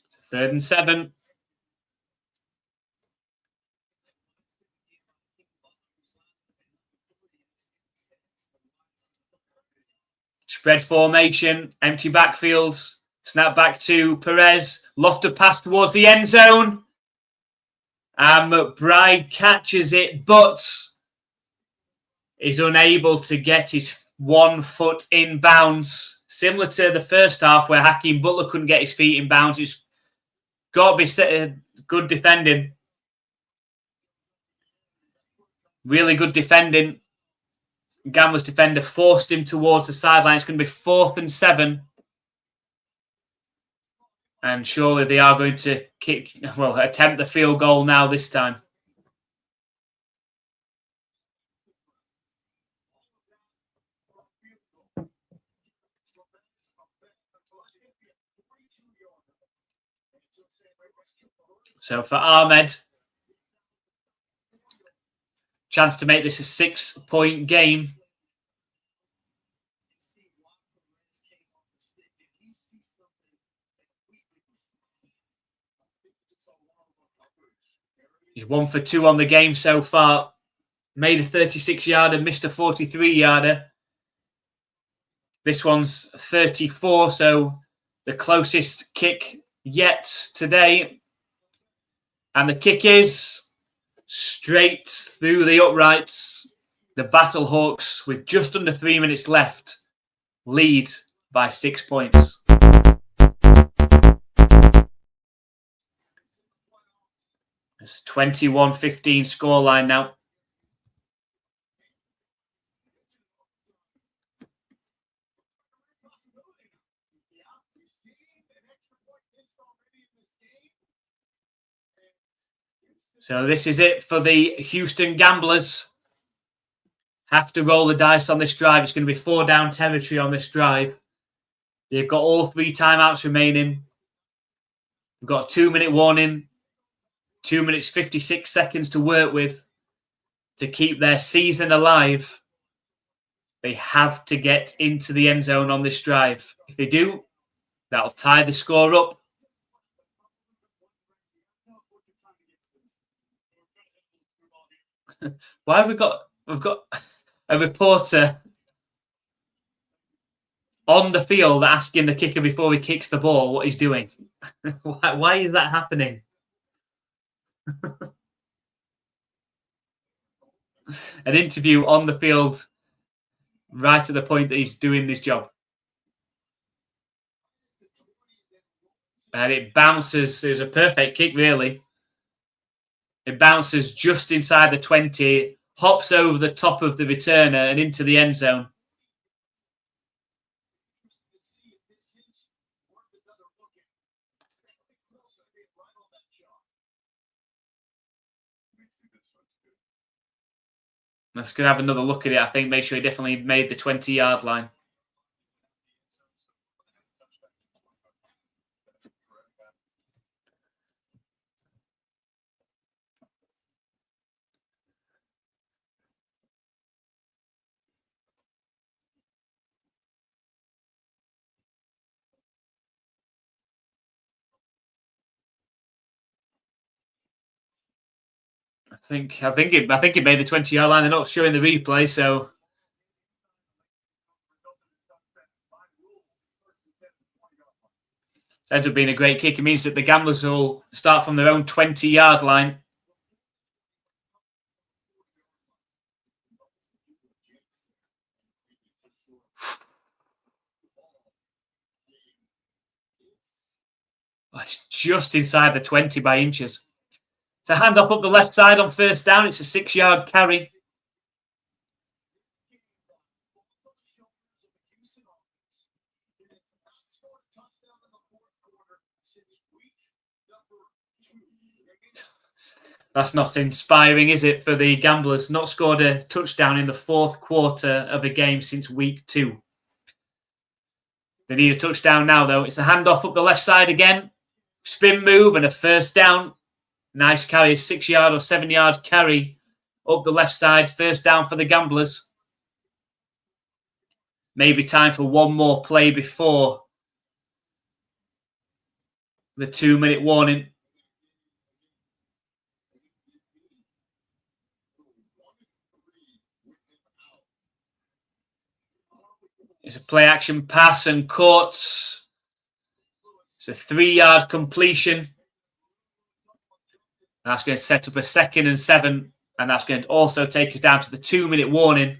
Speaker 1: It's a 3rd and 7. Spread formation, empty backfields. Snap back to Perez. Lofted pass towards the end zone. And McBride catches it, but is unable to get his 1 foot in bounds. Similar to the first half where Hakeem Butler couldn't get his feet in bounds. It's got to be good defending. Really good defending. Gamblers defender forced him towards the sideline. It's going to be 4th and 7. And surely they are going to attempt the field goal now this time. So for Ahmed, chance to make this a 6-point game. He's 1 for 2 on the game so far. Made a 36-yarder, missed a 43-yarder. This one's 34, so the closest kick yet today. And the kick is straight through the uprights. The Battlehawks, with just under 3 minutes left, lead by 6 points. It's 21-15 scoreline now. So this is it for the Houston Gamblers. Have to roll the dice on this drive. It's going to be 4 down territory on this drive. They've got all 3 timeouts remaining. We've got a 2-minute warning. 2 minutes, 56 seconds to work with to keep their season alive. They have to get into the end zone on this drive. If they do, that'll tie the score up. Why have we've got a reporter on the field asking the kicker before he kicks the ball what he's doing? Why is that happening? An interview on the field right at the point that he's doing this job. And it bounces. It was a perfect kick, really. It bounces just inside the 20, hops over the top of the returner and into the end zone. Let's go have another look at it. I think make sure he definitely made the 20-yard line. think it made the 20-yard line. They're not showing the replay, so ends up being a great kick. It means that the Gamblers will start from their own 20-yard line. It's just inside the 20 by inches. It's a handoff up the left side on first down. It's a 6-yard carry. That's not inspiring, is it, for the Gamblers? Not scored a touchdown in the fourth quarter of a game since week 2. They need a touchdown now, though. It's a handoff up the left side again. Spin move and a first down. Nice carry, a 6-yard or 7-yard carry up the left side. First down for the Gamblers. Maybe time for one more play before the 2-minute warning. It's a play action pass and caught. It's a 3-yard completion. That's going to set up a 2nd and 7. And that's going to also take us down to the 2-minute warning.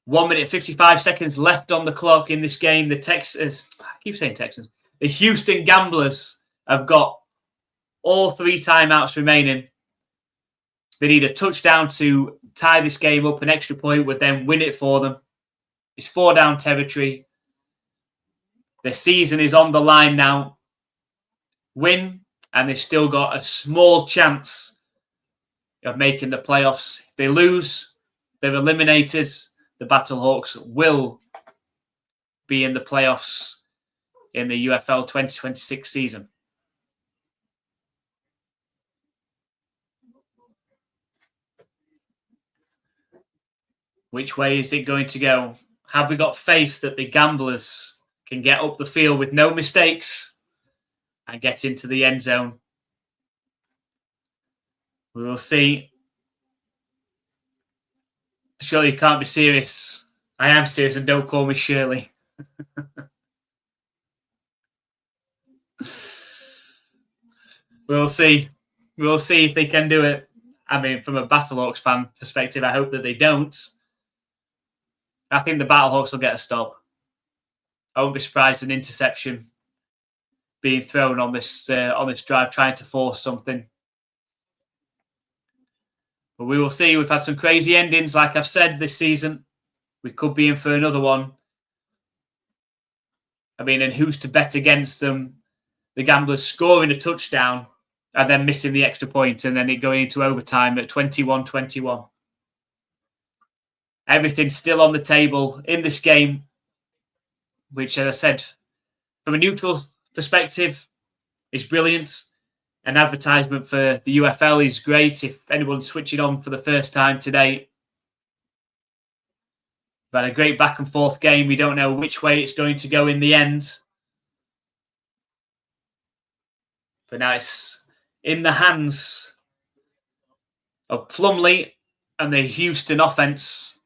Speaker 1: 1 minute, 55 seconds left on the clock in this game. The Texans, I keep saying Texans. The Houston Gamblers have got all 3 timeouts remaining. They need a touchdown to tie this game up. An extra point would then win it for them. It's 4-down territory. Their season is on the line now. Win, and they've still got a small chance of making the playoffs. If they lose, they're eliminated. The Battlehawks will be in the playoffs in the UFL 2026 season. Which way is it going to go? Have we got faith that the Gamblers can get up the field with no mistakes and get into the end zone? We will see. Surely you can't be serious. I am serious, and don't call me Shirley. We'll see. We'll see if they can do it. I mean, from a Battlehawks fan perspective, I hope that they don't. I think the Battlehawks will get a stop. I won't be surprised an interception being thrown on this drive, trying to force something. But we will see. We've had some crazy endings, like I've said, this season. We could be in for another one. I mean, and who's to bet against them? The Gamblers scoring a touchdown and then missing the extra point and then it going into overtime at 21-21. Everything's still on the table in this game, which, as I said, from a neutral perspective, is brilliant. An advertisement for the UFL is great if anyone's switching on for the first time today. But a great back and forth game. We don't know which way it's going to go in the end. But now it's in the hands of Plumlee and the Houston offense,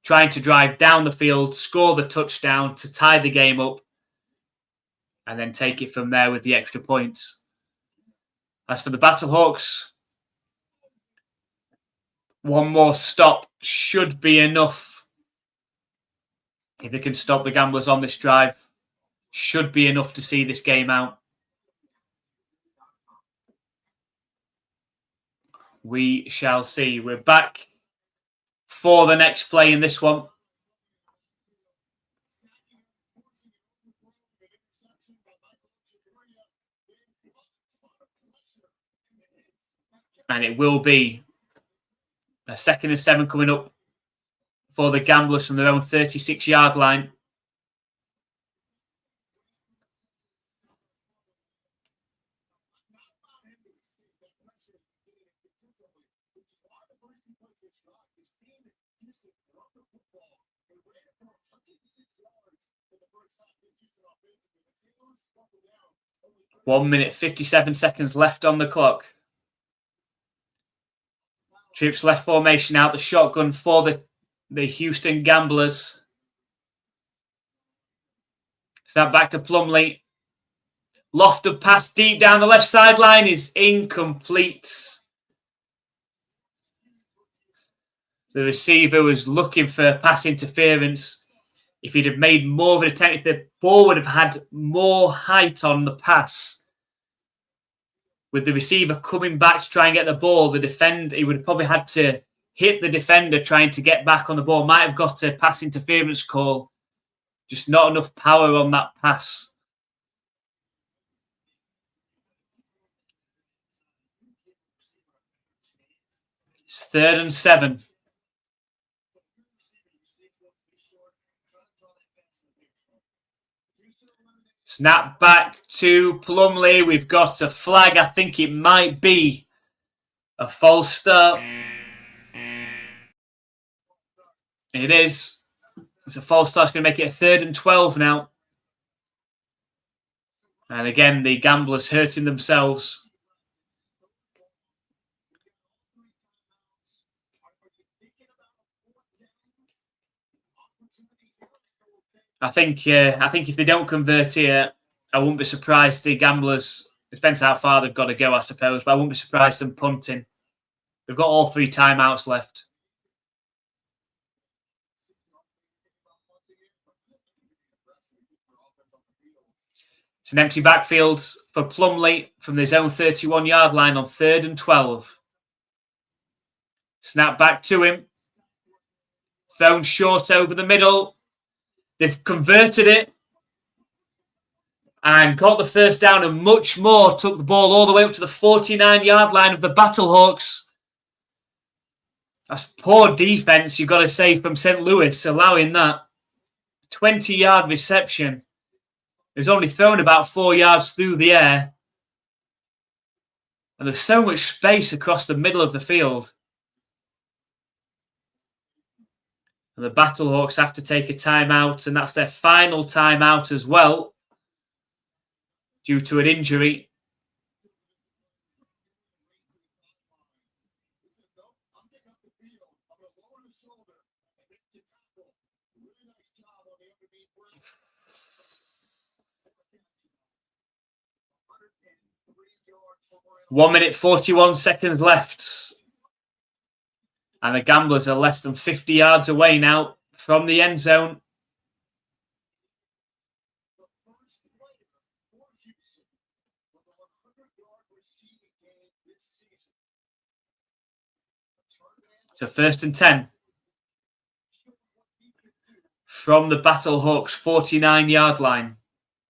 Speaker 1: trying to drive down the field, score the touchdown to tie the game up, and then take it from there with the extra points. As for the Battlehawks, one more stop should be enough. If they can stop the Gamblers on this drive, should be enough to see this game out. We shall see. We're back for the next play in this one. And it will be a 2nd and 7 coming up for the Gamblers from their own 36-yard line. One minute, 57 seconds left on the clock. Trips left formation out the shotgun for the Houston Gamblers. Snap back to Plumlee. Lofted pass deep down the left sideline is incomplete. The receiver was looking for pass interference. If he'd have made more of an attempt, if the ball would have had more height on the pass, with the receiver coming back to try and get the ball, he would have probably had to hit the defender trying to get back on the ball. Might have got a pass interference call. Just not enough power on that pass. It's 3rd and 7. Snap back to Plumlee. We've got a flag. I think it might be a false start. It is. It's a false start. It's going to make it a 3rd and 12 now. And again, the Gamblers hurting themselves. I think if they don't convert here, I wouldn't be surprised the Gamblers, it depends how far they've got to go, I suppose, but I wouldn't be surprised them punting. They've got all 3 timeouts left. It's an empty backfield for Plumlee from his own 31-yard line on 3rd and 12. Snap back to him. Thrown short over the middle. They've converted it and got the first down and much more. Took the ball all the way up to the 49-yard line of the Battlehawks. That's poor defense, you've got to say, from St. Louis, allowing that 20-yard reception. It was only thrown about 4 yards through the air. And there's so much space across the middle of the field. And the Battlehawks have to take a timeout, and that's their final timeout as well, due to an injury. One minute, 41 seconds left. And the Gamblers are less than 50 yards away now from the end zone. So 1st and 10. From the Battlehawks 49-yard line.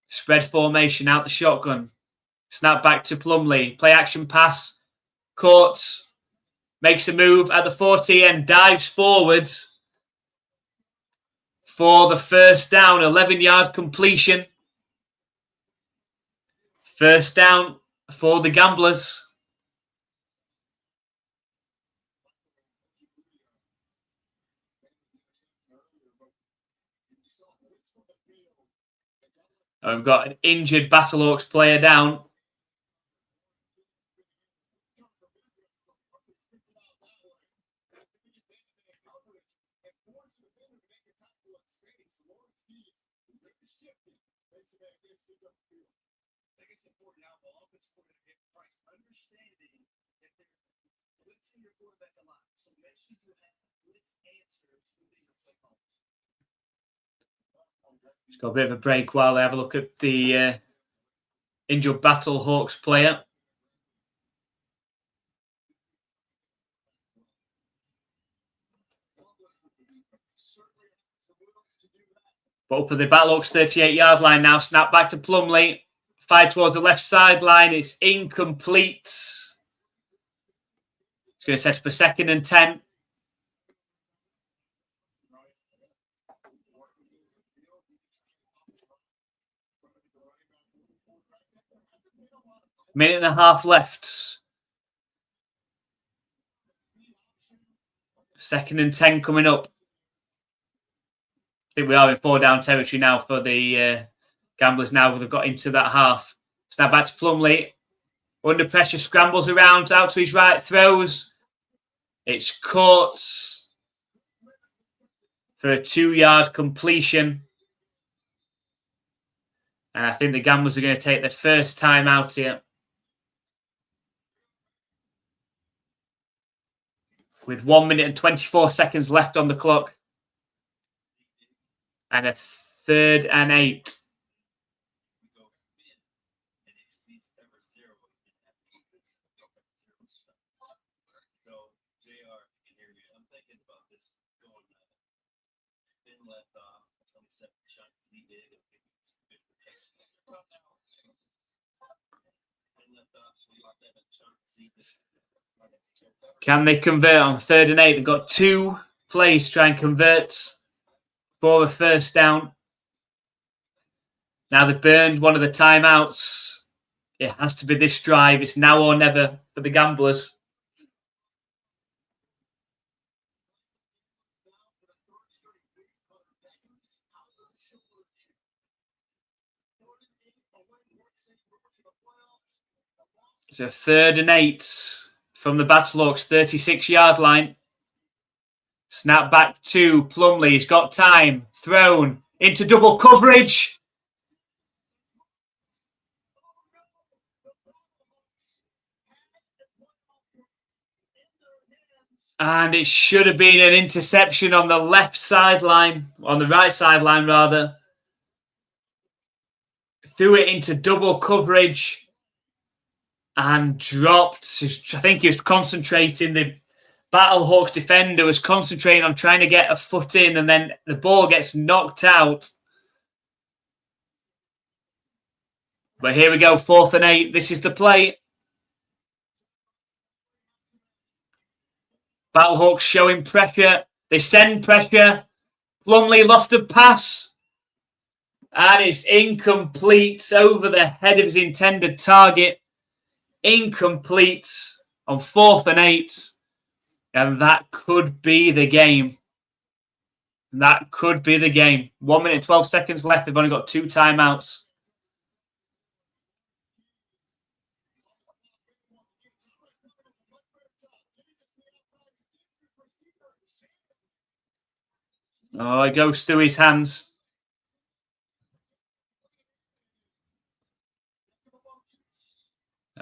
Speaker 1: Spread formation out the shotgun. Snap back to Plumlee. Play action pass. Caught. Makes a move at the 40 and dives forward for the first down. 11-yard completion. First down for the Gamblers. And we've got an injured Battlehawks player down. It's got a bit of a break while they have a look at the injured Battlehawks player. But up at the Battlehawks 38-yard line now. Snap back to Plumlee. Fire towards the left sideline. It's incomplete. It's going to set up a 2nd and 10. Minute and a half left. 2nd and 10 coming up. I think we are in 4-down territory now for the Gamblers now. They've got into that half. Snap back to Plumlee. Under pressure, scrambles around, out to his right, throws. It's caught for a 2-yard completion. And I think the Gamblers are going to take their first time out here. With 1 minute and 24 seconds left on the clock. And a 3rd and 8. Can they convert on 3rd and 8? They've got 2 plays to try and convert for a first down. Now they've burned one of the timeouts. It has to be this drive. It's now or never for the Gamblers. It's a 3rd and 8 from the Battlehawks 36-yard line. Snap back to Plumley. He's got time. Thrown into double coverage. And it should have been an interception on the left sideline, on the right sideline rather. Threw it into double coverage and dropped. I think he was concentrating. The Battlehawks defender was concentrating on trying to get a foot in, and then the ball gets knocked out. But here we go, 4th and 8. This is the play. Battlehawks showing pressure. They send pressure. Plumley lofted pass. And it's incomplete over the head of his intended target. Incomplete on 4th and 8. And that could be the game. That could be the game. 1 minute, 12 seconds left. They've only got 2 timeouts. Oh, it goes through his hands.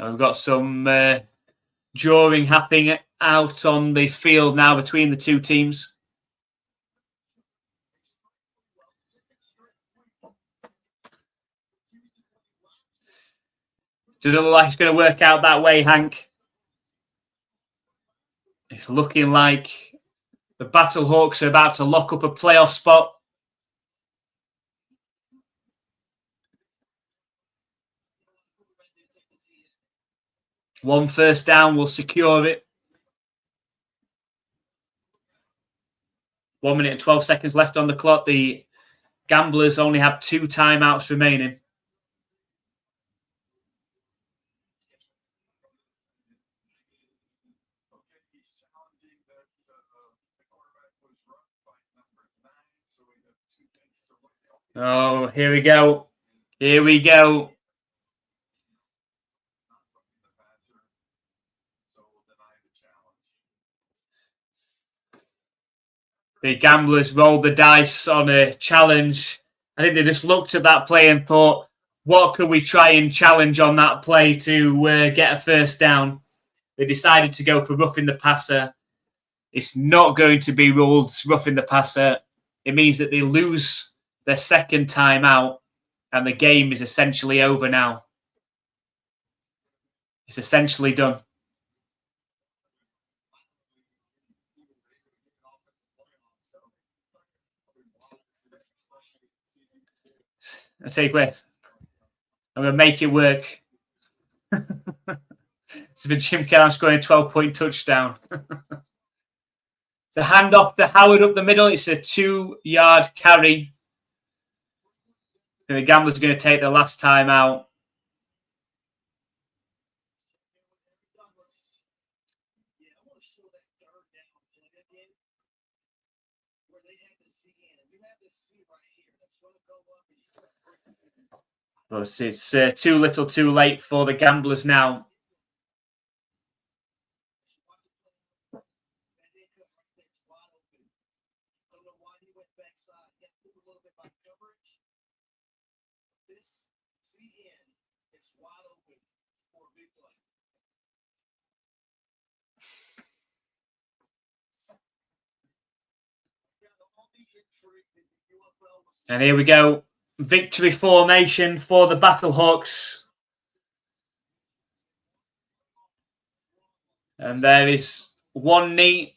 Speaker 1: We've got some drawing happening out on the field now between the 2 teams. Doesn't look like it's going to work out that way, Hank. It's looking like the Battlehawks are about to lock up a playoff spot. One first down will secure it. 1 minute and 12 seconds left on the clock. The Gamblers only have 2 timeouts remaining. Oh, here we go. Here we go. The Gamblers rolled the dice on a challenge. I think they just looked at that play and thought, what can we try and challenge on that play to get a first down? They decided to go for roughing the passer. It's not going to be ruled roughing the passer. It means that they lose their second time out and the game is essentially over now. It's essentially done. I take it. I'm going to make it work. It's been Jim Kelly scoring a 12-point touchdown. It's a handoff to Howard up the middle. It's a 2-yard carry. And the Gamblers are going to take their last time out. But it's too little too late for the Gamblers now. And here we go. Victory formation for the Battlehawks. And there is one knee.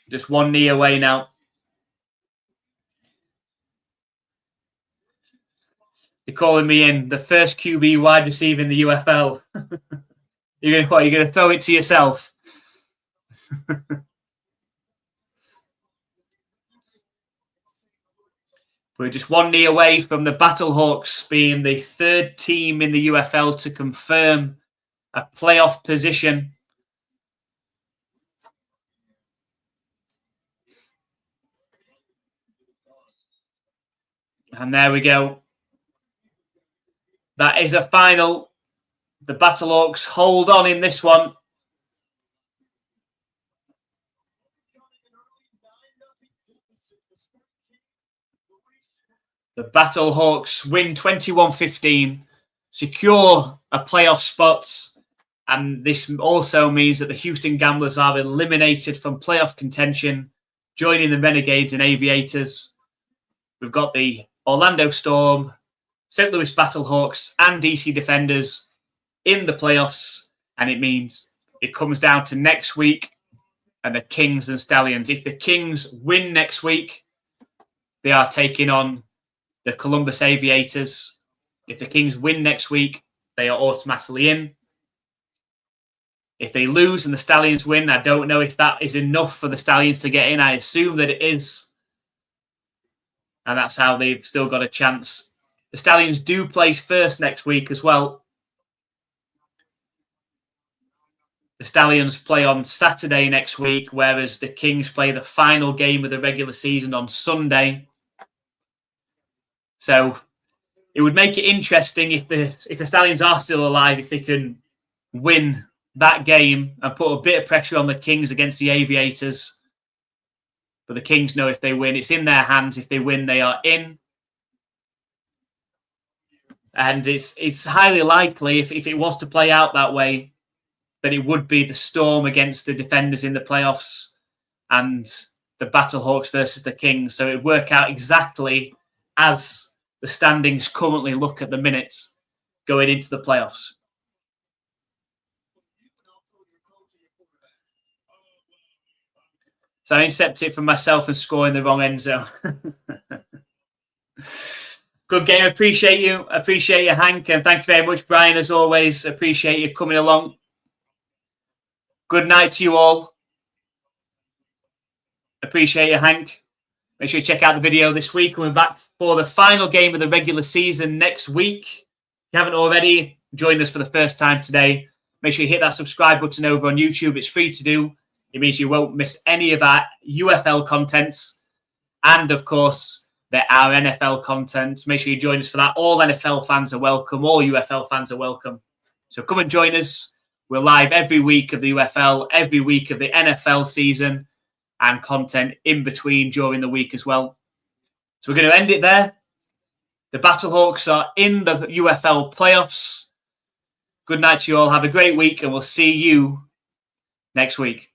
Speaker 1: Just one knee away now. They're calling me in. The first QB wide receiver in the UFL. You're going to throw it to yourself? We're just one knee away from the Battlehawks being the third team in the UFL to confirm a playoff position. And there we go. That is a final. The Battlehawks hold on in this one. The Battlehawks win 21-15, secure a playoff spot, and this also means that the Houston Gamblers are eliminated from playoff contention, joining the Renegades and Aviators. We've got the Orlando Storm, St. Louis Battlehawks, and DC Defenders in the playoffs, and it means it comes down to next week and the Kings and Stallions. If the Kings win next week, they are taking on the Columbus Aviators. If the Kings win next week, they are automatically in. If they lose and the Stallions win, I don't know if that is enough for the Stallions to get in. I assume that it is. And that's how they've still got a chance. The Stallions do place first next week as well. The Stallions play on Saturday next week, whereas the Kings play the final game of the regular season on Sunday. So it would make it interesting if the Stallions are still alive, if they can win that game and put a bit of pressure on the Kings against the Aviators. But the Kings know if they win, it's in their hands. If they win, they are in. And it's highly likely, if it was to play out that way, that it would be the Storm against the Defenders in the playoffs and the Battlehawks versus the Kings. So it would work out exactly as the standings currently look at the minute going into the playoffs. So I intercept it from myself and score in the wrong end zone. Good game. Appreciate you. Appreciate you, Hank. And thank you very much, Brian, as always. Appreciate you coming along. Good night to you all. Appreciate you, Hank. Make sure you check out the video this week. We're back for the final game of the regular season next week. If you haven't already, joined us for the first time today. Make sure you hit that subscribe button over on YouTube. It's free to do. It means you won't miss any of our UFL content. And, of course, our NFL content. Make sure you join us for that. All NFL fans are welcome. All UFL fans are welcome. So come and join us. We're live every week of the UFL, every week of the NFL season, and content in between during the week as well. So we're going to end it there. The Battlehawks are in the UFL playoffs. Good night to you all. Have a great week, and we'll see you next week.